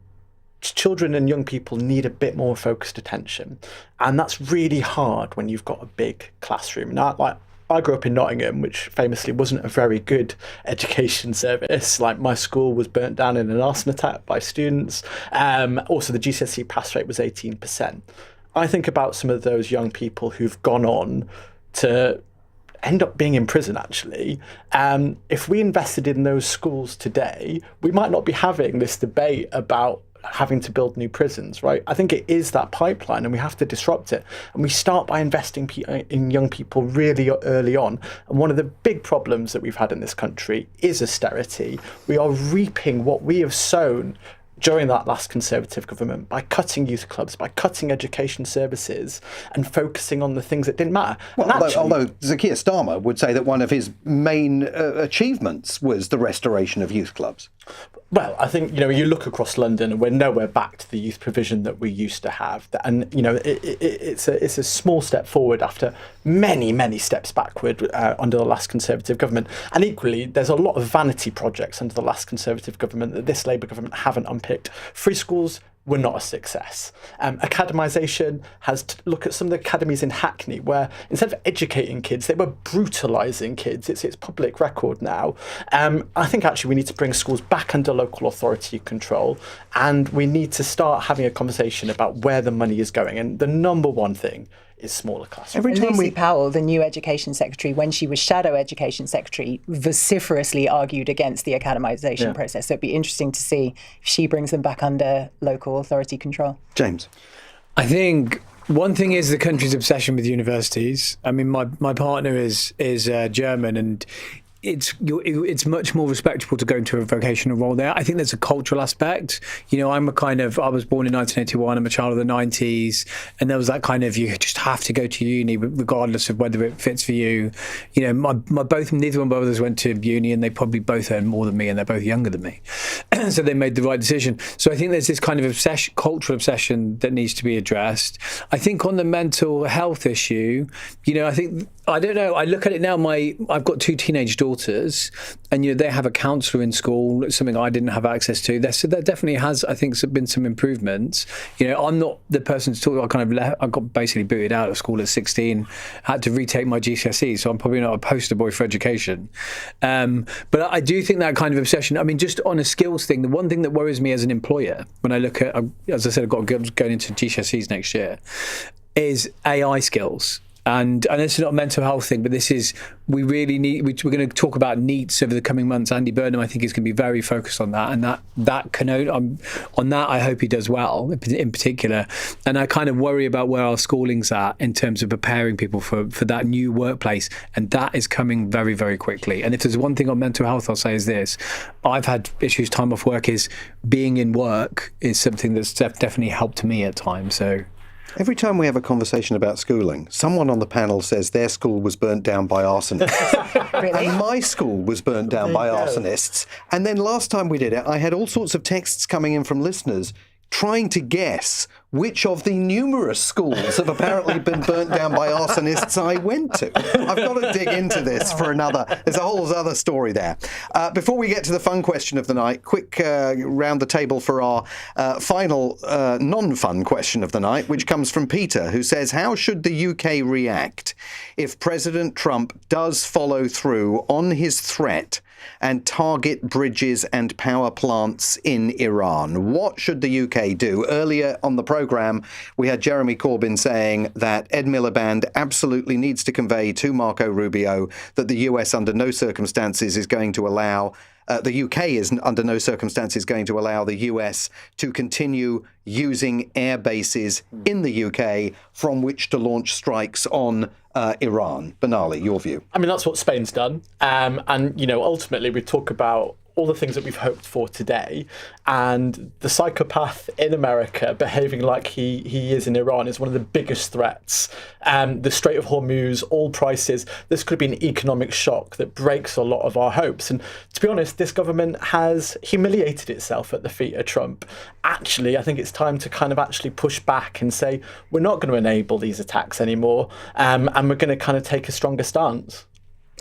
children and young people need a bit more focused attention, and that's really hard when you've got a big classroom. Now, I grew up in Nottingham, which famously wasn't a very good education service. Like, my school was burnt down in an arson attack by students. Also, the GCSE pass rate was 18%. I think about some of those young people who've gone on to end up being in prison, actually. If we invested in those schools today, we might not be having this debate about having to build new prisons, right? I think it is that pipeline, and we have to disrupt it. And we start by investing in young people really early on. And one of the big problems that we've had in this country is austerity. We are reaping what we have sown during that last Conservative government by cutting youth clubs, by cutting education services, and focusing on the things that didn't matter. Well, although Keir Starmer would say that one of his main achievements was the restoration of youth clubs. Well, I think, you look across London and we're nowhere back to the youth provision that we used to have. And, it's a small step forward after many, many steps backward under the last Conservative government. And equally, there's a lot of vanity projects under the last Conservative government that this Labour government haven't unpicked. Free schools were not a success. Academisation has to look at some of the academies in Hackney, where instead of educating kids, they were brutalising kids. It's public record now. I think actually we need to bring schools back under local authority control, and we need to start having a conversation about where the money is going. And the number one thing is smaller classrooms. Lucy Powell, the new education secretary, when she was shadow education secretary, vociferously argued against the academisation process. So it'd be interesting to see if she brings them back under local authority control. James? I think one thing is the country's obsession with universities. I mean, my partner is German, and it's much more respectable to go into a vocational role there. I think there's a cultural aspect. I was born in 1981. I'm a child of the 90s, and there was that kind of, you just have to go to uni regardless of whether it fits for you. Neither of my brothers went to uni, and they probably both earn more than me, and they're both younger than me. So they made the right decision. So I think there's this kind of cultural obsession that needs to be addressed. I think on the mental health issue, I don't know. I look at it now. I've got 2 teenage daughters, and they have a counsellor in school. It's something I didn't have access to. So there definitely has, I think, been some improvements. I'm not the person to talk. I got basically booted out of school at 16. Had to retake my GCSE, so I'm probably not a poster boy for education. But I do think that kind of obsession. I mean, just on a skills thing, the one thing that worries me as an employer when I look at, as I said, I've got going into GCSEs next year, is AI skills. And this is not a mental health thing, but we really need, we're going to talk about NEETs over the coming months. Andy Burnham, I think, is going to be very focused on that. And on that, I hope he does well, in particular. And I kind of worry about where our schooling's at in terms of preparing people for that new workplace. And that is coming very, very quickly. And if there's one thing on mental health, I'll say is this. I've had issues, time off work, is being in work is something that's definitely helped me at times. So every time we have a conversation about schooling, someone on the panel says their school was burnt down by arsonists. Really? And my school was burnt down by arsonists. And then last time we did it, I had all sorts of texts coming in from listeners trying to guess which of the numerous schools have apparently been burnt down by arsonists I went to. I've got to dig into this for there's a whole other story there. Before we get to the fun question of the night, quick round the table for our final non-fun question of the night, which comes from Peter, who says, how should the UK react if President Trump does follow through on his threat and target bridges and power plants in Iran? What should the UK do? Earlier on the programme, we had Jeremy Corbyn saying that Ed Miliband absolutely needs to convey to Marco Rubio that the US under no circumstances is going to allow the UK is under no circumstances going to allow the US to continue using air bases in the UK from which to launch strikes on Iran. Benali, your view? I mean, that's what Spain's done. And, ultimately we talk about all the things that we've hoped for today, and the psychopath in America behaving like he is in Iran is one of the biggest threats. The Strait of Hormuz, oil prices, this could be an economic shock that breaks a lot of our hopes. And to be honest, this government has humiliated itself at the feet of Trump. Actually, I think it's time to kind of actually push back and say, we're not going to enable these attacks anymore, and we're going to kind of take a stronger stance.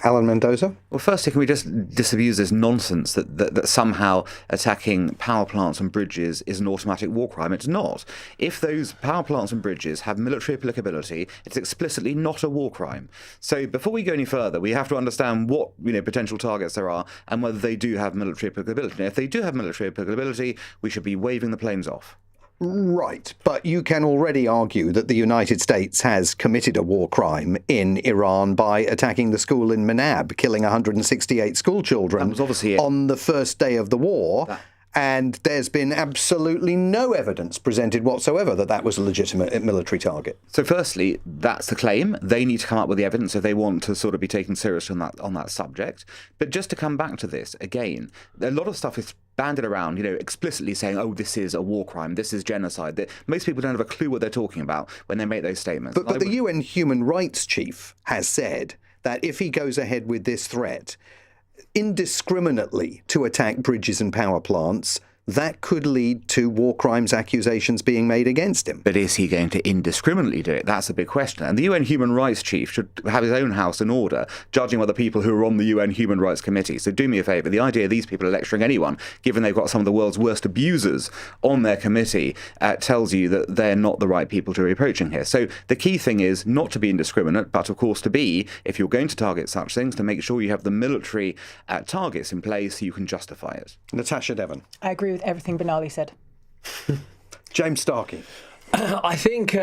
Alan Mendoza? Well, firstly, can we just disabuse this nonsense that somehow attacking power plants and bridges is an automatic war crime? It's not. If those power plants and bridges have military applicability, it's explicitly not a war crime. So before we go any further, we have to understand what potential targets there are and whether they do have military applicability. And if they do have military applicability, we should be waving the planes off. Right, but you can already argue that the United States has committed a war crime in Iran by attacking the school in Manab, killing 168 school children on the first day of the war. And there's been absolutely no evidence presented whatsoever that that was a legitimate military target. So firstly, that's the claim. They need to come up with the evidence if they want to sort of be taken seriously on that subject. But just to come back to this, again, a lot of stuff is banded around, explicitly saying, oh, this is a war crime, this is genocide. That most people don't have a clue what they're talking about when they make those statements. But the UN Human Rights Chief has said that if he goes ahead with this threat, indiscriminately to attack bridges and power plants, that could lead to war crimes accusations being made against him. But is he going to indiscriminately do it? That's a big question. And the UN Human Rights Chief should have his own house in order, judging by the people who are on the UN Human Rights Committee. So do me a favour, the idea these people are lecturing anyone, given they've got some of the world's worst abusers on their committee, tells you that they're not the right people to be approaching here. So the key thing is not to be indiscriminate, but of course to be, if you're going to target such things, to make sure you have the military targets in place so you can justify it. Natasha Devon. I agree with everything Benali said. James Starkey. I think,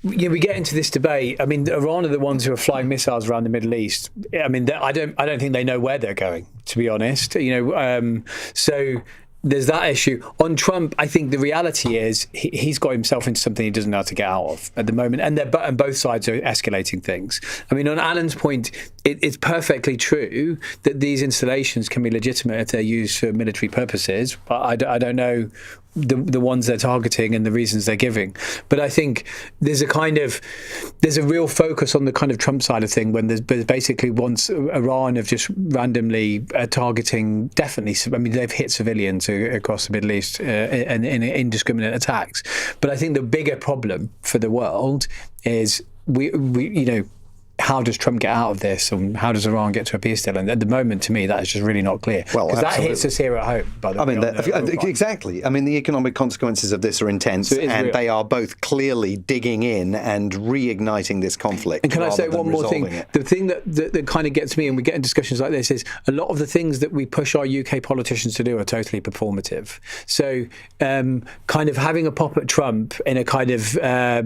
we get into this debate. I mean, Iran are the ones who are flying missiles around the Middle East. I mean, I don't think they know where they're going, to be honest. So there's that issue. On Trump, I think the reality is he's got himself into something he doesn't know how to get out of at the moment, and both sides are escalating things. I mean, on Alan's point, it's perfectly true that these installations can be legitimate if they're used for military purposes, but I don't know the ones they're targeting and the reasons they're giving. But I think there's a real focus on the kind of Trump side of thing when there's basically once Iran of just randomly targeting, definitely, I mean, they've hit civilians across the Middle East in indiscriminate attacks. But I think the bigger problem for the world is we how does Trump get out of this, and how does Iran get to a peace deal? And at the moment, to me, that is just really not clear. Well, because that hits us here at home. By the way, exactly. I mean, the economic consequences of this are intense, and real. They are both clearly digging in and reigniting this conflict. And can I say one more thing? The thing that kind of gets me, and we get in discussions like this, is a lot of the things that we push our UK politicians to do are totally performative. So, kind of having a pop at Trump in a kind of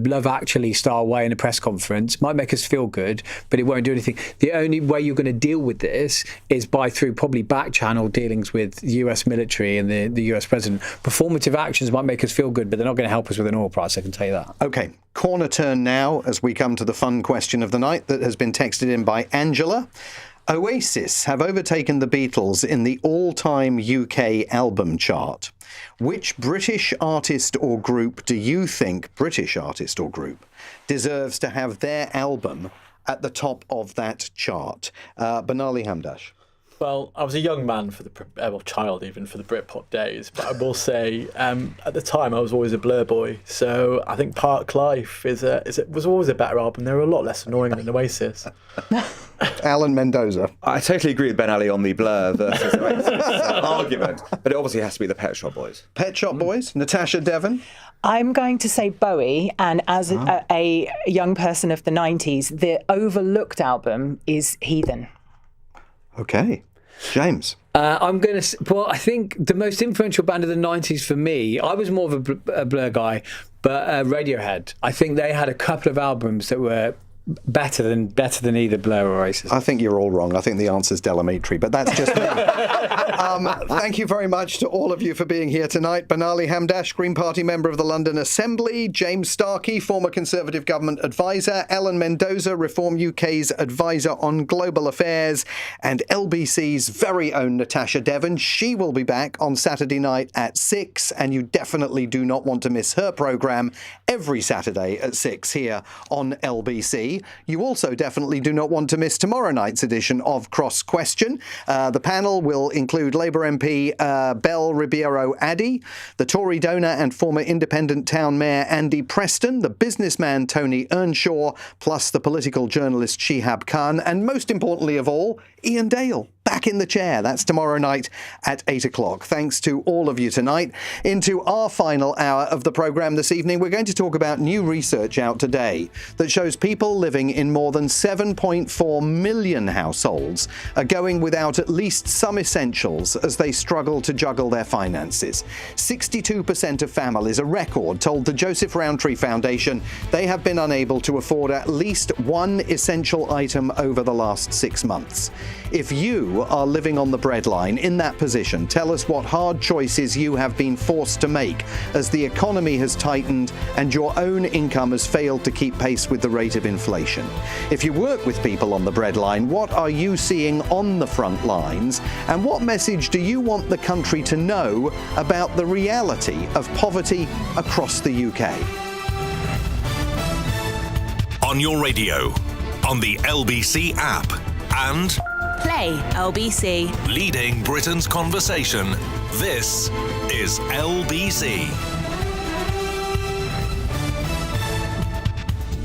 Love Actually style way in a press conference might make us feel good, but it won't do anything. The only way you're going to deal with this is through probably back-channel dealings with the US military and the US president. Performative actions might make us feel good, but they're not going to help us with an oil price, I can tell you that. OK, corner turn now as we come to the fun question of the night that has been texted in by Angela. Oasis have overtaken the Beatles in the all-time UK album chart. Which British artist or group do you think, deserves to have their album at the top of that chart? Benali Hamdash. Well, I was a young man child even for the Britpop days, but I will say at the time I was always a Blur boy, so I think Park Life was always a better album. They were a lot less annoying than Oasis. Alan Mendoza. I totally agree with Ben Ali on the Blur versus Oasis argument, but it obviously has to be the Pet Shop Boys. Pet Shop Boys. Natasha Devon. I'm going to say Bowie, and as a young person of the 90s, the overlooked album is Heathen. Okay. James. I'm going to... Well, I think the most influential band of the 90s for me, I was more of a Blur guy, but Radiohead. I think they had a couple of albums that were Better than either Blair or Isis. I think you're all wrong. I think the answer's Delamitri, but that's just me. Thank you very much to all of you for being here tonight. Banali Hamdash, Green Party member of the London Assembly, James Starkey, former Conservative government advisor, Ellen Mendoza, Reform UK's advisor on global affairs, and LBC's very own Natasha Devon. She will be back on Saturday night at 6, and you definitely do not want to miss her programme every Saturday at 6 here on LBC. You also definitely do not want to miss tomorrow night's edition of Cross Question. The panel will include Labour MP Belle Ribeiro Addy, the Tory donor and former Independent Town Mayor Andy Preston, the businessman Tony Earnshaw, plus the political journalist Shihab Khan, and most importantly of all, Ian Dale. Back in the chair. That's tomorrow night at 8 o'clock. Thanks to all of you tonight. Into our final hour of the programme this evening, we're going to talk about new research out today that shows people living in more than 7.4 million households are going without at least some essentials as they struggle to juggle their finances. 62% of families, a record, told the Joseph Rowntree Foundation they have been unable to afford at least one essential item over the last 6 months. If you are living on the breadline in that position, tell us what hard choices you have been forced to make as the economy has tightened and your own income has failed to keep pace with the rate of inflation. If you work with people on the breadline, what are you seeing on the front lines, and what message do you want the country to know about the reality of poverty across the UK? On your radio, on the LBC app, and Play LBC. leading Britain's conversation. This is LBC.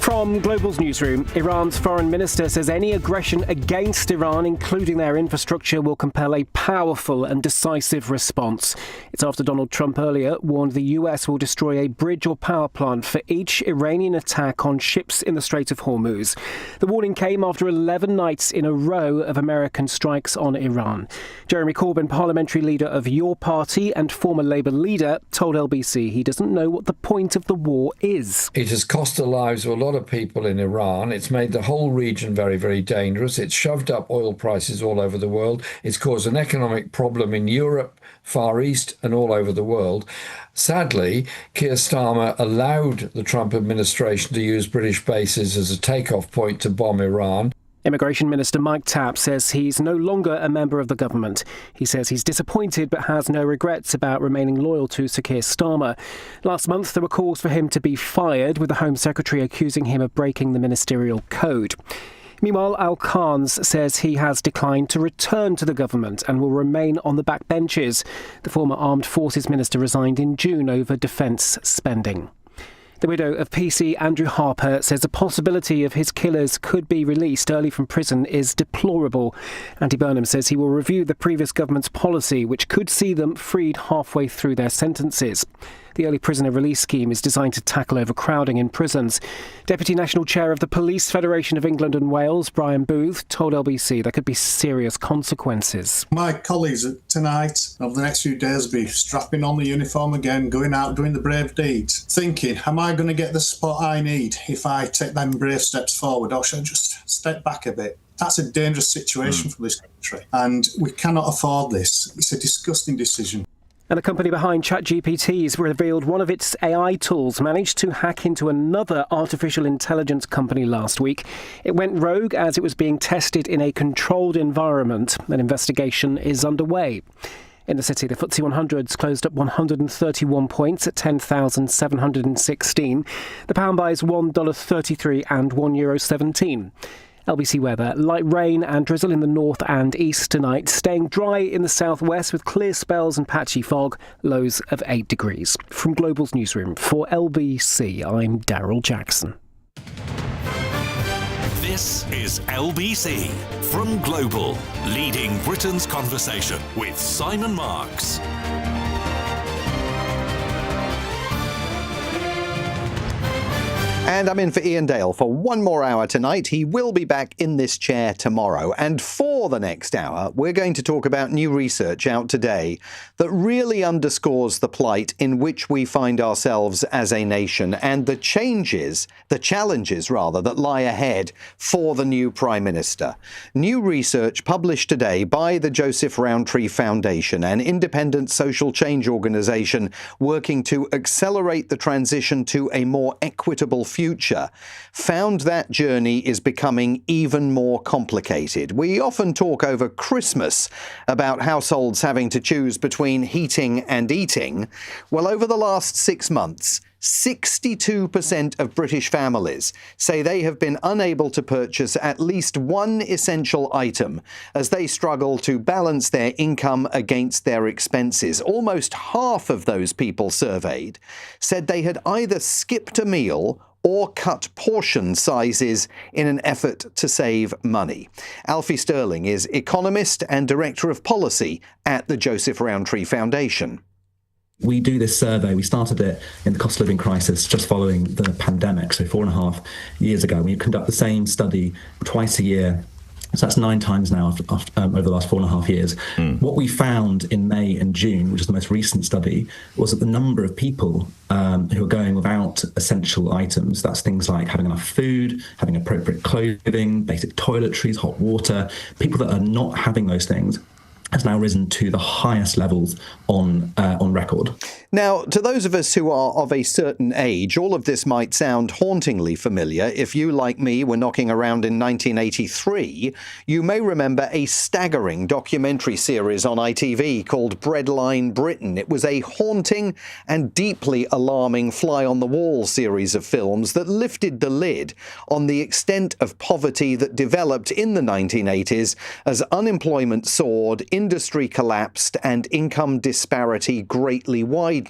From Global's newsroom, Iran's foreign minister says any aggression against Iran, including their infrastructure, will compel a powerful and decisive response. It's after Donald Trump earlier warned the US will destroy a bridge or power plant for each Iranian attack on ships in the Strait of Hormuz. The warning came after 11 nights in a row of American strikes on Iran. Jeremy Corbyn, parliamentary leader of your party and former Labour leader, told LBC he doesn't know what the point of the war is. It has cost the lives of a lot of people in Iran. It's made the whole region very, very dangerous. It's shoved up oil prices all over the world. It's caused an economic problem in Europe, Far East, and all over the world. Sadly, Keir Starmer allowed the Trump administration to use British bases as a takeoff point to bomb Iran. Immigration Minister Mike Tapp says he's no longer a member of the government. He says he's disappointed but has no regrets about remaining loyal to Sir Keir Starmer. Last month, there were calls for him to be fired, with the Home Secretary accusing him of breaking the ministerial code. Meanwhile, Al Khan's says he has declined to return to the government and will remain on the backbenches. The former Armed Forces Minister resigned in June over defence spending. The widow of PC Andrew Harper says the possibility of his killers could be released early from prison is deplorable. Andy Burnham says he will review the previous government's policy, which could see them freed halfway through their sentences. The early prisoner release scheme is designed to tackle overcrowding in prisons. Deputy National Chair of the Police Federation of England and Wales, Brian Booth, told LBC there could be serious consequences. My colleagues tonight, over the next few days, will be strapping on the uniform again, going out, doing the brave deeds, thinking, am I going to get the support I need if I take them brave steps forward, or should I just step back a bit? That's a dangerous situation for this country, and we cannot afford this. It's a disgusting decision. And the company behind ChatGPT's revealed one of its AI tools managed to hack into another artificial intelligence company last week. It went rogue as it was being tested in a controlled environment. An investigation is underway. In the city, the FTSE 100's closed up 131 points at 10,716. The pound buys $1.33 and €1.17. LBC weather, light rain and drizzle in the north and east tonight, staying dry in the southwest with clear spells and patchy fog, lows of 8 degrees. From Global's newsroom, for LBC, I'm Daryl Jackson. This is LBC from Global, leading Britain's conversation with Simon Marks. And I'm in for Ian Dale for one more hour tonight. He will be back in this chair tomorrow. And for the next hour, we're going to talk about new research out today that really underscores the plight in which we find ourselves as a nation and the challenges that lie ahead for the new Prime Minister. New research published today by the Joseph Rowntree Foundation, an independent social change organisation working to accelerate the transition to a more equitable future, found that journey is becoming even more complicated. We often talk over Christmas about households having to choose between heating and eating. Well, over the last 6 months, 62% of British families say they have been unable to purchase at least one essential item as they struggle to balance their income against their expenses. Almost half of those people surveyed said they had either skipped a meal or cut portion sizes in an effort to save money. Alfie Sterling is economist and director of policy at the Joseph Rowntree Foundation. We do this survey. We started it in the cost of living crisis just following the pandemic, so 4.5 years ago. We conduct the same study twice a year. So that's 9 times now over the last 4.5 years. What we found in May and June, which is the most recent study, was that the number of people who are going without essential items, that's things like having enough food, having appropriate clothing, basic toiletries, hot water, people that are not having those things, has now risen to the highest levels on record. Now, to those of us who are of a certain age, all of this might sound hauntingly familiar. If you, like me, were knocking around in 1983, you may remember a staggering documentary series on ITV called Breadline Britain. It was a haunting and deeply alarming fly-on-the-wall series of films that lifted the lid on the extent of poverty that developed in the 1980s as unemployment soared, industry collapsed, and income disparity greatly widened.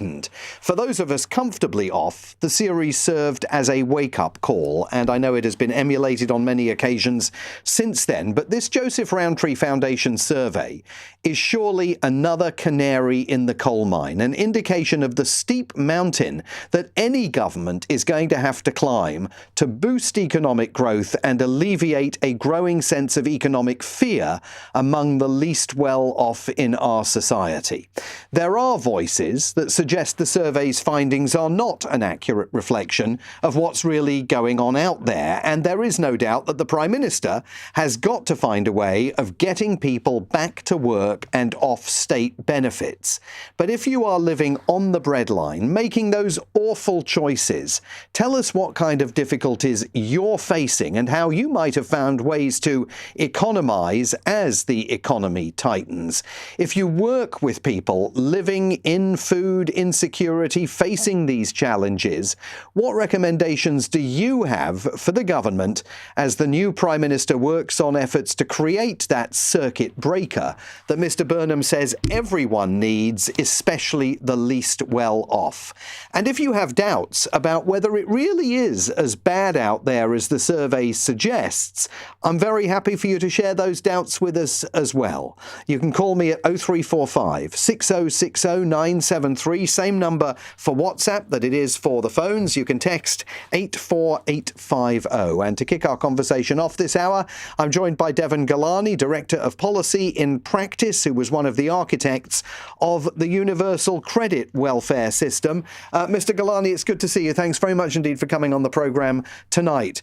For those of us comfortably off, the series served as a wake-up call, and I know it has been emulated on many occasions since then, but this Joseph Rowntree Foundation survey is surely another canary in the coal mine, an indication of the steep mountain that any government is going to have to climb to boost economic growth and alleviate a growing sense of economic fear among the least well-off in our society. There are voices that suggest the survey's findings are not an accurate reflection of what's really going on out there, and there is no doubt that the Prime Minister has got to find a way of getting people back to work and off state benefits. But if you are living on the breadline, making those awful choices, tell us what kind of difficulties you're facing and how you might have found ways to economise as the economy tightens. If you work with people living in food insecurity, facing these challenges, what recommendations do you have for the government as the new Prime Minister works on efforts to create that circuit breaker that Mr Burnham says everyone needs, especially the least well off? And if you have doubts about whether it really is as bad out there as the survey suggests, I'm very happy for you to share those doubts with us as well. You can call me at 0345 6060 973, same number for WhatsApp that it is for the phones. You can text 84850. And to kick our conversation off this hour, I'm joined by Devon Galani, Director of Policy in Practice, who was one of the architects of the Universal Credit Welfare System. Mr Galani, it's good to see you. Thanks very much indeed for coming on the programme tonight.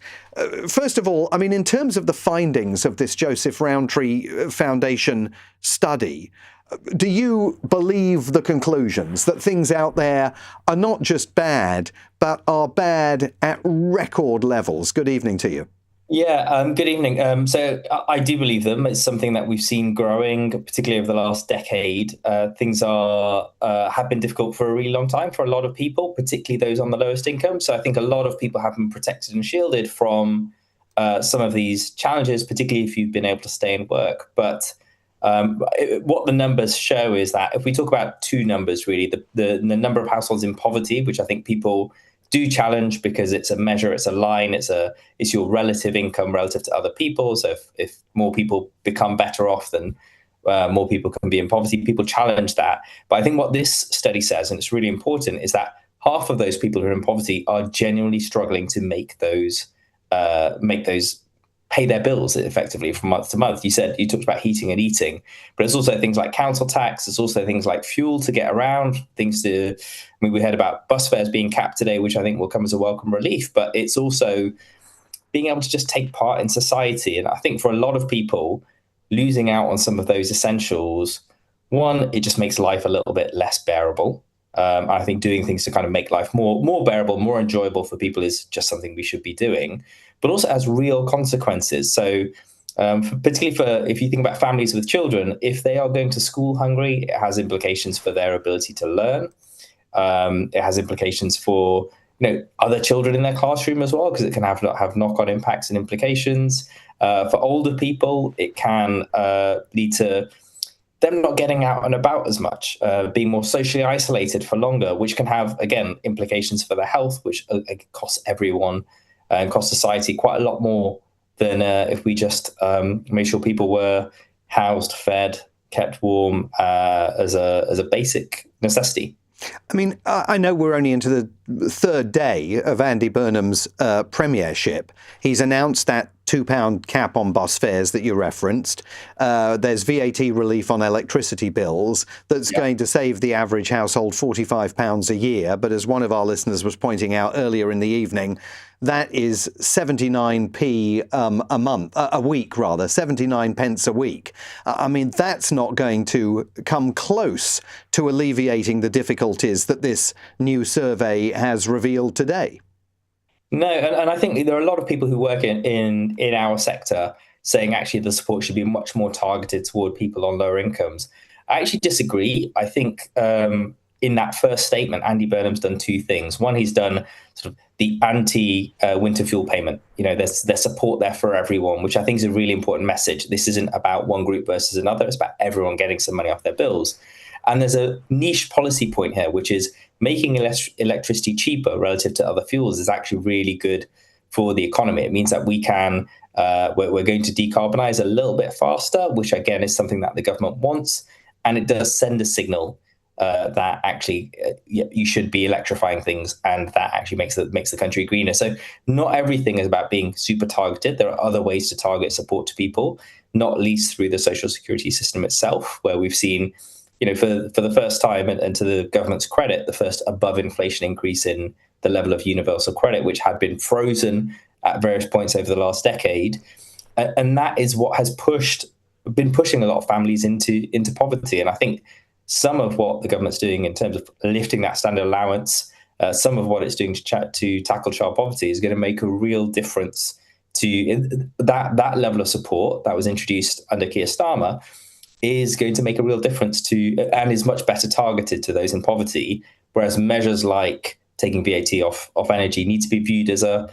First of all, I mean, in terms of the findings of this Joseph Rowntree Foundation study, do you believe the conclusions that things out there are not just bad, but are bad at record levels? Good evening to you. Yeah, good evening. So I do believe them. It's something that we've seen growing, particularly over the last decade. Things have been difficult for a really long time for a lot of people, particularly those on the lowest income. So I think a lot of people have been protected and shielded from some of these challenges, particularly if you've been able to stay in work. But what the numbers show is that if we talk about two numbers, really, the number of households in poverty, which I think people do challenge because it's a measure, it's a line, it's your relative income relative to other people. So if more people become better off, then more people can be in poverty. People challenge that. But I think what this study says, and it's really important, is that half of those people who are in poverty are genuinely struggling to make those pay their bills effectively from month to month. You talked about heating and eating, but it's also things like council tax. It's also things like fuel to get around, we heard about bus fares being capped today, which I think will come as a welcome relief, but it's also being able to just take part in society. And I think for a lot of people, losing out on some of those essentials, one, it just makes life a little bit less bearable. I think doing things to kind of make life more bearable, more enjoyable for people is just something we should be doing, but also has real consequences. So particularly if you think about families with children, if they are going to school hungry, it has implications for their ability to learn. It has implications for other children in their classroom as well, because it can have knock-on impacts and implications. For older people, it can lead to them not getting out and about as much, being more socially isolated for longer, which can have, again, implications for their health, which costs everyone and costs society quite a lot more than if we just made sure people were housed, fed, kept warm as a basic necessity. I mean, I know we're only into the third day of Andy Burnham's premiership. He's announced that £2 cap on bus fares that you referenced. There's VAT relief on electricity bills that's going to save the average household £45 a year. But as one of our listeners was pointing out earlier in the evening, that is 79p a week, 79 pence a week. I mean, that's not going to come close to alleviating the difficulties that this new survey has revealed today. No, and I think there are a lot of people who work in our sector saying actually the support should be much more targeted toward people on lower incomes. I actually disagree. I think in that first statement, Andy Burnham's done two things. One, he's done sort of the anti-winter fuel payment. There's support there for everyone, which I think is a really important message. This isn't about one group versus another. It's about everyone getting some money off their bills. And there's a niche policy point here, which is making electricity cheaper relative to other fuels is actually really good for the economy. It means that we can, we're going to decarbonize a little bit faster, which again is something that the government wants. And it does send a signal that actually you should be electrifying things, and that actually makes the country greener. So not everything is about being super targeted. There are other ways to target support to people, not least through the social security system itself, where we've seen, for the first time, and to the government's credit, the first above inflation increase in the level of universal credit, which had been frozen at various points over the last decade. And that is what has been pushing a lot of families into poverty. And I think some of what the government's doing in terms of lifting that standard allowance, some of what it's doing to tackle child poverty is going to make a real difference to that level of support that was introduced under Keir Starmer is going to make a real difference to, and is much better targeted to those in poverty, whereas measures like taking VAT off energy need to be viewed as a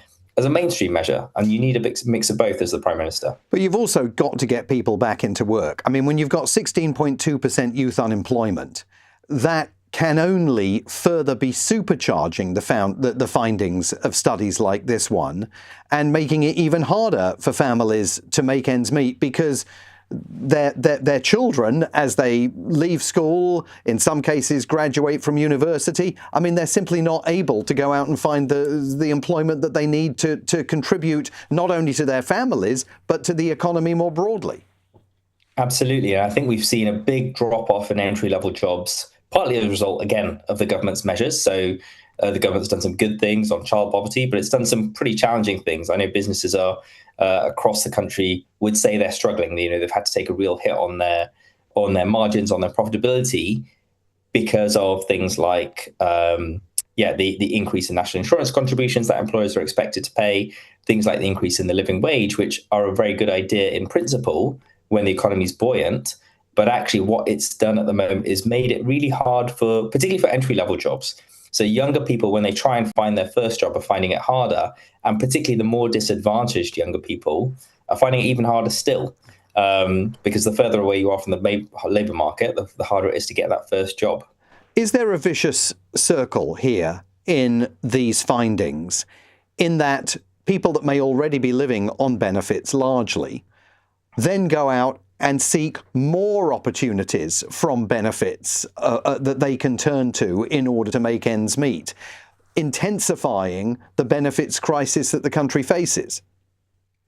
mainstream measure, and you need a mix of both as the Prime Minister. But you've also got to get people back into work. I mean, when you've got 16.2% youth unemployment, that can only further be supercharging the findings of studies like this one, and making it even harder for families to make ends meet, because their children, as they leave school, in some cases graduate from university, I mean, they're simply not able to go out and find the employment that they need to contribute not only to their families, but to the economy more broadly. Absolutely. And I think we've seen a big drop-off in entry-level jobs, partly as a result, again, of the government's measures. So the government's done some good things on child poverty, but it's done some pretty challenging things. I know businesses are across the country would say they're struggling. They've had to take a real hit on their margins, on their profitability, because of things like the increase in national insurance contributions that employers are expected to pay, things like the increase in the living wage, which are a very good idea in principle when the economy is buoyant. But actually what it's done at the moment is made it really hard particularly for entry-level jobs. So younger people, when they try and find their first job, are finding it harder. And particularly the more disadvantaged younger people are finding it even harder still, because the further away you are from the labour market, the harder it is to get that first job. Is there a vicious circle here in these findings, in that people that may already be living on benefits largely then go out and seek more opportunities from benefits that they can turn to in order to make ends meet, intensifying the benefits crisis that the country faces?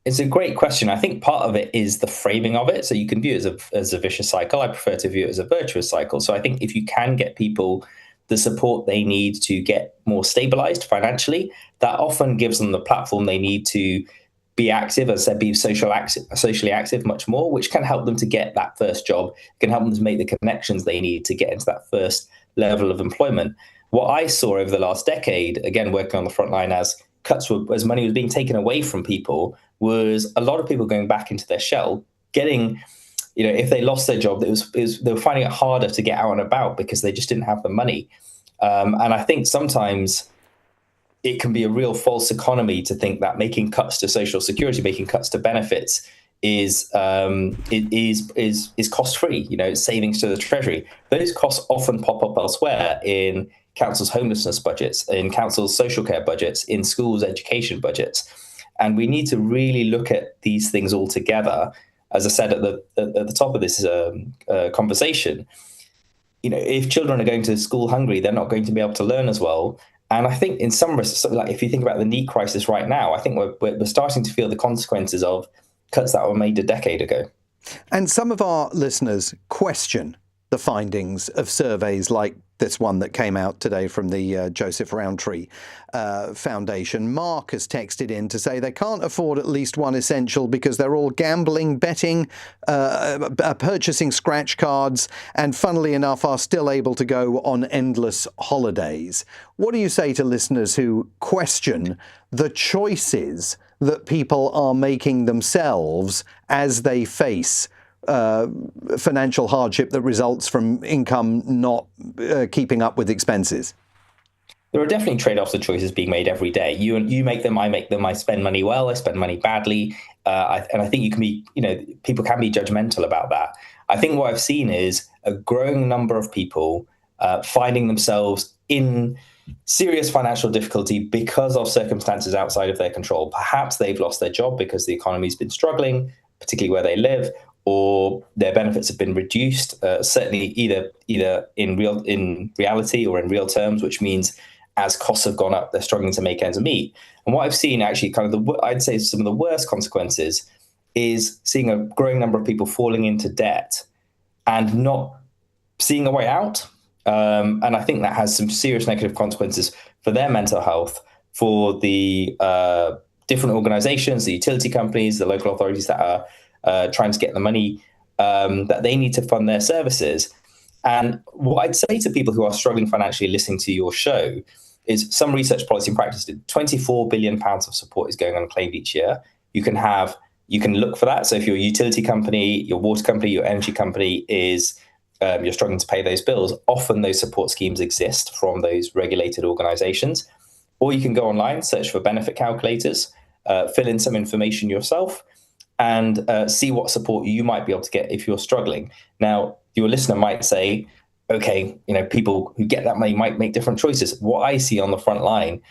It's a great question. I think part of it is the framing of it. So you can view it as a vicious cycle. I prefer to view it as a virtuous cycle. So I think if you can get people the support they need to get more stabilized financially, that often gives them the platform they need to be active, as I said, be socially active much more, which can help them to get that first job, can help them to make the connections they need to get into that first level of employment. What I saw over the last decade, again, working on the front line as money was being taken away from people, was a lot of people going back into their shell, getting, if they lost their job, they were finding it harder to get out and about because they just didn't have the money. And I think sometimes it can be a real false economy to think that making cuts to social security, making cuts to benefits is cost-free, savings to the treasury. Those costs often pop up elsewhere in councils' homelessness budgets, in councils' social care budgets, in schools' education budgets. And we need to really look at these things all together. As I said at the top of this conversation, if children are going to school hungry, they're not going to be able to learn as well. And I think in some respects, like if you think about the NEET crisis right now, I think we're starting to feel the consequences of cuts that were made a decade ago. And some of our listeners question the findings of surveys like this one that came out today from the Joseph Rowntree Foundation. Mark has texted in to say they can't afford at least one essential because they're all gambling, betting, purchasing scratch cards, and funnily enough are still able to go on endless holidays. What do you say to listeners who question the choices that people are making themselves as they face financial hardship that results from income not keeping up with expenses? There are definitely trade-offs and choices being made every day. You make them, I make them. I spend money well, I spend money badly, and I think you can be, people can be judgmental about that. I think what I've seen is a growing number of people finding themselves in serious financial difficulty because of circumstances outside of their control. Perhaps they've lost their job because the economy's been struggling, particularly where they live, or their benefits have been reduced, certainly either in reality or in real terms, which means as costs have gone up, they're struggling to make ends meet. And what I've seen actually I'd say some of the worst consequences is seeing a growing number of people falling into debt and not seeing a way out. And I think that has some serious negative consequences for their mental health, for the different organizations, the utility companies, the local authorities that are trying to get the money that they need to fund their services. And what I'd say to people who are struggling financially listening to your show is some research, policy and practice did £24 billion of support is going unclaimed each year. You can look for that. So if your utility company, your water company, your energy company is you're struggling to pay those bills, often those support schemes exist from those regulated organizations. Or you can go online, search for benefit calculators, fill in some information yourself, and see what support you might be able to get if you're struggling. Now, your listener might say, okay, people who get that money might make different choices. What I see on the front line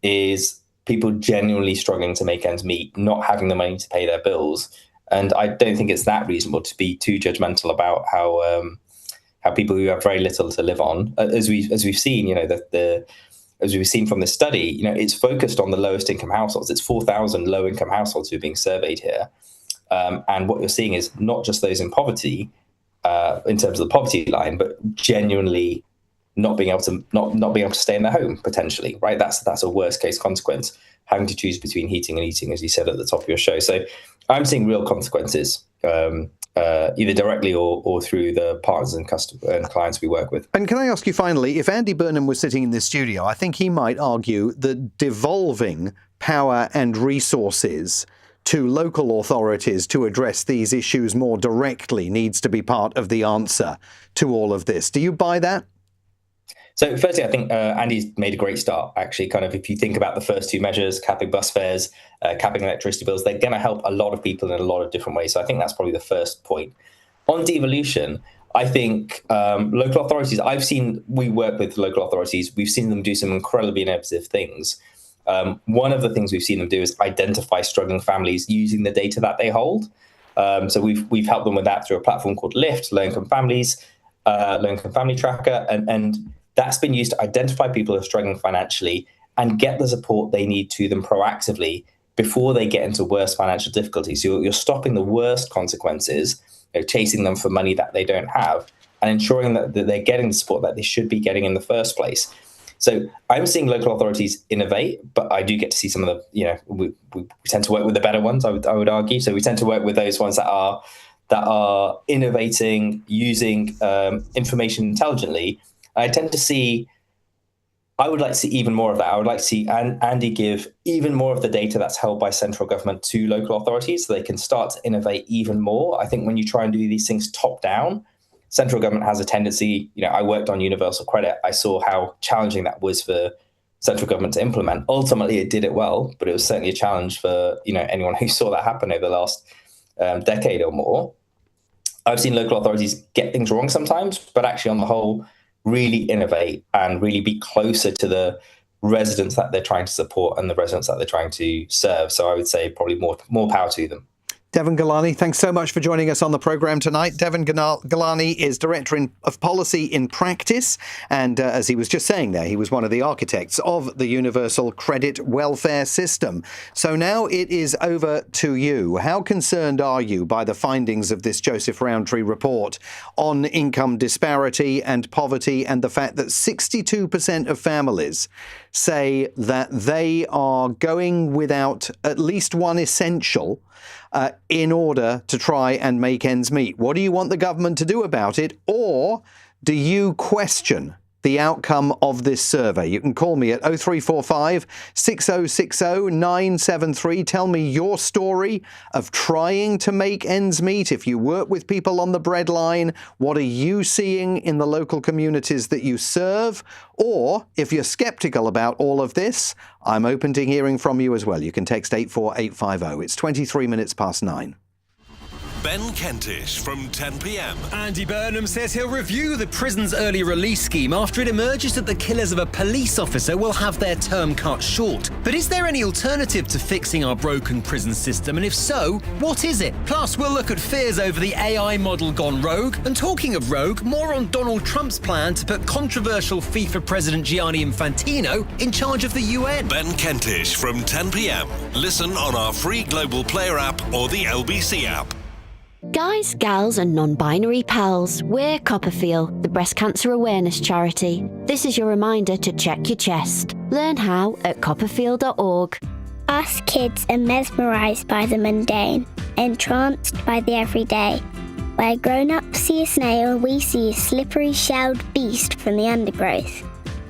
is people genuinely struggling to make ends meet, not having the money to pay their bills. And I don't think it's that reasonable to be too judgmental about how people who have very little to live on, as we've seen, as we've seen from this study, it's focused on the lowest income households. It's 4,000 low income households who are being surveyed here. And what you're seeing is not just those in poverty, in terms of the poverty line, but genuinely not being able to stay in their home potentially, right? That's a worst case consequence, having to choose between heating and eating, as you said at the top of your show. So I'm seeing real consequences, either directly or through the partners and clients we work with. And can I ask you finally, if Andy Burnham was sitting in this studio, I think he might argue that devolving power and resources to local authorities to address these issues more directly needs to be part of the answer to all of this. Do you buy that? So firstly, I think Andy's made a great start, actually. Kind of if you think about the first two measures, capping bus fares, capping electricity bills, they're going to help a lot of people in a lot of different ways. So I think that's probably the first point. On devolution, I think local authorities, we work with local authorities, we've seen them do some incredibly innovative things. One of the things we've seen them do is identify struggling families using the data that they hold. So we've helped them with that through a platform called Lift, Low Income Family Tracker, and that's been used to identify people who are struggling financially and get the support they need to them proactively before they get into worse financial difficulties. So you're stopping the worst consequences, chasing them for money that they don't have, and ensuring that they're getting the support that they should be getting in the first place. So I'm seeing local authorities innovate, but I do get to see some of the, we tend to work with the better ones, I would argue. So we tend to work with those ones that are innovating, using information intelligently. I would like to see even more of that. I would like to see Andy give even more of the data that's held by central government to local authorities so they can start to innovate even more. I think when you try and do these things top down, central government has a tendency, I worked on universal credit. I saw how challenging that was for central government to implement. Ultimately, it did it well, but it was certainly a challenge for, anyone who saw that happen over the last decade or more. I've seen local authorities get things wrong sometimes, but actually on the whole, really innovate and really be closer to the residents that they're trying to support and the residents that they're trying to serve. So I would say probably more power to them. Devon Gilani, thanks so much for joining us on the programme tonight. Devon Gilani is Director of Policy in Practice, and as he was just saying there, he was one of the architects of the Universal Credit Welfare System. So now it is over to you. How concerned are you by the findings of this Joseph Rowntree report on income disparity and poverty, and the fact that 62% of families say that they are going without at least one essential in order to try and make ends meet? What do you want the government to do about it? Or do you question the outcome of this survey? You can call me at 0345 6060 973. Tell me your story of trying to make ends meet. If you work with people on the breadline, what are you seeing in the local communities that you serve? Or if you're sceptical about all of this, I'm open to hearing from you as well. You can text 84850. It's 23 minutes past 9. Ben Kentish from 10 p.m. Andy Burnham says he'll review the prison's early release scheme after it emerges that the killers of a police officer will have their term cut short. But is there any alternative to fixing our broken prison system? And if so, what is it? Plus, we'll look at fears over the AI model gone rogue. And talking of rogue, more on Donald Trump's plan to put controversial FIFA president Gianni Infantino in charge of the UN. Ben Kentish from 10 p.m. Listen on our free Global Player app or the LBC app. Guys, gals and non-binary pals, we're Copperfield, the breast cancer awareness charity. This is your reminder to check your chest. Learn how at copperfield.org. Us kids are mesmerised by the mundane, entranced by the everyday. Where grown-ups see a snail, we see a slippery shelled beast from the undergrowth.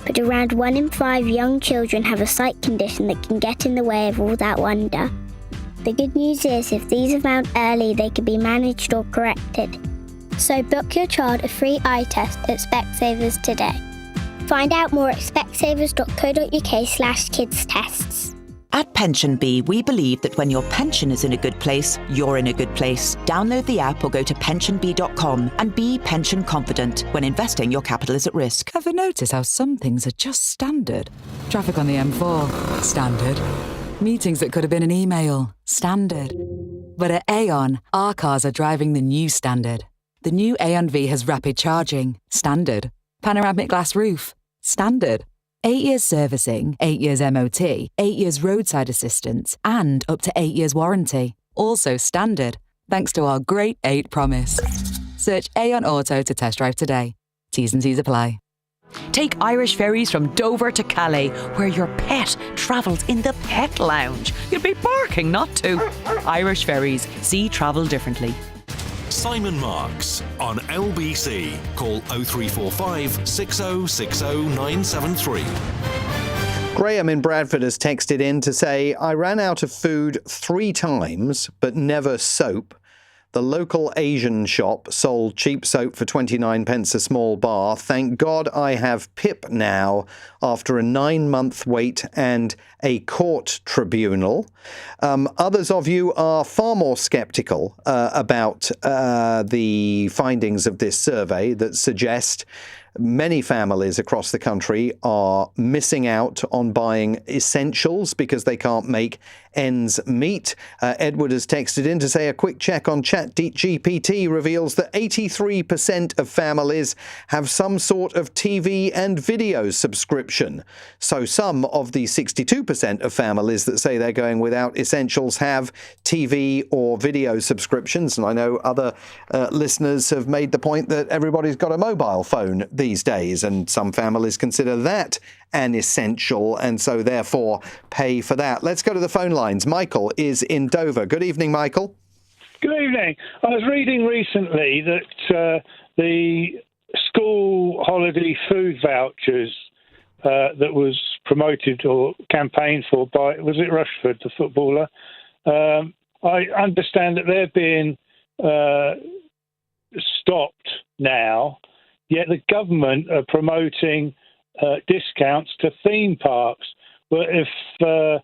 But around 1 in 5 young children have a sight condition that can get in the way of all that wonder. The good news is, if these are found early, they can be managed or corrected. So book your child a free eye test at Specsavers today. Find out more at specsavers.co.uk/kids tests. At PensionBee, we believe that when your pension is in a good place, you're in a good place. Download the app or go to pensionbee.com and be pension confident when investing your capital is at risk. Ever notice how some things are just standard? Traffic on the M4, standard. Meetings that could have been an email, standard. But at Aon, our cars are driving the new standard. The new Aon V has rapid charging, standard. Panoramic glass roof, standard. 8 years servicing, 8 years MOT, 8 years roadside assistance, and up to 8 years warranty. Also standard, thanks to our great 8 promise. Search Aon Auto to test drive today. T's and C's apply. Take Irish ferries from Dover to Calais, where your pet travels in the pet lounge. You'd be barking not to. Irish ferries. See travel differently. Simon Marks on LBC. Call 0345 6060 973. Graham in Bradford has texted in to say, I ran out of food 3 times, but never soap. The local Asian shop sold cheap soap for 29 pence a small bar. Thank God I have PIP now after a 9-month wait and a court tribunal. Others of you are far more sceptical about the findings of this survey that suggest many families across the country are missing out on buying essentials because they can't make ends meet. Edward has texted in to say a quick check on ChatGPT reveals that 83% of families have some sort of TV and video subscription. So some of the 62% of families that say they're going without essentials have TV or video subscriptions. And I know other listeners have made the point that everybody's got a mobile phone these days, and some families consider that an essential and so therefore pay for that. Let's go to the phone lines. Michael is in Dover. Good evening, Michael. Good evening. I was reading recently that the school holiday food vouchers that was promoted or campaigned for by, was it Rushford, the footballer? I understand that they're being stopped now, yet the government are promoting discounts to theme parks. But if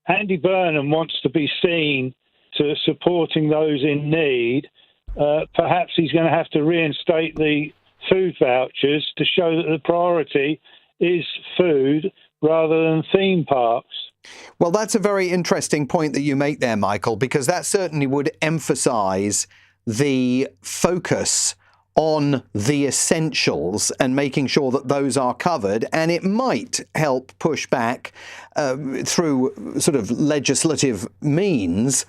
Andy Burnham wants to be seen to supporting those in need, perhaps he's going to have to reinstate the food vouchers to show that the priority is food rather than theme parks. Well, that's a very interesting point that you make there, Michael, because that certainly would emphasise the focus on the essentials and making sure that those are covered. And it might help push back through sort of legislative means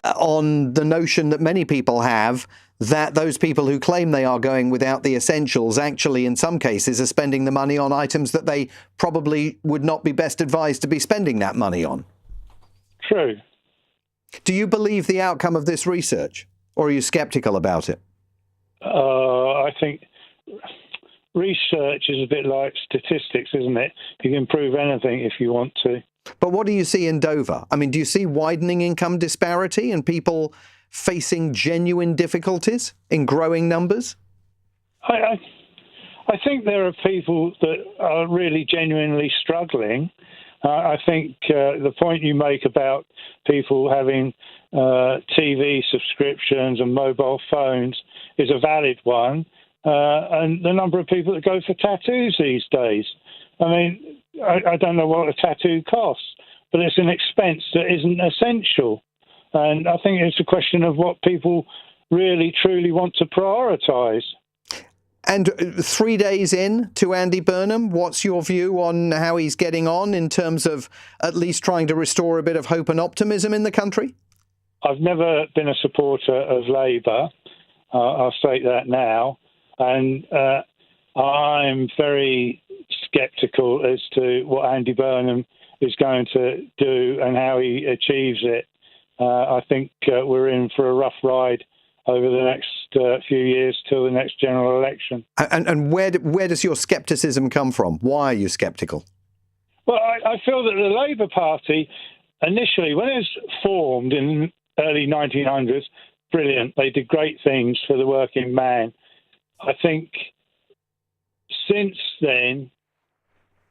on the notion that many people have that those people who claim they are going without the essentials actually, in some cases, are spending the money on items that they probably would not be best advised to be spending that money on. True. Do you believe the outcome of this research, or are you sceptical about it? I think research is a bit like statistics, isn't it? You can prove anything if you want to. But what do you see in Dover? I mean, do you see widening income disparity and people facing genuine difficulties in growing numbers? I think there are people that are really genuinely struggling. I think the point you make about people having TV subscriptions and mobile phones is a valid one. And the number of people that go for tattoos these days. I mean, I don't know what a tattoo costs, but it's an expense that isn't essential. And I think it's a question of what people really, truly want to prioritise. And 3 days in to Andy Burnham, what's your view on how he's getting on in terms of at least trying to restore a bit of hope and optimism in the country? I've never been a supporter of Labour. I'll state that now. And I'm very sceptical as to what Andy Burnham is going to do and how he achieves it. I think we're in for a rough ride over the next few years till the next general election. And where does your scepticism come from? Why are you sceptical? Well, I feel that the Labour Party, initially, when it was formed in early 1900s, brilliant. They did great things for the working man. I think since then,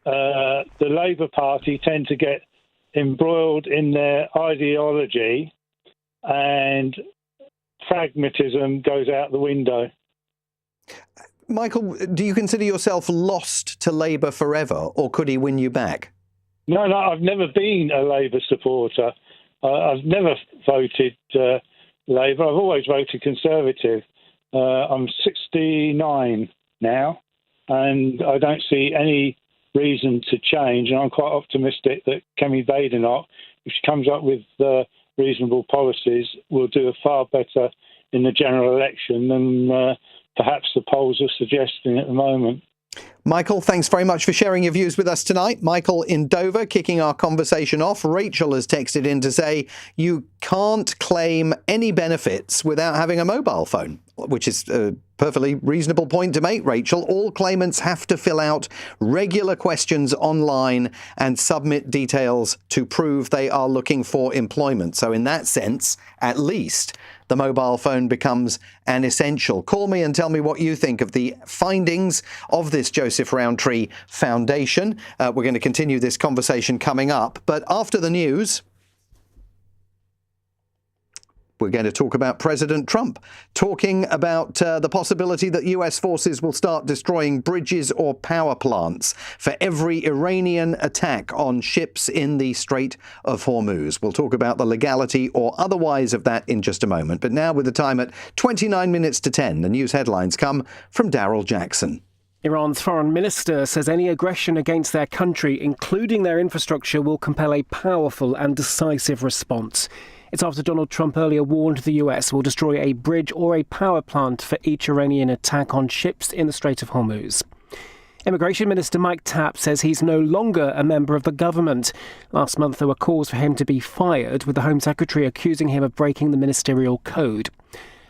the Labour Party tend to get embroiled in their ideology, and pragmatism goes out the window. Michael, do you consider yourself lost to Labour forever, or could he win you back? No, I've never been a Labour supporter. I've never voted Labour. I've always voted Conservative. I'm 69 now, and I don't see any reason to change. And I'm quite optimistic that Kemi Badenoch, if she comes up with reasonable policies, will do far better in the general election than perhaps the polls are suggesting at the moment. Michael, thanks very much for sharing your views with us tonight. Michael in Dover, kicking our conversation off. Rachel has texted in to say you can't claim any benefits without having a mobile phone, which is a perfectly reasonable point to make, Rachel. All claimants have to fill out regular questions online and submit details to prove they are looking for employment. So in that sense, at least, the mobile phone becomes an essential. Call me and tell me what you think of the findings of this Joseph Rowntree Foundation. We're going to continue this conversation coming up. But after the news, we're going to talk about President Trump talking about the possibility that US forces will start destroying bridges or power plants for every Iranian attack on ships in the Strait of Hormuz. We'll talk about the legality or otherwise of that in just a moment. But now, with the time at 29 minutes to 10, the news headlines come from Daryl Jackson. Iran's foreign minister says any aggression against their country, including their infrastructure, will compel a powerful and decisive response. It's after Donald Trump earlier warned the US will destroy a bridge or a power plant for each Iranian attack on ships in the Strait of Hormuz. Immigration Minister Mike Tapp says he's no longer a member of the government. Last month there were calls for him to be fired, with the Home Secretary accusing him of breaking the ministerial code.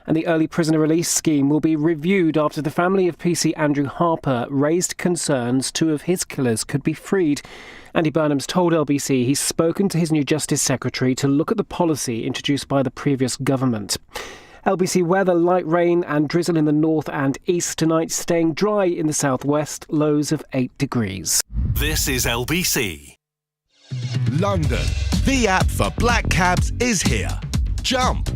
And the early prisoner release scheme will be reviewed after the family of PC Andrew Harper raised concerns 2 of his killers could be freed. Andy Burnham's told LBC he's spoken to his new Justice Secretary to look at the policy introduced by the previous government. LBC weather: light rain and drizzle in the north and east tonight, staying dry in the southwest, lows of 8 degrees. This is LBC. London. The app for black cabs is here. Jump.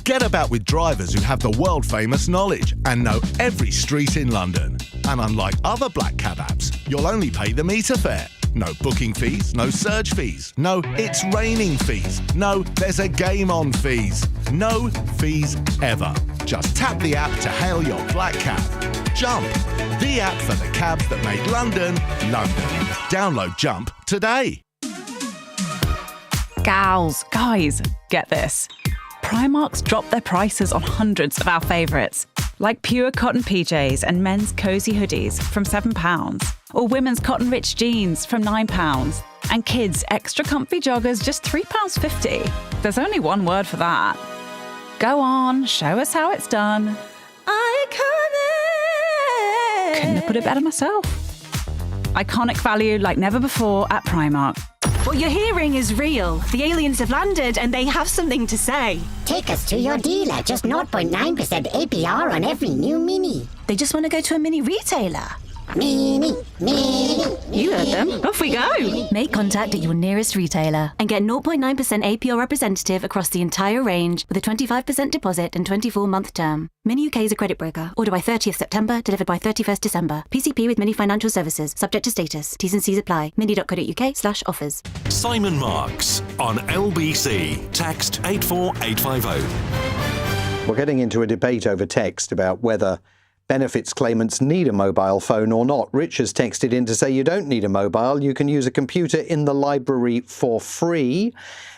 Get about with drivers who have the world-famous knowledge and know every street in London. And unlike other black cab apps, you'll only pay the meter fare. No booking fees, no surge fees, no it's raining fees, no there's a game on fees. No fees ever. Just tap the app to hail your black cab. Jump, the app for the cabs that made London, London. Download Jump today. Gals, guys, get this. Primark's dropped their prices on hundreds of our favourites, like pure cotton PJs and men's cosy hoodies from £7, or women's cotton rich jeans from £9, and kids' extra comfy joggers just £3.50. There's only one word for that. Go on, show us how it's done. Iconic! Couldn't have put it better myself. Iconic value like never before at Primark. What you're hearing is real. The aliens have landed and they have something to say. Take us to your dealer. Just 0.9% APR on every new Mini. They just want to go to a mini retailer. Mini. You heard them. Off we go. Make contact at your nearest retailer and get 0.9% APR representative across the entire range with a 25% deposit and 24-month term. Mini UK is a credit broker. Order by 30th September, delivered by 31st December. PCP with Mini Financial Services. Subject to status. T's and C's apply. mini.co.uk/offers. Simon Marks on LBC. Text 84850. We're getting into a debate over text about whether benefits claimants need a mobile phone or not. Rich has texted in to say you don't need a mobile. You can use a computer in the library for free.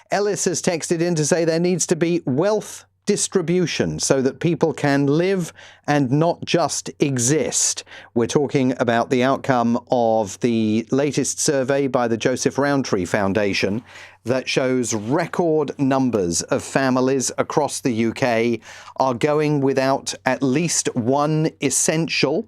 Ellis has texted in to say there needs to be wealth distribution so that people can live and not just exist. We're talking about the outcome of the latest survey by the Joseph Rowntree Foundation that shows record numbers of families across the UK are going without at least one essential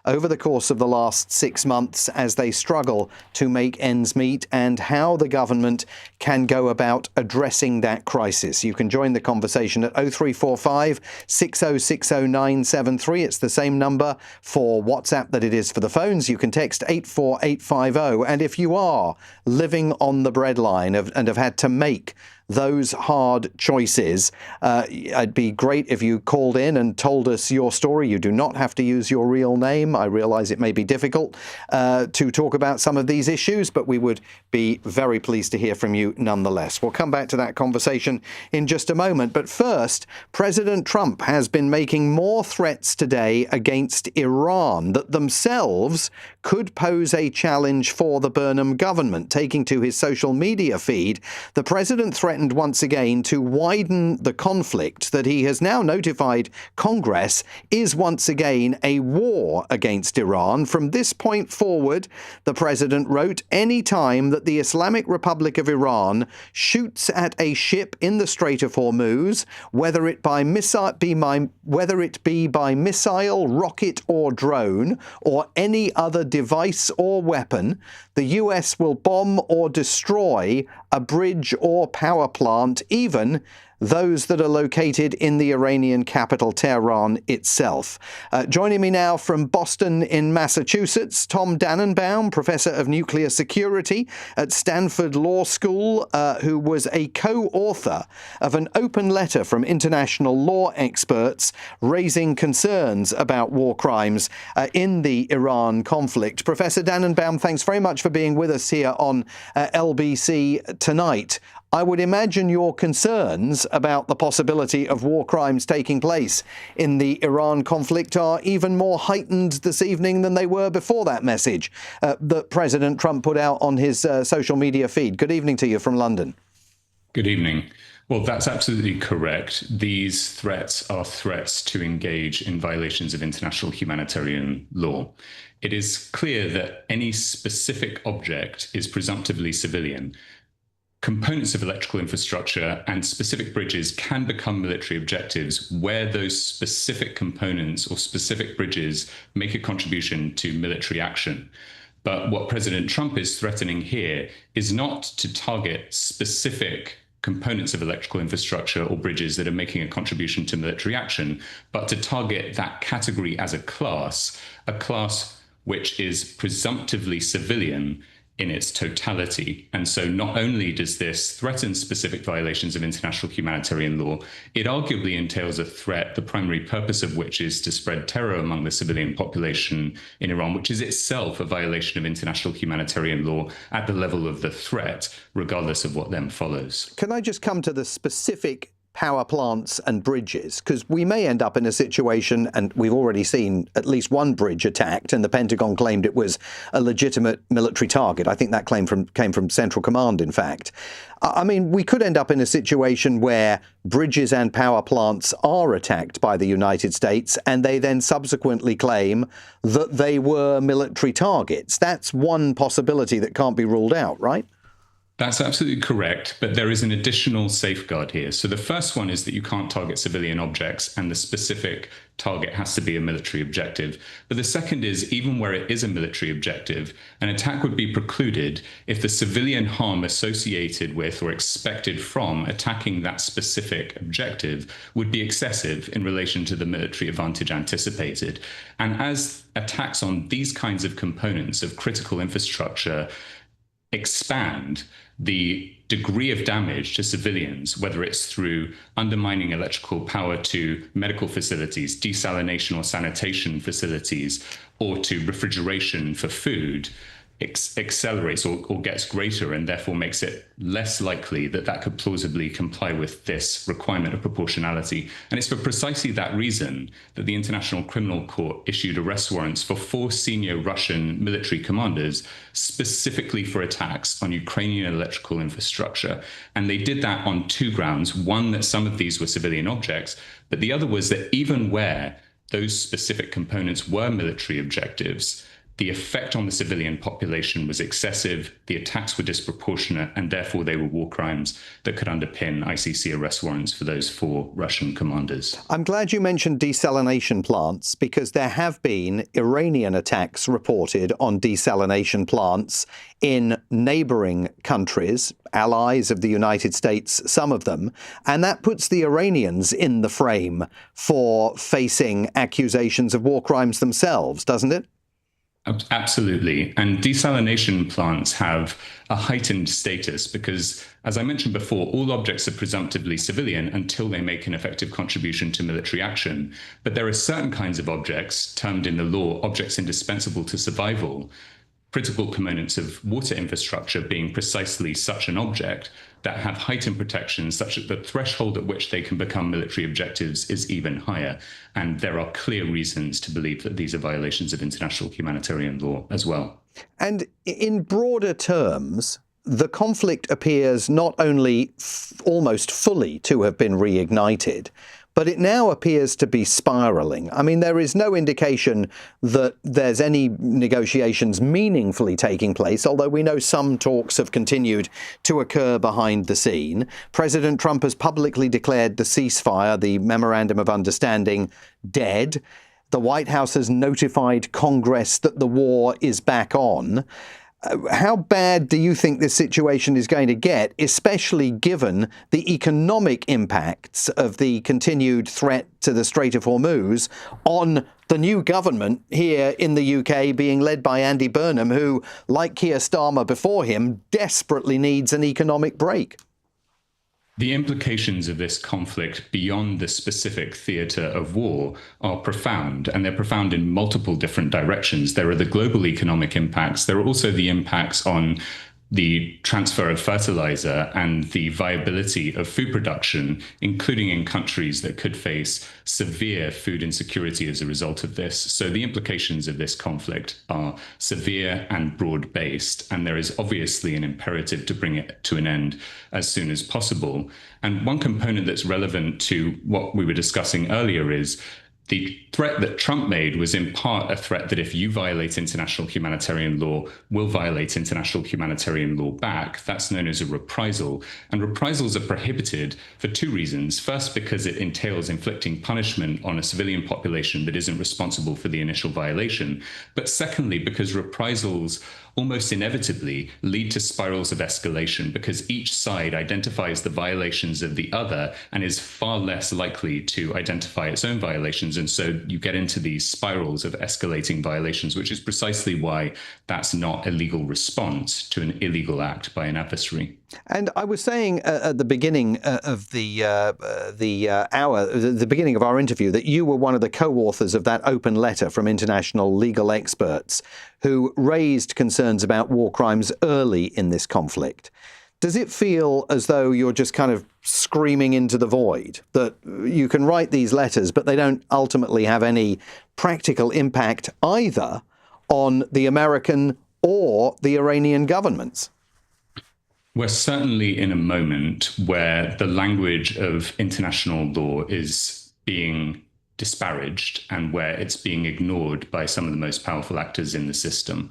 over the course of the last 6 months as they struggle to make ends meet, and how the government can go about addressing that crisis. You can join the conversation at 0345 6060 973. It's the same number for WhatsApp that it is for the phones. You can text 84850. And if you are living on the breadline and have had to make those hard choices, it'd be great if you called in and told us your story. You do not have to use your real name. I realise it may be difficult to talk about some of these issues, but we would be very pleased to hear from you nonetheless. We'll come back to that conversation in just a moment. But first, President Trump has been making more threats today against Iran that themselves could pose a challenge for the Burnham government. Taking to his social media feed, the president threatened once again to widen the conflict that he has now notified Congress is once again a war against Iran. From this point forward, the president wrote, any time that the Islamic Republic of Iran shoots at a ship in the Strait of Hormuz, whether it be by missile, rocket or drone, or any other device or weapon, the US will bomb or destroy a bridge or power plant, even those that are located in the Iranian capital, Tehran itself. Joining me now from Boston in Massachusetts, Tom Dannenbaum, Professor of Nuclear Security at Stanford Law School, who was a co-author of an open letter from international law experts raising concerns about war crimes in the Iran conflict. Professor Dannenbaum, thanks very much for being with us here on LBC tonight. I would imagine your concerns about the possibility of war crimes taking place in the Iran conflict are even more heightened this evening than they were before that message that President Trump put out on his social media feed. Good evening to you from London. Good evening. Well, that's absolutely correct. These threats are threats to engage in violations of international humanitarian law. It is clear that any specific object is presumptively civilian. Components of electrical infrastructure and specific bridges can become military objectives where those specific components or specific bridges make a contribution to military action. But what President Trump is threatening here is not to target specific components of electrical infrastructure or bridges that are making a contribution to military action, but to target that category as a class which is presumptively civilian in its totality. And so not only does this threaten specific violations of international humanitarian law, it arguably entails a threat, the primary purpose of which is to spread terror among the civilian population in Iran, which is itself a violation of international humanitarian law at the level of the threat, regardless of what then follows. Can I just come to the specific power plants and bridges, because we may end up in a situation, and we've already seen at least one bridge attacked, and the Pentagon claimed it was a legitimate military target. I think that claim came from Central Command, in fact. I mean, we could end up in a situation where bridges and power plants are attacked by the United States, and they then subsequently claim that they were military targets. That's one possibility that can't be ruled out, right? That's absolutely correct, but there is an additional safeguard here. So the first one is that you can't target civilian objects, and the specific target has to be a military objective. But the second is, even where it is a military objective, an attack would be precluded if the civilian harm associated with or expected from attacking that specific objective would be excessive in relation to the military advantage anticipated. And as attacks on these kinds of components of critical infrastructure expand, the degree of damage to civilians, whether it's through undermining electrical power to medical facilities, desalination or sanitation facilities, or to refrigeration for food, accelerates or gets greater, and therefore makes it less likely that that could plausibly comply with this requirement of proportionality. And it's for precisely that reason that the International Criminal Court issued arrest warrants for 4 senior Russian military commanders specifically for attacks on Ukrainian electrical infrastructure. And they did that on 2 grounds. One, that some of these were civilian objects, but the other was that even where those specific components were military objectives, the effect on the civilian population was excessive, the attacks were disproportionate, and therefore they were war crimes that could underpin ICC arrest warrants for those 4 Russian commanders. I'm glad you mentioned desalination plants, because there have been Iranian attacks reported on desalination plants in neighboring countries, allies of the United States, some of them, and that puts the Iranians in the frame for facing accusations of war crimes themselves, doesn't it? Absolutely. And desalination plants have a heightened status because, as I mentioned before, all objects are presumptively civilian until they make an effective contribution to military action. But there are certain kinds of objects, termed in the law objects indispensable to survival, critical components of water infrastructure being precisely such an object, that have heightened protections such that the threshold at which they can become military objectives is even higher. And there are clear reasons to believe that these are violations of international humanitarian law as well. And in broader terms, the conflict appears not only almost fully to have been reignited, but it now appears to be spiraling. I mean, there is no indication that there's any negotiations meaningfully taking place, although we know some talks have continued to occur behind the scene. President Trump has publicly declared the ceasefire, the Memorandum of Understanding, dead. The White House has notified Congress that the war is back on. How bad do you think this situation is going to get, especially given the economic impacts of the continued threat to the Strait of Hormuz on the new government here in the UK being led by Andy Burnham, who, like Keir Starmer before him, desperately needs an economic break? The implications of this conflict beyond the specific theatre of war are profound, and they're profound in multiple different directions. There are the global economic impacts. There are also the impacts on the transfer of fertilizer and the viability of food production, including in countries that could face severe food insecurity as a result of this. So the implications of this conflict are severe and broad-based, and there is obviously an imperative to bring it to an end as soon as possible. And one component that's relevant to what we were discussing earlier is the threat that Trump made was in part a threat that if you violate international humanitarian law, we'll violate international humanitarian law back. That's known as a reprisal. And reprisals are prohibited for two reasons. First, because it entails inflicting punishment on a civilian population that isn't responsible for the initial violation. But secondly, because reprisals almost inevitably lead to spirals of escalation because each side identifies the violations of the other and is far less likely to identify its own violations. And so you get into these spirals of escalating violations, which is precisely why that's not a legal response to an illegal act by an adversary. And I was saying at the beginning of the beginning of our interview, that you were one of the co-authors of that open letter from international legal experts who raised concerns about war crimes early in this conflict. Does it feel as though you're just kind of screaming into the void, that you can write these letters, but they don't ultimately have any practical impact either on the American or the Iranian governments? We're certainly in a moment where the language of international law is being disparaged and where it's being ignored by some of the most powerful actors in the system.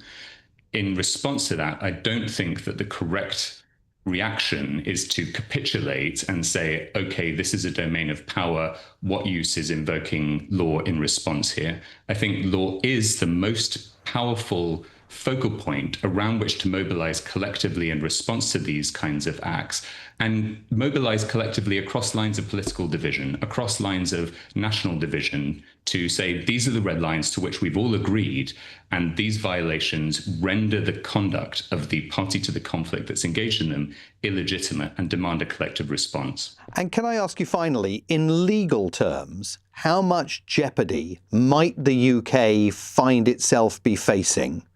In response to that, I don't think that the correct reaction is to capitulate and say, okay, this is a domain of power. What use is invoking law in response here? I think law is the most powerful focal point around which to mobilize collectively in response to these kinds of acts, and mobilize collectively across lines of political division, across lines of national division, to say these are the red lines to which we've all agreed, and these violations render the conduct of the party to the conflict that's engaged in them illegitimate and demand a collective response. And can I ask you finally, in legal terms, how much jeopardy might the UK find itself be facing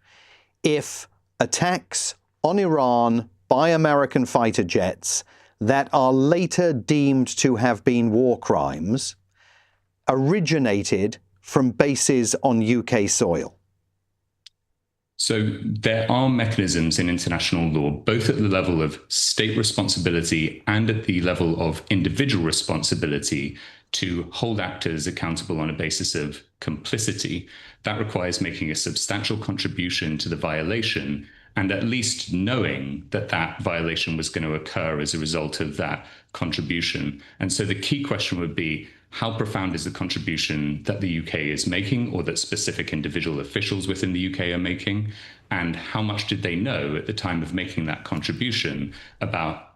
if attacks on Iran by American fighter jets that are later deemed to have been war crimes originated from bases on UK soil? So there are mechanisms in international law, both at the level of state responsibility and at the level of individual responsibility, to hold actors accountable on a basis of complicity. That requires making a substantial contribution to the violation and at least knowing that that violation was going to occur as a result of that contribution. And so the key question would be, how profound is the contribution that the UK is making, or that specific individual officials within the UK are making? And how much did they know at the time of making that contribution about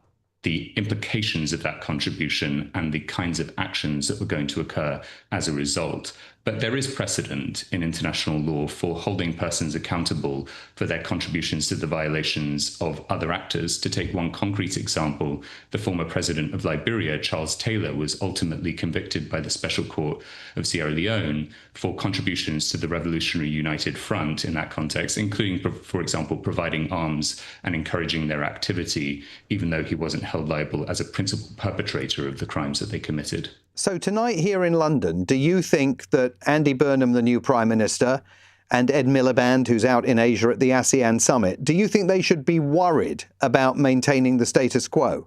the implications of that contribution and the kinds of actions that were going to occur as a result? But there is precedent in international law for holding persons accountable for their contributions to the violations of other actors. To take one concrete example, the former president of Liberia, Charles Taylor, was ultimately convicted by the Special Court of Sierra Leone for contributions to the Revolutionary United Front in that context, including, for example, providing arms and encouraging their activity, even though he wasn't held liable as a principal perpetrator of the crimes that they committed. So tonight here in London, do you think that Andy Burnham, the new Prime Minister, and Ed Miliband, who's out in Asia at the ASEAN summit, do you think they should be worried about maintaining the status quo?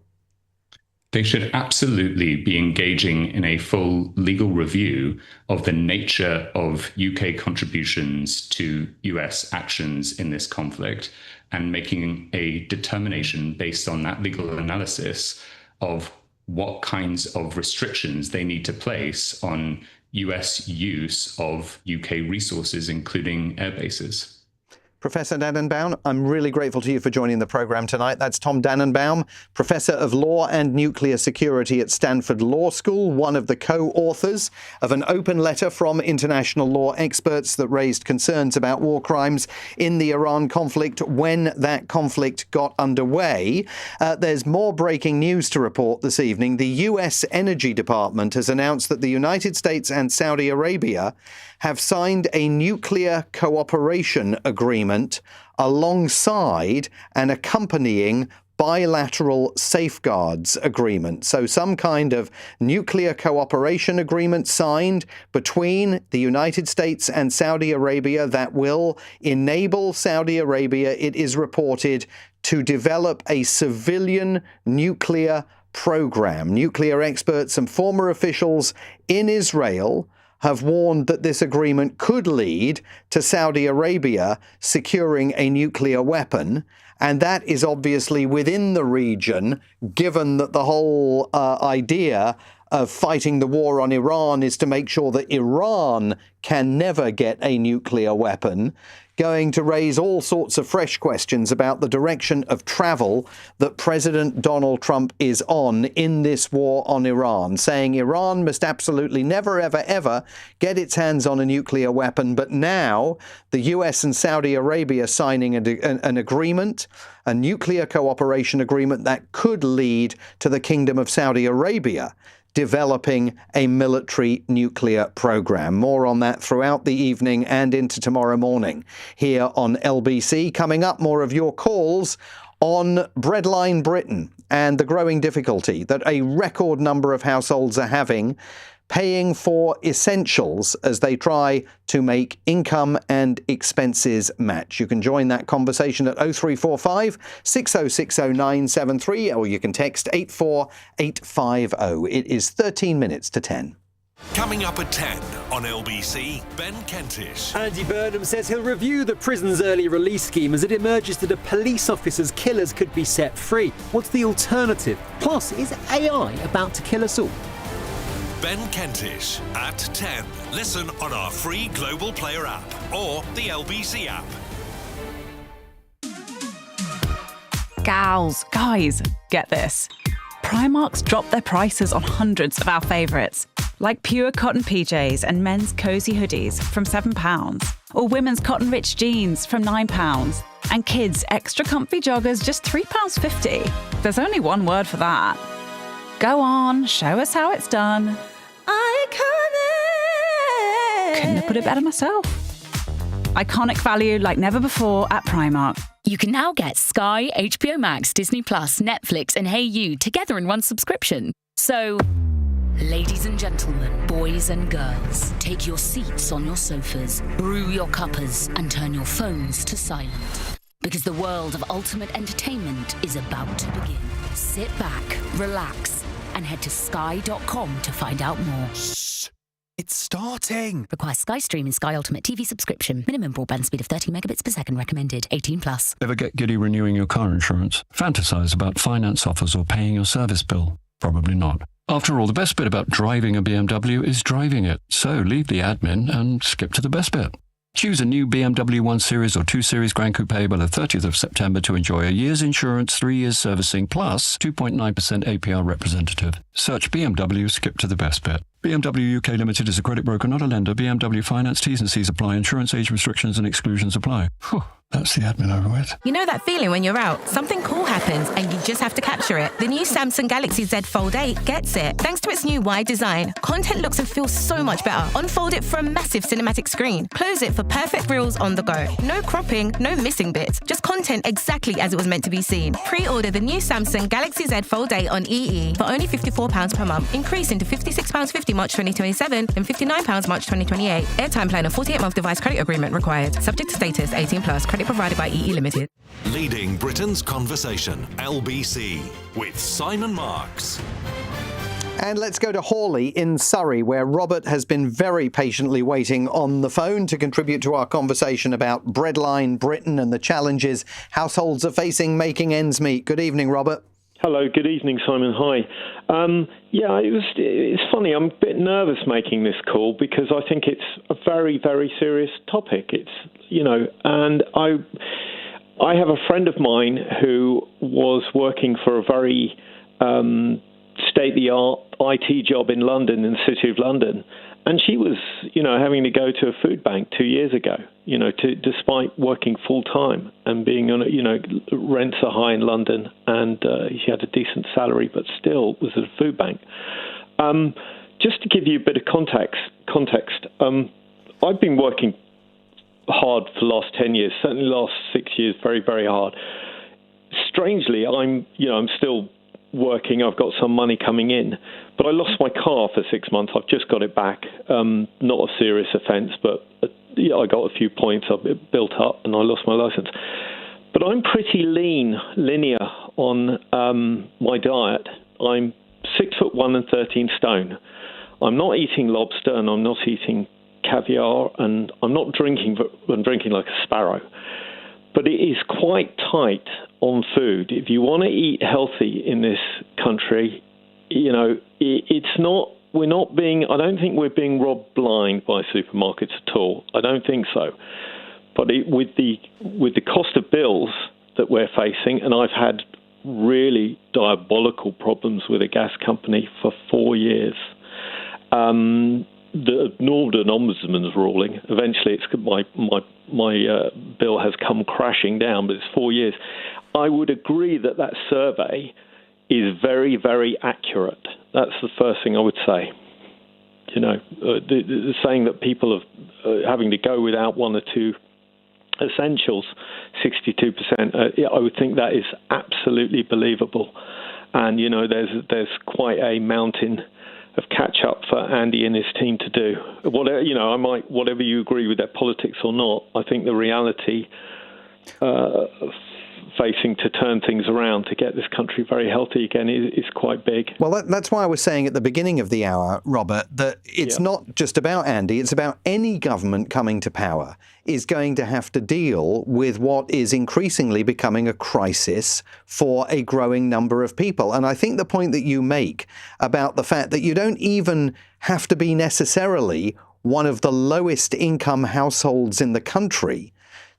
They should absolutely be engaging in a full legal review of the nature of UK contributions to US actions in this conflict, and making a determination based on that legal analysis of what kinds of restrictions they need to place on US use of UK resources, including air bases. Professor Dannenbaum, I'm really grateful to you for joining the program tonight. That's Tom Dannenbaum, Professor of Law and Nuclear Security at Stanford Law School, one of the co-authors of an open letter from international law experts that raised concerns about war crimes in the Iran conflict when that conflict got underway. There's more breaking news to report this evening. The U.S. Energy Department has announced that the United States and Saudi Arabia have signed a nuclear cooperation agreement alongside an accompanying bilateral safeguards agreement. So some kind of nuclear cooperation agreement signed between the United States and Saudi Arabia that will enable Saudi Arabia, it is reported, to develop a civilian nuclear program. Nuclear experts and former officials in Israel have warned that this agreement could lead to Saudi Arabia securing a nuclear weapon. And that is obviously within the region, given that the whole idea of fighting the war on Iran is to make sure that Iran can never get a nuclear weapon, going to raise all sorts of fresh questions about the direction of travel that President Donald Trump is on in this war on Iran, saying Iran must absolutely never, ever, ever get its hands on a nuclear weapon. But now the US and Saudi Arabia signing an agreement, a nuclear cooperation agreement that could lead to the Kingdom of Saudi Arabia developing a military nuclear program. More on that throughout the evening and into tomorrow morning here on LBC. Coming up, more of your calls on Breadline Britain and the growing difficulty that a record number of households are having paying for essentials as they try to make income and expenses match. You can join that conversation at 0345 6060 973 or you can text 84850. It is 13 minutes to 10. Coming up at 10 on LBC, Ben Kentish. Andy Burnham says he'll review the prison's early release scheme as it emerges that a police officer's killers could be set free. What's the alternative? Plus, is AI about to kill us all? Ben Kentish at 10. Listen on our free Global Player app or the LBC app. Gals, guys, get this. Primark's dropped their prices on hundreds of our favourites, like pure cotton PJs and men's cosy hoodies from £7, or women's cotton rich jeans from £9, and kids' extra comfy joggers just £3.50. There's only one word for that. Go on, show us how it's done. Iconic! Couldn't have put it better myself. Iconic value like never before at Primark. You can now get Sky, HBO Max, Disney+, Netflix and Hey You together in one subscription. So, ladies and gentlemen, boys and girls, take your seats on your sofas, brew your cuppers and turn your phones to silent. Because the world of ultimate entertainment is about to begin. Sit back, relax, and head to sky.com to find out more. Shh! It's starting! Requires Sky Stream and Sky Ultimate TV subscription. Minimum broadband speed of 30 megabits per second recommended. 18+. Ever get giddy renewing your car insurance? Fantasize about finance offers or paying your service bill? Probably not. After all, the best bit about driving a BMW is driving it. So leave the admin and skip to the best bit. Choose a new BMW 1 Series or 2 Series Grand Coupe by the 30th of September to enjoy a year's insurance, 3 years servicing, plus 2.9% APR representative. Search BMW, skip to the best bit. BMW UK Limited is a credit broker, not a lender. BMW Finance, T's and C's apply. Insurance age restrictions and exclusions apply. Whew, that's the admin over with. You know that feeling when you're out, something cool happens and you just have to capture it. The new Samsung Galaxy Z Fold 8 gets it. Thanks to its new wide design, content looks and feels so much better. Unfold it for a massive cinematic screen. Close it for perfect reels on the go. No cropping, no missing bits. Just content exactly as it was meant to be seen. Pre-order the new Samsung Galaxy Z Fold 8 on EE for only £54 per month, increasing to £56.50 March 2027 and £59 March 2028. Airtime plan of 48-month device credit agreement required. Subject to status 18+. Credit provided by EE Limited. Leading Britain's conversation, LBC, with Simon Marks. And let's go to Hawley in Surrey, where Robert has been very patiently waiting on the phone to contribute to our conversation about Breadline Britain and the challenges households are facing making ends meet. Good evening, Robert. Hello, good evening, Simon. Hi. It's funny. I'm a bit nervous making this call because I think it's a very, very serious topic. And I have a friend of mine who was working for a very state-of-the-art IT job in London, in the City of London, and she was, having to go to a food bank 2 years ago, despite working full-time and being on, rents are high in London, and she had a decent salary, but still was at a food bank. Just to give you a bit of context, I've been working hard for the last 10 years, certainly the last 6 years, very, very hard. Strangely, I'm still working. I've got some money coming in, but I lost my car for 6 months. I've just got it back. Not a serious offence, but I got a few points built up, and I lost my licence. But I'm pretty linear on my diet. I'm 6'1" and 13 stone. I'm not eating lobster, and I'm not eating caviar, and I'm not drinking. I'm drinking like a sparrow. But it is quite tight on food. If you want to eat healthy in this country, it's not. We're not being. I don't think we're being robbed blind by supermarkets at all. I don't think so. But with the cost of bills that we're facing, and I've had really diabolical problems with a gas company for 4 years. The Northern Ombudsman's ruling. Eventually, it's my bill has come crashing down, but it's 4 years. I would agree that survey is very, very accurate. That's the first thing I would say. The saying that people are having to go without one or two essentials, 62%. I would think that is absolutely believable. And there's quite a mountain of catch up for Andy and his team to do. Whatever you agree with their politics or not, I think the reality facing to turn things around to get this country very healthy again is quite big. Well, that's why I was saying at the beginning of the hour, Robert, that it's not just about Andy, it's about any government coming to power is going to have to deal with what is increasingly becoming a crisis for a growing number of people. And I think the point that you make about the fact that you don't even have to be necessarily one of the lowest income households in the country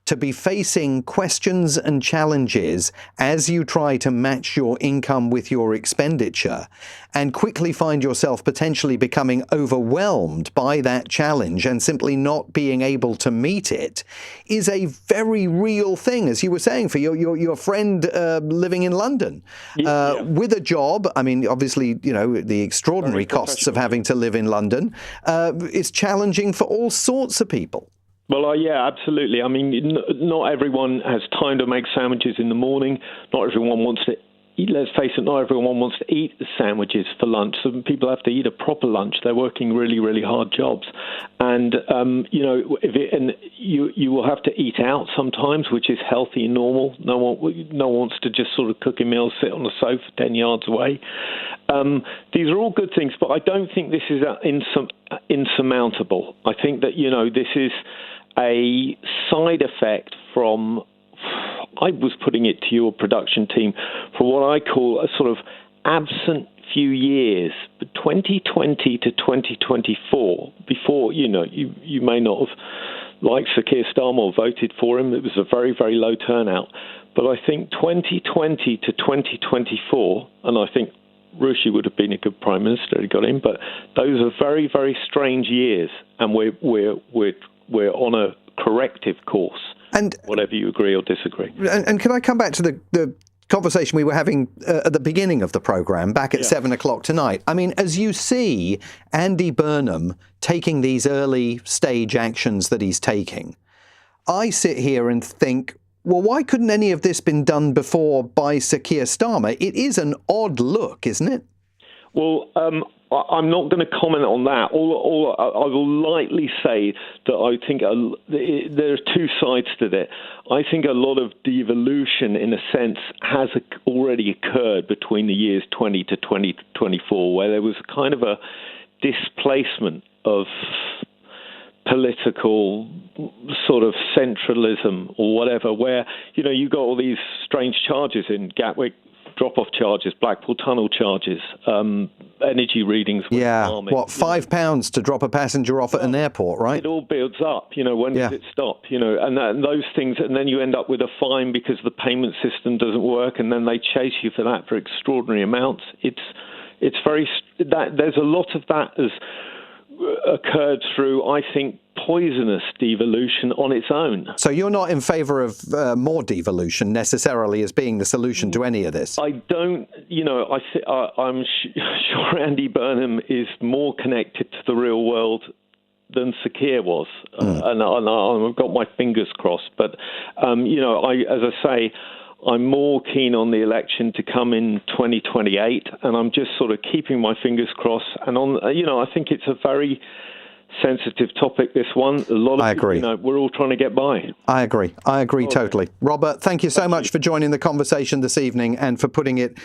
to be facing questions and challenges as you try to match your income with your expenditure and quickly find yourself potentially becoming overwhelmed by that challenge and simply not being able to meet it is a very real thing, as you were saying, for your friend living in London with a job. I mean, obviously, the extraordinary costs of having to live in London is challenging for all sorts of people. Well, yeah, absolutely. I mean, not everyone has time to make sandwiches in the morning. Not everyone wants to eat. Let's face it, not everyone wants to eat sandwiches for lunch. Some people have to eat a proper lunch. They're working really, really hard jobs. And, you will have to eat out sometimes, which is healthy and normal. No one wants to just sort of cook a meal, sit on the sofa 10 yards away. These are all good things, but I don't think this is insurmountable. I think that, this is a side effect from, I was putting it to your production team, for what I call a sort of absent few years, 2020 to 2024, before, you may not have liked Sir Keir Starmer or voted for him. It was a very, very low turnout. But I think 2020 to 2024, and I think Rishi would have been a good prime minister, he got in, but those are very, very strange years, and we're on a corrective course, and whatever you agree or disagree. And can I come back to the conversation we were having at the beginning of the programme, back at 7 o'clock tonight? I mean, as you see Andy Burnham taking these early stage actions that he's taking, I sit here and think, well, why couldn't any of this been done before by Sir Keir Starmer? It is an odd look, isn't it? Well, I'm not going to comment on that. All I will lightly say that I think there are two sides to it. I think a lot of devolution, in a sense, has already occurred between the years 20 to 2024, where there was a kind of a displacement of political sort of centralism or whatever, where, you got all these strange charges in Gatwick drop-off charges, Blackpool Tunnel charges, energy readings. Yeah, what, £5 to drop a passenger off at an airport, right? It all builds up, when does it stop, and those things, and then you end up with a fine because the payment system doesn't work, and then they chase you for that for extraordinary amounts. It's very, there's a lot of that has occurred through, I think, poisonous devolution on its own. So you're not in favour of more devolution necessarily as being the solution to any of this? I don't, I'm sure Andy Burnham is more connected to the real world than Sir Keir was, and I've got my fingers crossed. But, as I say, I'm more keen on the election to come in 2028, and I'm just sort of keeping my fingers crossed. And I think it's a very sensitive topic, this one. A lot of I agree. We're all trying to get by. I agree totally. Robert, thank you so much for joining the conversation this evening and for putting it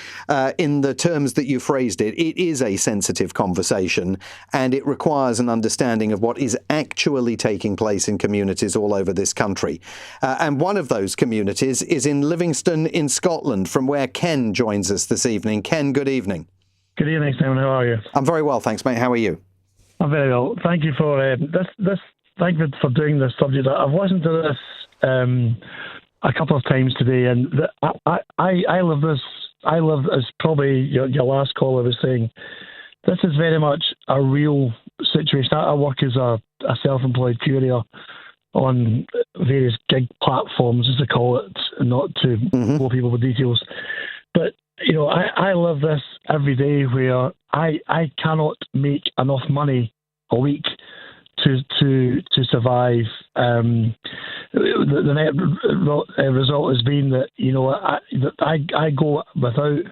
in the terms that you phrased it. It is a sensitive conversation, and it requires an understanding of what is actually taking place in communities all over this country. And one of those communities is in Livingston in Scotland, from where Ken joins us this evening. Ken, good evening. Good evening, Simon. How are you? I'm very well, thanks, mate. How are you? I'm very well. Thank you for this. Thank you for doing this subject. I've listened to this a couple of times today, and I love this. I love, as probably your last caller was saying, this is very much a real situation. I work as a self-employed courier on various gig platforms, as they call it, not to bore people with details. But I live this every day where I cannot make enough money a week to survive. The net result has been that I go without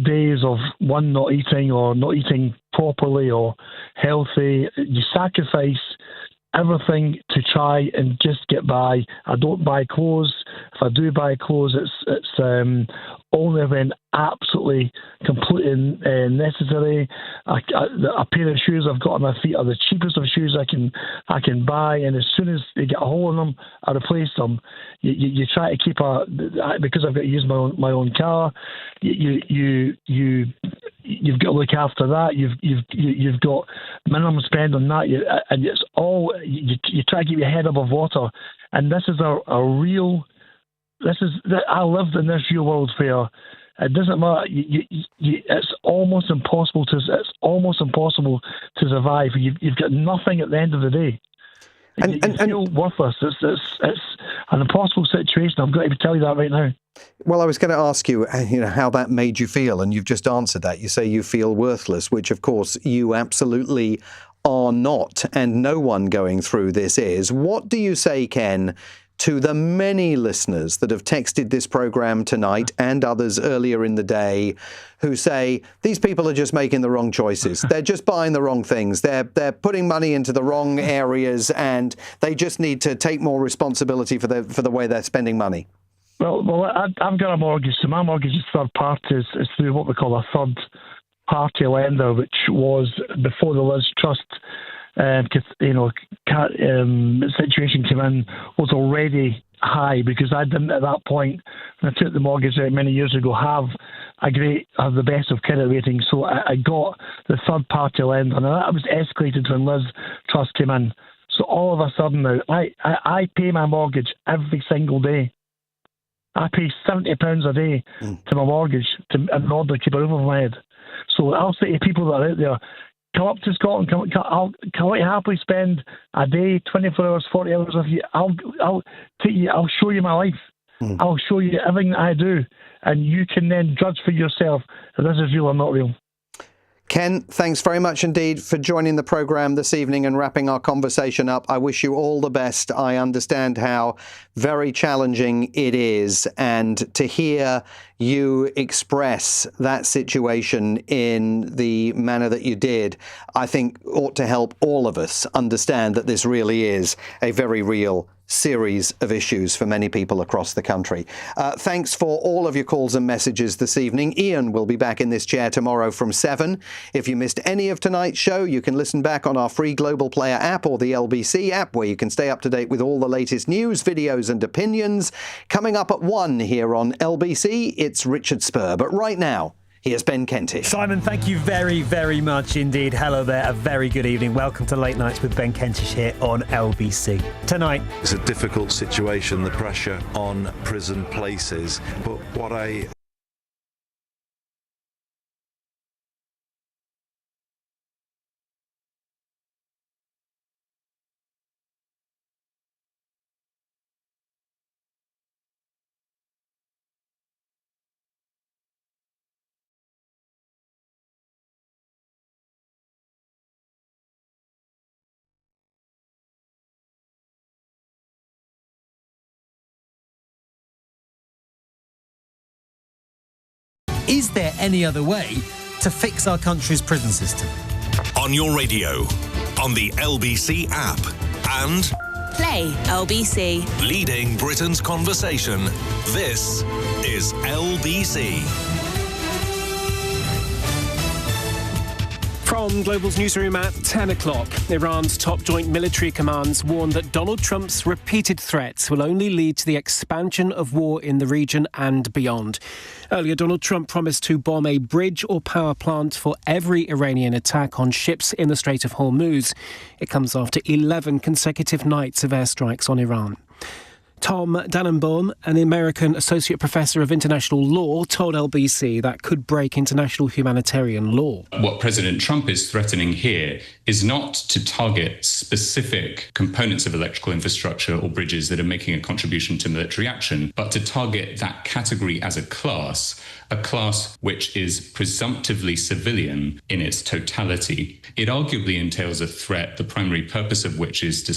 days of one not eating or not eating properly or healthy. You sacrifice everything to try and just get by. I don't buy clothes. If I do buy clothes, it's only when absolutely completely necessary. A pair of shoes I've got on my feet are the cheapest of shoes I can buy, and as soon as they get a hole in them, I replace them. You try to keep because I've got to use my own car. You've got to look after that. You've got minimum spend on that, and it's all you try to keep your head above water. And this is a real. I lived in this real world where it doesn't matter. It's almost impossible to survive. You've got nothing at the end of the day. You feel worthless. It's an impossible situation. I've got to tell you that right now. Well, I was going to ask you, how that made you feel, and you've just answered that. You say you feel worthless, which, of course, you absolutely are not, and no one going through this is. What do you say, Ken, to the many listeners that have texted this programme tonight and others earlier in the day who say these people are just making the wrong choices. They're just buying the wrong things. They're putting money into the wrong areas, and they just need to take more responsibility for the way they're spending money. Well, I've got a mortgage, so my mortgage is third party. It's through what we call a third party lender, which was before the Liz Trust situation came in, was already high, because I didn't at that point, when I took the mortgage out many years ago, have the best of credit rating. So I got the third party lender, and that was escalated when Liz Trust came in. So all of a sudden now, I pay my mortgage every single day. I pay £70 a day to my mortgage in order to keep a roof over my head. So I'll say to people that are out there, come up to Scotland. I'll happily spend a day, 24 hours, 40 hours with you. I'll take you. I'll show you my life. I'll show you everything that I do, and you can then judge for yourself if this is real or not real. Ken, thanks very much indeed for joining the programme this evening and wrapping our conversation up. I wish you all the best. I understand how very challenging it is, and to hear you express that situation in the manner that you did, I think ought to help all of us understand that this really is a very real series of issues for many people across the country. Thanks for all of your calls and messages this evening. Ian will be back in this chair tomorrow from 7. If you missed any of tonight's show, you can listen back on our free Global Player app or the LBC app, where you can stay up to date with all the latest news, videos and opinions. Coming up at 1 here on LBC, it's Richard Spur. But right now, here's Ben Kentish. Simon, thank you very, very much indeed. Hello there, a very good evening. Welcome to Late Nights with Ben Kentish here on LBC. Tonight, it's a difficult situation, the pressure on prison places. But what I is there any other way to fix our country's prison system? On your radio, on the LBC app, and Play LBC. leading Britain's conversation. This is LBC. From Global's newsroom at 10 o'clock, Iran's top joint military commands warn that Donald Trump's repeated threats will only lead to the expansion of war in the region and beyond. Earlier, Donald Trump promised to bomb a bridge or power plant for every Iranian attack on ships in the Strait of Hormuz. It comes after 11 consecutive nights of airstrikes on Iran. Tom Dannenbaum, an American associate professor of international law, told LBC that could break international humanitarian law. What President Trump is threatening here is not to target specific components of electrical infrastructure or bridges that are making a contribution to military action, but to target that category as a class which is presumptively civilian in its totality. It arguably entails a threat, the primary purpose of which is to